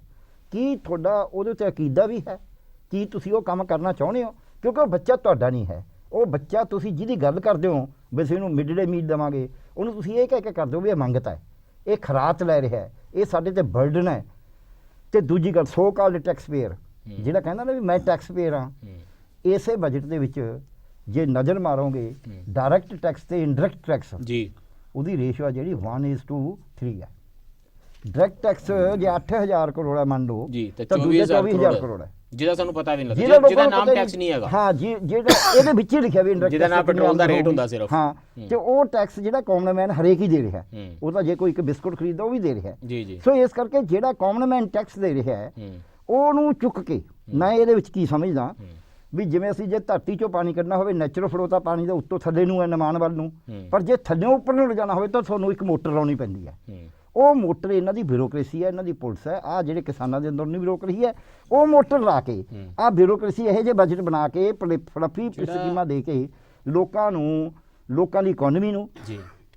ਕੀ ਤੁਹਾਡਾ ਉਹਦੇ 'ਤੇ ਅਕੀਦਾ ਵੀ ਹੈ? ਕੀ ਤੁਸੀਂ ਉਹ ਕੰਮ ਕਰਨਾ ਚਾਹੁੰਦੇ ਹੋ? ਕਿਉਂਕਿ ਉਹ ਬੱਚਾ ਤੁਹਾਡਾ ਨਹੀਂ ਹੈ, ਉਹ ਬੱਚਾ ਤੁਸੀਂ ਜਿਹਦੀ ਗੱਲ ਕਰਦੇ ਹੋ ਵੈਸੇ ਇਹਨੂੰ ਮਿਡ ਡੇ ਮੀਲ ਦੇਵਾਂਗੇ, ਉਹਨੂੰ ਤੁਸੀਂ ਇਹ ਕਹਿ ਕੇ ਕਰਦੇ ਹੋ ਵੀ ਇਹ ਮੰਗਤਾ ਹੈ, ਇਹ ਖਰਾਤ ਲੈ ਰਿਹਾ ਹੈ, ਇਹ ਸਾਡੇ 'ਤੇ ਬਰਡਨ ਹੈ। ਤੇ ਦੂਜੀ ਗੱਲ, ਸੋ ਕਾਲਡ ਟੈਕਸ ਪੇਅਰ, ਜਿਹੜਾ ਕਹਿੰਦਾ ਨਾ ਵੀ ਮੈਂ ਟੈਕਸ ਪੇਅਰ ਹਾਂ, ਇਸੇ ਬਜਟ ਦੇ ਵਿੱਚ ਜੇ ਨਜ਼ਰ ਮਾਰੋਗੇ ਡਾਇਰੈਕਟ ਟੈਕਸ ਤੇ ਇਨਡਾਇਰੈਕਟ ਟੈਕਸ ਜੀ, ਉਹਦੀ ਰੇਸ਼ੋ ਜਿਹੜੀ 1:3 ਹੈ। ਡਾਇਰੈਕਟ ਟੈਕਸ ਜੇ 8,000 ਕਰੋੜ ਹੈ ਮੰਨ ਲਓ ਜੀ, ਤਾਂ 24,000 ਕਰੋੜ ਹੈ, ਜਿਹਦਾ ਸਾਨੂੰ ਪਤਾ ਵੀ ਨਹੀਂ ਲੱਗਦਾ, ਜਿਹਦਾ ਨਾਮ ਟੈਕਸ ਨਹੀਂ ਹੈਗਾ। ਹਾਂ ਜੀ, ਜਿਹੜਾ ਇਹਦੇ ਵਿੱਚ ਹੀ ਲਿਖਿਆ ਵੀ ਇਨਡਾਇਰੈਕਟ, ਜਿਹਦਾ ਨਾਮ ਪੈਟਰੋਲ ਦਾ ਰੇਟ ਹੁੰਦਾ ਸਿਰਫ। ਹਾਂ, ਤੇ ਉਹ ਟੈਕਸ ਜਿਹੜਾ ਕਾਮਨ ਮੈਨ ਹਰੇਕ ਹੀ ਦੇ ਰਿਹਾ, ਉਹ ਤਾਂ ਜੇ ਕੋਈ ਇੱਕ ਬਿਸਕੁਟ ਖਰੀਦਦਾ ਉਹ ਵੀ ਦੇ ਰਿਹਾ ਜੀ ਜੀ। ਸੋ ਇਸ ਕਰਕੇ ਜਿਹੜਾ ਕਾਮਨ ਮੈਨ ਟੈਕਸ ਦੇ ਰਿਹਾ ਹੈ ਉਹਨੂੰ ਚੁੱਕ ਕੇ, ਮੈਂ ਇਹਦੇ ਵਿੱਚ ਕੀ ਸਮਝਦਾ ਵੀ ਜਿਵੇਂ ਅਸੀਂ ਜੇ ਧਰਤੀ 'ਚੋਂ ਪਾਣੀ ਕੱਢਣਾ ਹੋਵੇ ਨੈਚੁਰਲ ਫਲੋ ਤਾਂ ਪਾਣੀ ਦੇ ਉੱਤੋਂ ਥੱਲੇ ਨੂੰ ਹੈ ਨਿਮਾਣ ਵੱਲ ਨੂੰ, ਪਰ ਜੇ ਥੱਲਿਓਂ ਉੱਪਰ ਨੂੰ ਲਿਜਾਣਾ ਹੋਵੇ ਤਾਂ ਤੁਹਾਨੂੰ ਇੱਕ ਮੋਟਰ ਲਾਉਣੀ ਪੈਂਦੀ ਹੈ। ਉਹ ਮੋਟਰ ਇਹਨਾਂ ਦੀ ਬਿਊਰੋਕ੍ਰੇਸੀ ਹੈ, ਇਹਨਾਂ ਦੀ ਪੁਲਿਸ ਹੈ। ਆਹ ਜਿਹੜੇ ਕਿਸਾਨਾਂ ਦੇ ਅੰਦਰ ਨਹੀਂ ਬਿਊਰੋਕ੍ਰੇਸੀ ਹੈ, ਉਹ ਮੋਟਰ ਲਾ ਕੇ ਆਹ ਬਿਊਰੋਕ੍ਰੇਸੀ ਇਹੋ ਜਿਹੇ ਬਜਟ ਬਣਾ ਕੇ ਫਲੱਫੀ ਸਕੀਮਾਂ ਦੇ ਕੇ ਲੋਕਾਂ ਨੂੰ, ਲੋਕਾਂ ਦੀ ਇਕਨੋਮੀ ਨੂੰ,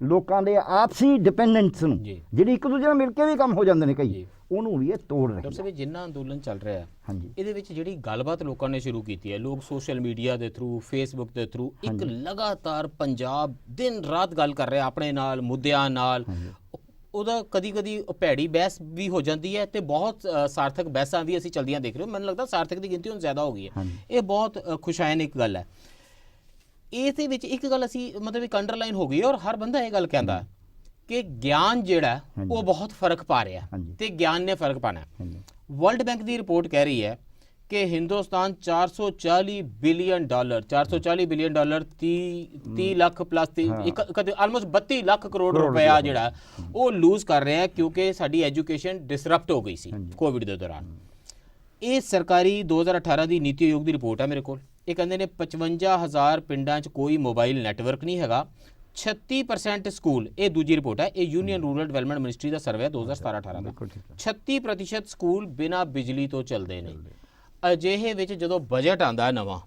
ਲੋਕਾਂ ਦੇ ਆਪਸੀ ਡਿਪੈਂਡੈਂਸ ਨੂੰ, ਜਿਹੜੀ ਇੱਕ ਦੂਜੇ ਨਾਲ ਮਿਲ ਕੇ ਵੀ ਕੰਮ ਹੋ ਜਾਂਦੇ ਨੇ ਕਈ, ਉਹਨੂੰ ਵੀ ਇਹ ਤੋੜ ਰਹੇ। ਡਾਕਟਰ ਸਾਹਿਬ ਜਿੰਨਾ ਅੰਦੋਲਨ ਚੱਲ ਰਿਹਾ ਹੈ, ਹਾਂਜੀ, ਇਹਦੇ ਵਿੱਚ ਜਿਹੜੀ ਗੱਲਬਾਤ ਲੋਕਾਂ ਨੇ ਸ਼ੁਰੂ ਕੀਤੀ ਹੈ, ਲੋਕ ਸੋਸ਼ਲ ਮੀਡੀਆ ਦੇ ਥਰੂ, ਫੇਸਬੁੱਕ ਦੇ ਥਰੂ ਇੱਕ ਲਗਾਤਾਰ ਪੰਜਾਬ ਦਿਨ ਰਾਤ ਗੱਲ ਕਰ ਰਿਹਾ ਆਪਣੇ ਨਾਲ, ਮੁੱਦਿਆਂ ਨਾਲ। ਉਹਦਾ ਕਦੀ ਭੈੜੀ ਬਹਿਸ ਵੀ ਹੋ ਜਾਂਦੀ ਹੈ ਤੇ ਬਹੁਤ ਸਾਰਥਕ ਬਹਿਸਾਂ ਵੀ ਅਸੀਂ ਚਲਦੀਆਂ ਦੇਖ ਰਹੇ ਹੋ। ਮੈਨੂੰ ਲੱਗਦਾ ਸਾਰਥਕ ਦੀ ਗਿਣਤੀ ਹੁਣ ਜ਼ਿਆਦਾ ਹੋ ਗਈ ਹੈ। ਇਹ ਬਹੁਤ ਖੁਸ਼ਾਇਨ ਇੱਕ ਗੱਲ ਹੈ। ਇਹਦੇ ਵਿੱਚ ਇੱਕ ਗੱਲ ਅਸੀਂ ਮਤਲਬ ਇੱਕ ਅੰਡਰਲਾਈਨ ਹੋ ਗਈ ਔਰ ਹਰ ਬੰਦਾ ਇਹ ਗੱਲ ਕਹਿੰਦਾ ਕਿ ਗਿਆਨ ਜਿਹੜਾ ਉਹ ਬਹੁਤ ਫਰਕ ਪਾ ਰਿਹਾ ਤੇ ਗਿਆਨ ਨੇ ਫਰਕ ਪਾਣਾ। ਵਰਲਡ ਬੈਂਕ ਦੀ ਰਿਪੋਰਟ ਕਹਿ ਰਹੀ ਹੈ ਕਿ Hindustan 440 billion dollar 30 lakh plus almost 32 lakh crore ਰੁਪਇਆ ਜਿਹੜਾ ਉਹ ਲੂਜ਼ ਕਰ ਰਿਹਾ ਕਿਉਂਕਿ ਸਾਡੀ ਐਜੂਕੇਸ਼ਨ ਡਿਸਰਪਟ ਹੋ ਗਈ ਸੀ ਕੋਵਿਡ ਦੇ ਦੌਰਾਨ। ਇਹ ਸਰਕਾਰੀ 2018 ਦੀ ਨੀਤੀ ਆਯੋਗ ਦੀ ਰਿਪੋਰਟ ਹੈ ਮੇਰੇ ਕੋਲ। ਇਹ ਕਹਿੰਦੇ ਨੇ 55,000 ਪਿੰਡਾਂ 'ਚ ਕੋਈ ਮੋਬਾਈਲ ਨੈਟਵਰਕ ਨਹੀਂ ਹੈਗਾ। 36% ਸਕੂਲ, ਇਹ ਦੂਜੀ ਰਿਪੋਰਟ ਹੈ, ਇਹ ਯੂਨੀਅਨ ਰੂਰਲ ਡਿਵੈਲਪਮੈਂਟ ਮਿਨਿਸਟਰੀ ਦਾ ਸਰਵੇ ਹੈ 2017-18 ਦਾ। 36% ਸਕੂਲ ਬਿਨਾਂ ਬਿਜਲੀ ਤੋਂ ਚੱਲਦੇ ਨੇ। ਅਜਿਹੇ ਵਿੱਚ ਜਦੋਂ ਬਜਟ ਆਂਦਾ ਨਵਾਂ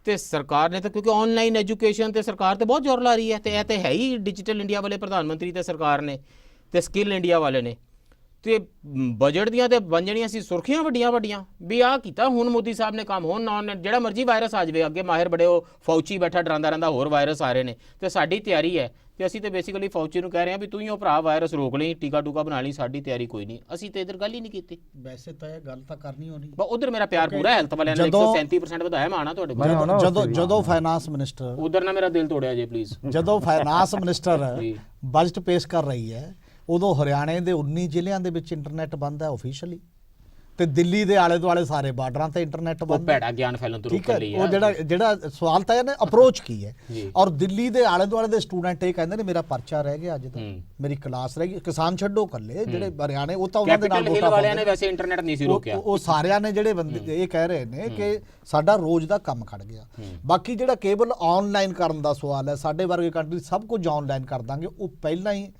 ਤੇ ਸਰਕਾਰ ਨੇ ਤਾਂ ਕਿਉਂਕਿ ਆਨਲਾਈਨ ਐਜੂਕੇਸ਼ਨ ਤੇ ਸਰਕਾਰ ਤੇ ਬਹੁਤ ਜ਼ੋਰ ਲਾ ਰਹੀ ਹੈ ਤੇ ਇਹ ਤੇ ਹੈ ਹੀ ਡਿਜੀਟਲ ਇੰਡੀਆ ਵਾਲੇ ਪ੍ਰਧਾਨ ਮੰਤਰੀ ਤੇ ਸਰਕਾਰ ਨੇ ਤੇ ਸਕਿੱਲ ਇੰਡੀਆ ਵਾਲੇ ਨੇ ਤੇ ਬਜਟ ਦੀਆਂ ਤੇ ਬਣ ਜਾਣੀਆਂ ਸੀ ਸੁਰਖੀਆਂ ਵੱਡੀਆਂ ਵੀ ਆਹ ਕੀਤਾ ਹੁਣ ਮੋਦੀ ਸਾਹਿਬ ਨੇ ਕੰਮ। ਹੁਣ ਜਿਹੜਾ ਮਰਜ਼ੀ ਵਾਇਰਸ ਆ ਜਾਵੇ, ਅੱਗੇ ਮਾਹਿਰ ਬੜੇ ਉਹ ਫੌਚੀ ਬੈਠਾ ਡਰਾਉਂਦਾ ਰਹਿੰਦਾ ਹੋਰ ਵਾਇਰਸ ਆ ਰਹੇ ਨੇ ਤੇ ਸਾਡੀ ਤਿਆਰੀ ਹੈ ਤੇ ਅਸੀਂ ਤੇ ਬੇਸਿਕਲੀ ਫੌਚੀ ਨੂੰ ਕਹਿ ਰਹੇ ਹਾਂ ਵੀ ਤੂੰ ਹੀ ਉਹ ਭਰਾ ਵਾਇਰਸ ਰੋਕ ਲਈ, ਟੀਕਾ ਟੂਕਾ ਬਣਾ ਲਈ, ਸਾਡੀ ਤਿਆਰੀ ਕੋਈ ਨਹੀਂ। ਅਸੀਂ ਤੇ ਇਧਰ ਗੱਲ ਹੀ ਨਹੀਂ ਕੀਤੀ। ਵੈਸੇ ਤਾਂ ਇਹ ਗੱਲ ਤਾਂ ਕਰਨੀ ਹੋਣੀ। ਉਧਰ ਮੇਰਾ ਪਿਆਰ ਪੂਰਾ ਹੈਲਥ ਵਾਲਿਆਂ ਨੇ 137% ਵਧਾਇਆ ਮਾਣਾ ਤੁਹਾਡੇ ਕੋਲ। ਜਦੋਂ ਫਾਈਨਾਂਸ ਮਿਨਿਸਟਰ ਉਧਰ ਨਾ ਮੇਰਾ ਦਿਲ ਤੋੜਿਆ ਜੇ ਪਲੀਜ਼। ਜਦੋਂ ਫਾਈਨਾਂਸ ਮਿਨਿਸਟਰ ਬਜਟ ਪੇਸ਼ ਕਰ ਰਹੀ ਹੈ ਉਦੋਂ ਹਰਿਆਣੇ ਦੇ 19 ਜ਼ਿਲ੍ਹਿਆਂ ਦੇ ਵਿੱਚ ਇੰਟਰਨੈਟ ਬੰਦ ਹੈ ਆਫੀਸ਼ੀਅਲੀ ਤੇ ਦਿੱਲੀ ਦੇ ਆਲੇ ਦੁਆਲੇ ਸਾਰੇ ਬਾਰਡਰਾਂ ਤੇ ਇੰਟਰਨੈਟ ਬੰਦ। ਭੈੜਾ ਗਿਆਨ ਫੈਲਣ ਤੋਂ ਰੋਕਣ ਲਈ ਉਹ ਜਿਹੜਾ ਸਵਾਲ ਤਾਂ ਇਹਨੇ ਅਪਰੋਚ ਕੀ ਹੈ। ਔਰ ਦਿੱਲੀ ਦੇ ਆਲੇ ਦੁਆਲੇ ਦੇ ਸਟੂਡੈਂਟ ਇਹ ਕਹਿੰਦੇ ਨੇ ਮੇਰਾ ਪਰਚਾ ਰਹਿ ਗਿਆ ਅੱਜ ਤੱਕ, ਮੇਰੀ ਕਲਾਸ ਰਹਿ ਗਈ। ਕਿਸਾਨ ਛੱਡੋ ਕੱਲੇ ਜਿਹੜੇ ਹਰਿਆਣੇ ਉਹ ਤਾਂ ਉਹਨਾਂ ਦੇ ਨਾਲ ਵੋਟਾਂ ਵਾਲਿਆਂ ਨੇ ਵੈਸੇ ਇੰਟਰਨੈਟ ਨਹੀਂ ਸੀ ਰੋਕਿਆ। ਉਹ ਸਾਰਿਆਂ ਨੇ ਜਿਹੜੇ ਬੰਦੇ ਇਹ ਕਹਿ ਰਹੇ ਨੇ ਕਿ ਸਾਡਾ ਰੋਜ਼ ਦਾ ਕੰਮ ਖੜ ਗਿਆ। ਬਾਕੀ ਜਿਹੜਾ ਕੇਵਲ ਆਨਲਾਈਨ ਕਰਨ ਦਾ ਸਵਾਲ ਹੈ, ਸਾਡੇ ਵਰਗੇ ਕੰਟਰੀ ਸਭ ਕੁਝ ਆਨਲਾਈਨ ਕਰ ਦਾਂਗੇ, ਉਹ ਪਹਿਲਾਂ ਹੀ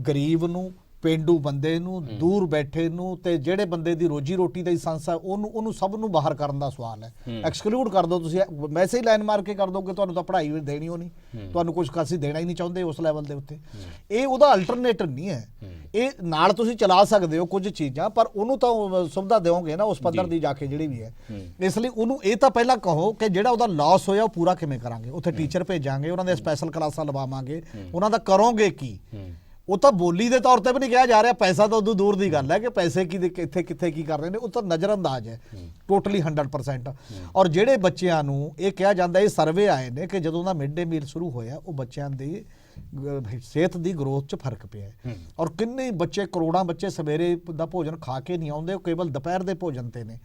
ਗਰੀਬ ਨੂੰ, ਪੇਂਡੂ ਬੰਦੇ ਨੂੰ, ਦੂਰ ਬੈਠੇ ਨੂੰ ਤੇ ਜਿਹੜੇ ਬੰਦੇ ਦੀ ਰੋਜੀ ਰੋਟੀ ਦਾ ਹੀ ਸੰਸਾ ਉਹਨੂੰ ਸਭ ਨੂੰ ਬਾਹਰ ਕਰਨ ਦਾ ਸਵਾਲ ਹੈ। ਐਕਸਕਲੂਡ ਕਰ ਦੋ ਤੁਸੀਂ, ਵੈਸੇ ਹੀ ਲਾਈਨ ਮਾਰ ਕੇ ਕਰ ਦੋਗੇ, ਤੁਹਾਨੂੰ ਤਾਂ ਪੜ੍ਹਾਈ ਦੇਣੀ ਹੋ ਨਹੀਂ, ਤੁਹਾਨੂੰ ਕੁਝ ਖਾਸੀ ਦੇਣਾ ਹੀ ਨਹੀਂ ਚਾਹੁੰਦੇ ਉਸ ਲੈਵਲ ਦੇ ਉੱਤੇ। ਇਹ ਉਹਦਾ ਅਲਟਰਨੇਟਿਵ ਨਹੀਂ ਹੈ। ਇਹ ਨਾਲ ਤੁਸੀਂ ਚਲਾ ਸਕਦੇ ਹੋ ਕੁਝ ਚੀਜ਼ਾਂ, ਪਰ ਉਹਨੂੰ ਤਾਂ ਸੁਵਿਧਾ ਦਿਓਗੇ ਨਾ ਉਸ ਪੱਧਰ ਦੀ ਜਾ ਕੇ ਜਿਹੜੀ ਵੀ ਹੈ। ਇਸ ਲਈ ਉਹਨੂੰ ਇਹ ਤਾਂ ਪਹਿਲਾਂ ਕਹੋ ਕਿ ਜਿਹੜਾ ਉਹਦਾ ਲਾਸ ਹੋਇਆ ਉਹ ਪੂਰਾ ਕਿਵੇਂ ਕਰਾਂਗੇ। ਉੱਥੇ ਟੀਚਰ ਭੇਜਾਂਗੇ, ਉਹਨਾਂ ਦੇ ਸਪੈਸ਼ਲ ਕਲਾਸਾਂ ਲਵਾਵਾਂਗੇ, ਉਹਨਾਂ ਦਾ ਕਰੋਗੇ ਕੀ। ਉਹ ਤਾਂ ਬੋਲੀ ਦੇ ਤੌਰ ਤੇ ਵੀ ਨਹੀਂ ਕਿਹਾ ਜਾ ਰਿਹਾ, ਪੈਸਾ ਤਾਂ ਉਦੋਂ ਦੂਰ ਦੀ ਗੱਲ ਹੈ ਕਿ ਪੈਸੇ ਕਿੱਥੇ ਕੀ ਕਰ ਰਹੇ ਨੇ, ਉਹ ਤਾਂ ਨਜ਼ਰਅੰਦਾਜ਼ ਹੈ ਟੋਟਲੀ 100%। ਔਰ ਜਿਹੜੇ ਬੱਚਿਆਂ ਨੂੰ ਇਹ ਕਿਹਾ ਜਾਂਦਾ, ਇਹ ਸਰਵੇ ਆਏ ਨੇ ਕਿ ਜਦੋਂ ਦਾ ਮਿਡ ਡੇ ਮੀਲ ਸ਼ੁਰੂ ਹੋਇਆ ਉਹ ਬੱਚਿਆਂ ਦੀ ਸਿਹਤ ਦੀ ਗਰੋਥ 'ਚ ਫਰਕ ਪਿਆ ਹੈ। ਔਰ ਕਿੰਨੇ ਬੱਚੇ, ਕਰੋੜਾਂ ਬੱਚੇ ਸਵੇਰੇ ਦਾ ਭੋਜਨ ਖਾ ਕੇ ਨਹੀਂ ਆਉਂਦੇ, ਉਹ ਕੇਵਲ ਦੁਪਹਿਰ ਦੇ ਭੋਜਨ ਤੇ ਨੇ।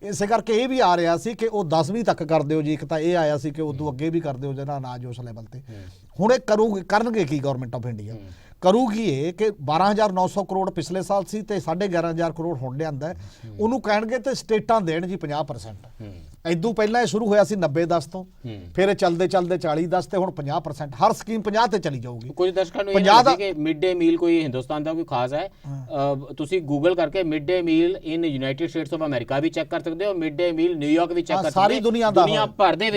ਇਸੇ ਕਰਕੇ ਇਹ ਵੀ ਆ ਰਿਹਾ ਸੀ ਕਿ ਉਹ 10ਵੀਂ ਤੱਕ ਕਰ ਦਿਓ ਜੀ, ਇੱਕ ਤਾਂ ਇਹ ਆਇਆ ਸੀ ਕਿ ਉਦੋਂ ਅੱਗੇ ਵੀ ਕਰ ਦਿਓ ਜਿਹੜਾ ਅਨਾਜ ਉਸ ਲੈਵਲ ਤੇ। ਹੁਣ ਇਹ ਕਰਨਗੇ ਕੀ ਗਵਰਨਮੈਂਟ ਆਫ ਇੰਡੀਆ? ਕਰੂਗੀ ਇਹ ਕਿ 12,900 ਕਰੋੜ ਪਿਛਲੇ ਸਾਲ ਸੀ ਤੇ 11,500 ਕਰੋੜ ਹੁਣ ਲਿਆਂਦਾ। ਉਹਨੂੰ ਕਹਿਣਗੇ ਤੇ ਸਟੇਟਾਂ ਦੇਣ ਜੀ 50%। ਇਦੋਂ ਪਹਿਲਾਂ ਇਹ ਸ਼ੁਰੂ ਹੋਇਆ ਸੀ 90-10 ਤੋਂ, ਫਿਰ ਚਲਦੇ 40-10 ਤੇ ਹੁਣ 50%। ਹਰ ਸਕੀਮ 50 ਤੇ ਚਲੀ ਜਾਊਗੀ। ਕੁਝ ਦਰਸ਼ਕਾਂ ਨੂੰ ਇਹ ਲੱਗਦਾ ਕਿ ਮਿਡ ਡੇ ਮੀਲ ਕੋਈ ਹਿੰਦੁਸਤਾਨ ਦਾ ਕੋਈ ਖਾਸ ਹੈ। ਤੁਸੀਂ ਗੂਗਲ ਕਰਕੇ mid day meal in United States of America ਵੀ ਚੈੱਕ ਕਰ ਸਕਦੇ ਹੋ, ਮਿਡ ਡੇ ਮੀਲ ਨਿਊਯਾਰਕ ਵੀ ਚੈੱਕ ਕਰ ਸਕਦੇ ਹੋ। ਸਾਰੀ ਦੁਨੀਆ ਦਾ, ਦੁਨੀਆ ਭਰ ਦੇ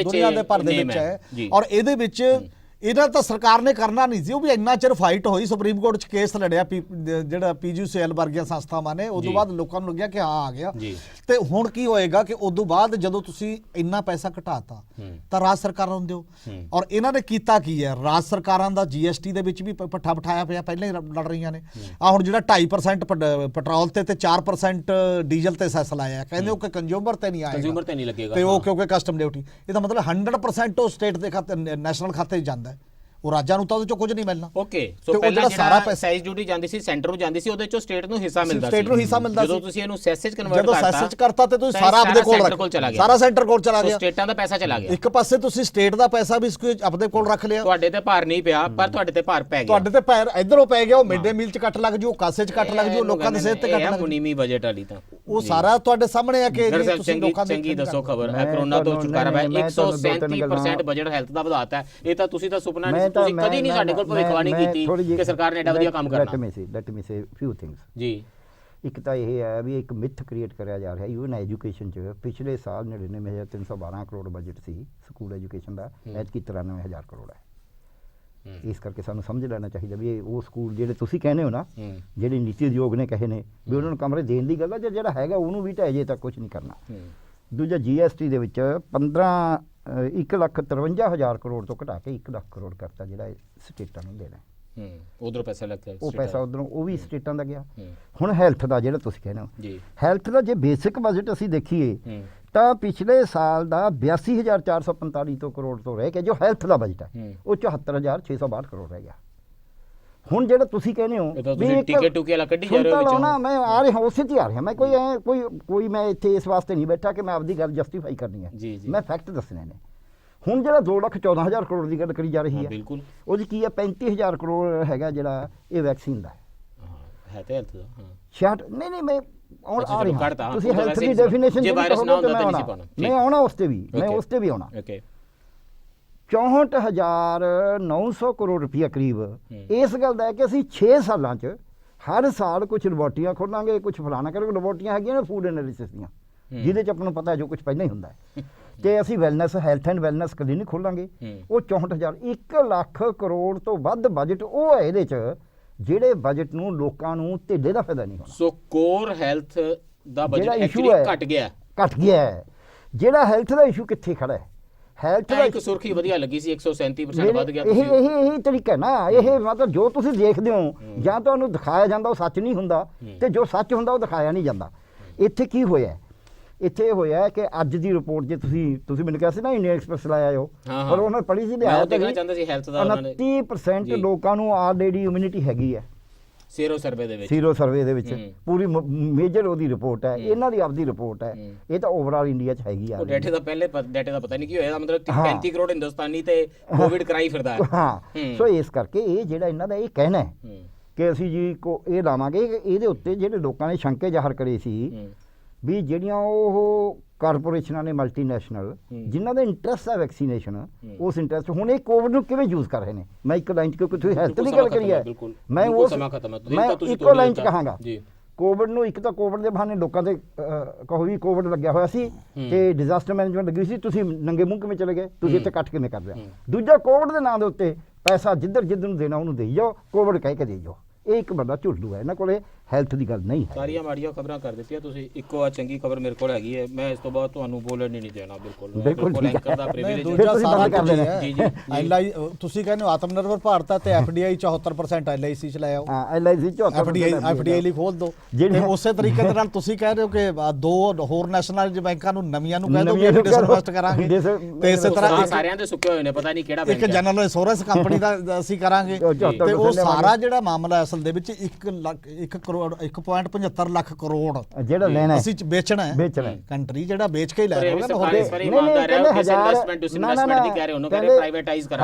ਵਿੱਚ ਹੈ। ਔਰ ਇਹਦੇ ਵਿੱਚ ਇਹਦਾ ਤਾਂ ਸਰਕਾਰ ਨੇ ਕਰਨਾ ਨਹੀਂ ਸੀ। ਉਹ ਵੀ ਇੰਨਾ ਚਿਰ ਫਾਈਟ ਹੋਈ, ਸੁਪਰੀਮ ਕੋਰਟ 'ਚ ਕੇਸ ਲੜਿਆ ਜਿਹੜਾ PGCL ਵਰਗੀਆਂ ਸੰਸਥਾਵਾਂ ਨੇ। ਉਦੋਂ ਬਾਅਦ ਲੋਕਾਂ ਨੂੰ ਲੱਗਿਆ ਕਿ ਹਾਂ ਆ ਗਿਆ। ਤੇ ਹੁਣ ਕੀ ਹੋਏਗਾ ਕਿ ਉਦੋਂ ਬਾਅਦ ਜਦੋਂ ਤੁਸੀਂ ਇੰਨਾ ਪੈਸਾ ਘਟਾਤਾ ਤਾਂ ਰਾਜ ਸਰਕਾਰਾਂ ਨੂੰ ਦਿਓ। ਔਰ ਇਹਨਾਂ ਨੇ ਕੀਤਾ ਕੀ ਹੈ, ਰਾਜ ਸਰਕਾਰਾਂ ਦਾ GST ਦੇ ਵਿੱਚ ਵੀ ਪੱਠਾ ਬਿਠਾਇਆ ਪਿਆ, ਪਹਿਲਾਂ ਹੀ ਲੜ ਰਹੀਆਂ ਨੇ। ਆ ਹੁਣ ਜਿਹੜਾ 2.5% ਪੈਟਰੋਲ ਤੇ 4% ਡੀਜ਼ਲ ਤੇ ਸੈਸ ਲਾਇਆ, ਕਹਿੰਦੇ ਉਹ ਕਿ ਕੰਜ਼ਿਊਮਰ ਤੇ ਨਹੀਂ ਆਏਗਾ, ਕੰਜ਼ਿਊਮਰ ਤੇ ਨਹੀਂ ਲੱਗੇਗਾ ਤੇ ਉਹ ਕਿਉਂਕਿ ਕਸਟਮ ਡਿਊਟੀ। ਇਹਦਾ ਮਤਲਬ 100% ਉਹ ਸਟੇਟ ਦੇ ਖਾਤੇ, ਨੈਸ਼ਨਲ ਖਾਤੇ 'ਚ ਜਾਂਦਾ। ਉਹ ਰਾਜਾਂ ਨੂੰ ਤਾਂ ਉਹਦੇ ਚੋਂ ਕੁਝ ਨਹੀਂ ਮਿਲਣਾ। ਓਕੇ, ਸੋ ਪਹਿਲਾਂ ਸਾਰਾ ਐਕਸਾਈਜ਼ ਡਿਊਟੀ ਜਾਂਦੀ ਸੀ, ਸੈਂਟਰ ਨੂੰ ਜਾਂਦੀ ਸੀ, ਉਹਦੇ ਚੋਂ ਸਟੇਟ ਨੂੰ ਹਿੱਸਾ ਮਿਲਦਾ ਸੀ। ਜਦੋਂ ਤੁਸੀਂ ਇਹਨੂੰ ਸੈਸ 'ਚ ਕਰਤਾ ਤੇ ਤੁਸੀਂ ਸਾਰਾ ਆਪਣੇ ਕੋਲ ਰੱਖ, ਸਾਰਾ ਸੈਂਟਰ ਕੋਲ ਚਲਾ ਗਿਆ, ਸਟੇਟਾਂ ਦਾ ਪੈਸਾ ਚਲਾ ਗਿਆ। ਇੱਕ ਪਾਸੇ ਤੁਸੀਂ ਸਟੇਟ ਦਾ ਪੈਸਾ ਵੀ ਆਪਣੇ ਕੋਲ ਰੱਖ ਲਿਆ। ਤੁਹਾਡੇ ਤੇ ਭਾਰ ਨਹੀਂ ਪਿਆ, ਪਰ ਤੁਹਾਡੇ ਤੇ ਭਾਰ ਪੈ ਗਿਆ। ਤੁਹਾਡੇ ਤੇ ਭਾਰ ਇਧਰੋਂ ਪੈ ਗਿਆ, ਉਹ ਮਿਡ ਡੇ ਮੀਲ 'ਚ ਕੱਟ ਲੱਗ ਜੂ, ਕਾਸੇ 'ਚ ਕੱਟ ਲੱਗ ਜੂ, ਲੋਕਾਂ ਦੀ ਸਿਹਤ ਤੇ ਕੱਟ ਲੱਗ ਜੂ। ਮੁਨੀਮੀ ਬਜਟ ਵਾਲੀ ਤਾਂ ਉਹ ਸਾਰਾ ਤੁਹਾਡੇ ਸਾਹਮਣੇ ਆ ਕਿ ਜੀ ਤੁਸੀਂ ਤੁਸੀਂ ਲੋਕਾਂ ਦੇ ਚੰਗੀ ਦੱਸੋ ਖਬਰ ਹੈ ਕਰੋਨਾ ਤੋਂ ਛੁਟਕਾਰਾ ਪਾਇਆ 137% ਬਜਟ ਹੈਲਥ ਦਾ ਵਧਾਤਾ ਹੈ। ਇਹ ਤਾਂ ਤੁਸੀਂ ਤਾਂ ਸੁਪਨਾ ਨਹੀਂ, ਤੁਸੀਂ ਕਦੀ ਨਹੀਂ ਸਾਡੇ ਕੋਲ ਭਵਿੱਖਬਾਣੀ ਕੀਤੀ ਕਿ ਸਰਕਾਰ ਨੇ ਐਡਾ ਵਧੀਆ ਕੰਮ ਕਰਨਾ। ਲੈਟ ਮੀ ਸੇ ਫਿਊ ਥਿੰਗਸ ਜੀ। ਇੱਕ ਤਾਂ ਇਹ ਹੈ ਵੀ ਇੱਕ ਮਿਥ ਕ੍ਰੀਏਟ ਕਰਿਆ ਜਾ ਰਿਹਾ ਈਵਨ ਐਜੂਕੇਸ਼ਨ 'ਚ। ਪਿਛਲੇ ਸਾਲ 99,312 ਕਰੋੜ ਬਜਟ ਸੀ ਸਕੂਲ ਐਜੂਕੇਸ਼ਨ ਦਾ, ਐਤਕੀ 93,000 ਕਰੋੜ ਹੈ। ਇਸ ਕਰਕੇ ਸਾਨੂੰ ਸਮਝ ਲੈਣਾ ਚਾਹੀਦਾ ਵੀ ਇਹ ਉਹ ਸਕੂਲ ਜਿਹੜੇ ਤੁਸੀਂ ਕਹਿੰਦੇ ਹੋ ਨਾ, ਜਿਹੜੇ ਨੀਤੀ ਆਯੋਗ ਨੇ ਕਹੇ ਨੇ ਵੀ ਉਹਨਾਂ ਨੂੰ ਕਮਰੇ ਦੇਣ ਦੀ ਗੱਲ ਹੈ, ਜਿਹੜਾ ਹੈਗਾ ਉਹਨੂੰ ਵੀ ਢਾਏ ਜੇ ਤੱਕ ਕੁਝ ਨਹੀਂ ਕਰਨਾ। ਦੂਜਾ GST ਦੇ ਵਿੱਚ 1,53,000 ਕਰੋੜ ਤੋਂ ਘਟਾ ਕੇ 1 ਲੱਖ ਕਰੋੜ ਕਰਤਾ, ਜਿਹੜਾ ਸਟੇਟਾਂ ਨੂੰ ਦੇਣਾ। ਉਧਰੋਂ ਪੈਸਾ ਲੱਗਦਾ, ਉਹ ਪੈਸਾ ਉਧਰੋਂ ਉਹ ਵੀ ਸਟੇਟਾਂ ਦਾ ਗਿਆ। ਹੁਣ ਹੈਲਥ ਦਾ ਜਿਹੜਾ ਤੁਸੀਂ ਕਹਿੰਦੇ ਹੋ, ਹੈਲਥ ਦਾ ਜੇ ਬੇਸਿਕ ਬਜਟ ਅਸੀਂ ਦੇਖੀਏ ਤਾਂ ਪਿਛਲੇ ਸਾਲ ਦਾ 82,445 ਤੋਂ ਕਰੋੜ ਤੋਂ ਰਹਿ ਕੇ ਜੋ ਹੈਲਥ ਦਾ ਬਜਟ ਹੈ ਉਹ 74,662 ਕਰੋੜ ਰਹਿ ਗਿਆ। ਹੁਣ ਜਿਹੜਾ ਤੁਸੀਂ ਕਹਿੰਦੇ ਹੋ ਵੀ ਟਿਕਟ ਟੁਕੇ ਵਾਲਾ ਕੱਢੀ ਜਾ ਰਹੇ ਹੋ ਵਿੱਚੋਂ ਨਾ, ਮੈਂ ਆ ਰਿਹਾ ਉਸੇ ਤੇ ਆ ਰਿਹਾ। ਮੈਂ ਕੋਈ ਮੈਂ ਇੱਥੇ ਇਸ ਵਾਸਤੇ ਨਹੀਂ ਬੈਠਾ ਕਿ ਮੈਂ ਆਪਦੀ ਗੱਲ ਜਸਟੀਫਾਈ ਕਰਨੀ ਹੈ, ਮੈਂ ਫੈਕਟ ਦੱਸਣੇ ਨੇ। ਹੁਣ ਜਿਹੜਾ 2,14,000 ਕਰੋੜ ਦੀ ਗੱਲ ਕਰੀ ਜਾ ਰਹੀ ਹੈ ਉਹਦੀ ਕੀ ਹੈ, 35,000 ਕਰੋੜ ਹੈਗਾ ਜਿਹੜਾ ਇਹ ਵੈਕਸੀਨ ਦਾ ਹੈ ਤੇ ਹੈਲਥ ਦਾ। 66 ਨਹੀਂ ਮੈਂ ਆ ਰਿਹਾ, ਤੁਸੀਂ ਹੈਲਥ ਦੀ ਡੈਫੀਨੇਸ਼ਨ ਜੇ ਵਾਇਰਸ ਨਾ ਹੁੰਦਾ ਤਾਂ ਨਹੀਂ ਸੀ ਪਾਣਾ। ਮੈਂ ਆਉਣਾ ਉਸ ਤੇ ਵੀ ਆਉਣਾ। 64,900 ਕਰੋੜ ਰੁਪਇਆ ਕਰੀਬ ਇਸ ਗੱਲ ਦਾ ਹੈ ਕਿ ਅਸੀਂ 6 ਸਾਲਾਂ 'ਚ ਹਰ ਸਾਲ ਕੁਝ ਲੈਬੋਰਟਰੀਆਂ ਖੋਲਾਂਗੇ, ਕੁਝ ਫਲਾਣਾ ਕਰਾਂਗੇ। ਲੈਬੋਰਟਰੀਆਂ ਹੈਗੀਆਂ ਨੇ ਫੂਡ ਐਨਾਲਿਸਿਸ ਦੀਆਂ, ਜਿਹਦੇ 'ਚ ਆਪਾਂ ਨੂੰ ਪਤਾ ਜੋ ਕੁਝ ਪਹਿਲਾਂ ਹੀ ਹੁੰਦਾ ਹੈ। ਤੇ ਅਸੀਂ wellness health and wellness clinic ਖੋਲਾਂਗੇ, ਉਹ 64,000 1 ਲੱਖ ਕਰੋੜ ਤੋਂ ਵੱਧ ਬਜਟ ਉਹ ਹੈ ਇਹਦੇ 'ਚ, ਜਿਹੜੇ ਬਜਟ ਨੂੰ ਲੋਕਾਂ ਨੂੰ ਢਿੱਡੇ ਦਾ ਫਾਇਦਾ ਨਹੀਂ ਹੋਣਾ। ਸੋ ਕੋਰ ਹੈਲਥ ਦਾ ਬਜਟ ਐਕਚੁਅਲੀ ਘਟ ਗਿਆ ਹੈ। ਜਿਹੜਾ ਹੈਲਥ ਦਾ ਇਸ਼ੂ ਕਿੱਥੇ ਖੜਾ ਹੈ, ਹੈਲਥ ਦਾ ਇੱਕ ਸੁਰਖੀ ਵਧੀਆ ਲੱਗੀ ਸੀ 137% ਵੱਧ ਗਿਆ। ਇਹੀ ਤਰੀਕਾ ਨਾ, ਇਹ ਮਤਲਬ ਜੋ ਤੁਸੀਂ ਦੇਖਦੇ ਹੋ ਜਾਂ ਤੁਹਾਨੂੰ ਦਿਖਾਇਆ ਜਾਂਦਾ ਉਹ ਸੱਚ ਨਹੀਂ ਹੁੰਦਾ, ਤੇ ਜੋ ਸੱਚ ਹੁੰਦਾ ਉਹ ਦਿਖਾਇਆ ਨਹੀਂ ਜਾਂਦਾ। ਇੱਥੇ ਕੀ ਹੋਇਆ, ਇੱਥੇ ਇਹ ਹੋਇਆ ਕਿ ਅੱਜ ਦੀ ਰਿਪੋਰਟ ਜੇ ਤੁਸੀਂ ਮੈਨੂੰ ਕਿਹਾ ਸੀ ਨਾ ਇੰਡੀਅਨ ਐਕਸਪ੍ਰੈਸ ਲਾਇਆ ਹੋ, ਪਰ ਉਹਨਾਂ ਪੜ੍ਹੀ ਸੀ, ਲਿਆਇਆ ਤਾਂ 29% ਲੋਕਾਂ ਨੂੰ ਆਲਰੇਡੀ ਇਮਿਊਨਿਟੀ ਹੈਗੀ ਹੈ ਸੀਰੋ ਸਰਵੇ ਦੇ ਵਿੱਚ। ਪੂਰੀ ਮੇਜਰ ਉਹਦੀ ਰਿਪੋਰਟ ਹੈ, ਇਹਨਾਂ ਦੀ ਆਪਦੀ ਰਿਪੋਰਟ ਹੈ। ਇਹ ਤਾਂ ਓਵਰਆਲ ਇੰਡੀਆ 'ਚ ਹੈਗੀ ਆ। ਡਾਟੇ ਦਾ ਪਤਾ ਨਹੀਂ ਕੀ ਹੋਇਆ, ਮਤਲਬ 35 ਕਰੋੜ ਹਿੰਦੁਸਤਾਨੀ ਤੇ ਕੋਵਿਡ ਕਰਾਈ ਫਿਰਦਾ ਹੈ। ਹਾਂ, ਸੋ ਇਸ ਕਰਕੇ ਇਹ ਜਿਹੜਾ ਇਹਨਾਂ ਦਾ ਇਹ ਕਹਿਣਾ ਹੈ ਕਿ ਅਸੀਂ ਜੀ ਇਹ ਲਾਵਾਂਗੇ ਕਿ ਇਹਦੇ ਉੱਤੇ ਜਿਹੜੇ ਲੋਕਾਂ ਨੇ ਸ਼ੰਕੇ ਜ਼ਾਹਰ ਕਰੇ ਸੀ ਵੀ ਜਿਹੜੀਆਂ ਉਹ ਕਾਰਪੋਰੇਸ਼ਨਾਂ ਨੇ ਮਲਟੀਨੈਸ਼ਨਲ ਜਿਨ੍ਹਾਂ ਦਾ ਇੰਟਰਸਟ ਹੈ ਵੈਕਸੀਨੇਸ਼ਨ, ਉਸ ਇੰਟਰਸਟ ਹੁਣ ਇਹ ਕੋਵਿਡ ਨੂੰ ਕਿਵੇਂ ਯੂਜ਼ ਕਰ ਰਹੇ ਨੇ। ਮੈਂ ਇੱਕ ਲਾਈਨ 'ਚ, ਕਿਉਂਕਿ ਤੁਸੀਂ ਹੈਲਥ ਦੀ ਗੱਲ ਕਰੀ ਹੈ, ਮੈਂ ਇੱਕੋ ਲਾਈਨ 'ਚ ਕਹਾਂਗਾ ਕੋਵਿਡ ਨੂੰ। ਇੱਕ ਤਾਂ ਕੋਵਿਡ ਦੇ ਬਹਾਨੇ ਲੋਕਾਂ ਦੇ ਕਹੋ ਵੀ ਕੋਵਿਡ ਲੱਗਿਆ ਹੋਇਆ ਸੀ ਤੇ ਡਿਜ਼ਾਸਟਰ ਮੈਨੇਜਮੈਂਟ ਲੱਗੀ ਸੀ, ਤੁਸੀਂ ਨੰਗੇ ਮੂੰਹ ਕਿਵੇਂ ਚਲੇ ਗਏ, ਤੁਸੀਂ ਇੱਥੇ ਇਕੱਠ ਕਿਵੇਂ ਕਰ ਲਿਆ। ਦੂਜਾ ਕੋਵਿਡ ਦੇ ਨਾਂ ਦੇ ਉੱਤੇ ਪੈਸਾ ਜਿੱਧਰ ਨੂੰ ਦੇਣਾ ਉਹਨੂੰ ਦੇਈ ਜਾਓ, ਕੋਵਿਡ ਕਹਿ ਕੇ ਦੇਈ ਜਾਓ। ਇਹ ਇੱਕ ਵੱਡਾ ਝੁੱਲੂ ਹੈ, ਇਹਨਾਂ ਕੋਲੇ ਹੈਲਥ ਦੀ ਗੱਲ ਨਹੀਂ ਹੈ। ਸਾਰੀਆਂ ਮਾੜੀਆਂ ਖਬਰਾਂ ਕਰ ਦਿੱਤੀਆਂ ਤੁਸੀਂ, ਇੱਕੋ ਆ ਚੰਗੀ ਖਬਰ ਮੇਰੇ ਕੋਲ ਹੈਗੀ ਹੈ। ਮੈਂ ਇਸ ਤੋਂ ਬਾਅਦ ਤੁਹਾਨੂੰ ਬੋਲਣ ਨਹੀਂ ਦੇਣਾ, ਬਿਲਕੁਲ ਐਂਕਰ ਦਾ ਪ੍ਰਿਵਿਲੇਜ ਹੈ। ਤੁਸੀਂ ਕਹਿੰਦੇ ਹੋ ਆਤਮ ਨਿਰਭਰ ਭਾਰਤ ਤੇ FDI 74% LIC ਚ ਲੈ ਆਓ। LIC 74% FDI ਲਈ ਖੋਲ ਦੋ। ਉਸੇ ਤਰੀਕੇ ਦੇ ਨਾਲ ਤੁਸੀਂ ਕਹਿ ਰਹੇ ਹੋ ਕਿ ਦੋ ਹੋਰ ਨੈਸ਼ਨਲਾਈਜ਼ਡ ਬੈਂਕਾਂ ਨੂੰ ਨਵੀਆਂ ਨੂੰ ਕਹਿ ਦੋ ਕਿ ਡਿਸਇਨਵੈਸਟ ਕਰਾਂਗੇ, ਤੇ ਇਸੇ ਤਰ੍ਹਾਂ ਸਾਰਿਆਂ ਦੇ ਸੁੱਕੇ ਹੋਏ ਨੇ, ਪਤਾ ਨਹੀਂ ਕਿਹੜਾ ਇੱਕ ਜਨਰਲ ਇੰਸ਼ੋਰੈਂਸ ਕੰਪਨੀ ਦਾ ਅਸੀਂ ਕਰਾਂਗੇ। ਤੇ ਉਹ ਸਾਰਾ ਜਿਹੜਾ ਮਾਮਲਾ ਅਸਲ ਦੇ ਵਿੱਚ 1.75 ਲੱਖ ਕਰੋੜ ਜਿਹੜਾ ਲੈਣਾ ਅਸੀਂ ਵੇਚਣਾ ਹੈ। ਕੰਟਰੀ ਜਿਹੜਾ ਵੇਚ ਕੇ ਹੀ ਲੈ ਰਿਹਾ ਹੋਗਾ।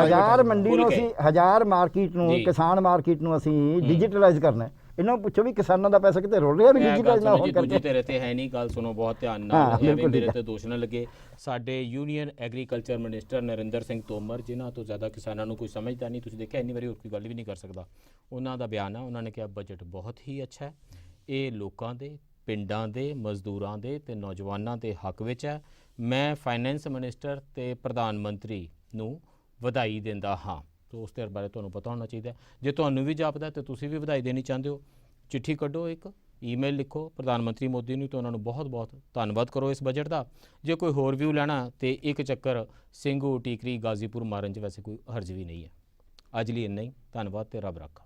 1000 ਮੰਡੀ ਨੂੰ ਅਸੀਂ 1000 ਮਾਰਕੀਟ ਨੂੰ, ਕਿਸਾਨ ਮਾਰਕੀਟ ਨੂੰ ਅਸੀਂ ਡਿਜੀਟਲਾਈਜ਼ ਕਰਨਾ। ਇਹਨਾਂ ਨੂੰ ਪੁੱਛੋ ਵੀ ਕਿਸਾਨਾਂ ਦਾ ਪੈਸਾ ਕਿਤੇ ਰੁਲ ਰਿਹਾ ਵੀ ਡਿਜੀਟਲਾਈਜ਼ ਨਾ ਹੋਣ ਕਰਕੇ। ਤੇਰੇ ਤੇ ਹੈ ਨਹੀਂ ਗੱਲ, ਸੁਣੋ ਬਹੁਤ ਧਿਆਨ ਨਾਲ, ਮੇਰੇ ਤੇ ਦੋਸ਼ ਨਾ ਲੱਗੇ। ਸਾਡੇ union agriculture minister Narendra Singh Tomar, ਜਿਨ੍ਹਾਂ ਤੋਂ ਜ਼ਿਆਦਾ ਕਿਸਾਨਾਂ ਨੂੰ ਕੋਈ ਸਮਝਦਾ ਨਹੀਂ, ਤੁਸੀਂ ਦੇਖਿਆ ਇੰਨੀ ਵਾਰੀ ਹੋਰ ਕੋਈ ਗੱਲ ਵੀ ਨਹੀਂ ਕਰ ਸਕਦਾ, ਉਹਨਾਂ ਦਾ ਬਿਆਨ ਆ। ਉਹਨਾਂ ਨੇ ਕਿਹਾ ਬਜਟ ਬਹੁਤ ਹੀ ਅੱਛਾ ਹੈ, ਇਹ ਲੋਕਾਂ ਦੇ, ਪਿੰਡਾਂ ਦੇ, ਮਜ਼ਦੂਰਾਂ ਦੇ ਤੇ ਨੌਜਵਾਨਾਂ ਦੇ ਹੱਕ ਵਿੱਚ ਹੈ। ਮੈਂ ਫਾਈਨੈਂਸ ਮਿਨਿਸਟਰ ਤੇ ਪ੍ਰਧਾਨ ਮੰਤਰੀ ਨੂੰ ਵਧਾਈ ਦਿੰਦਾ ਹਾਂ। तो उस बारे तुहानूं पता होना चाहिए। जे तुहानूं भी जापदा तो तुसीं भी ਵਧਾਈ देनी चाहते हो, चिट्ठी कड्डो, एक ईमेल लिखो प्रधानमंत्री मोदी नूं, तो उन्होंने बहुत बहुत धन्नवाद करो इस बजट का। जे कोई होर व्यू लैना तो एक चक्कर ਸਿੰਘੂ टीकरी गाजीपुर मारन च वैसे कोई हर्ज भी नहीं है। अज लिए इन्ना ही, धन्नवाद ते रब रखा।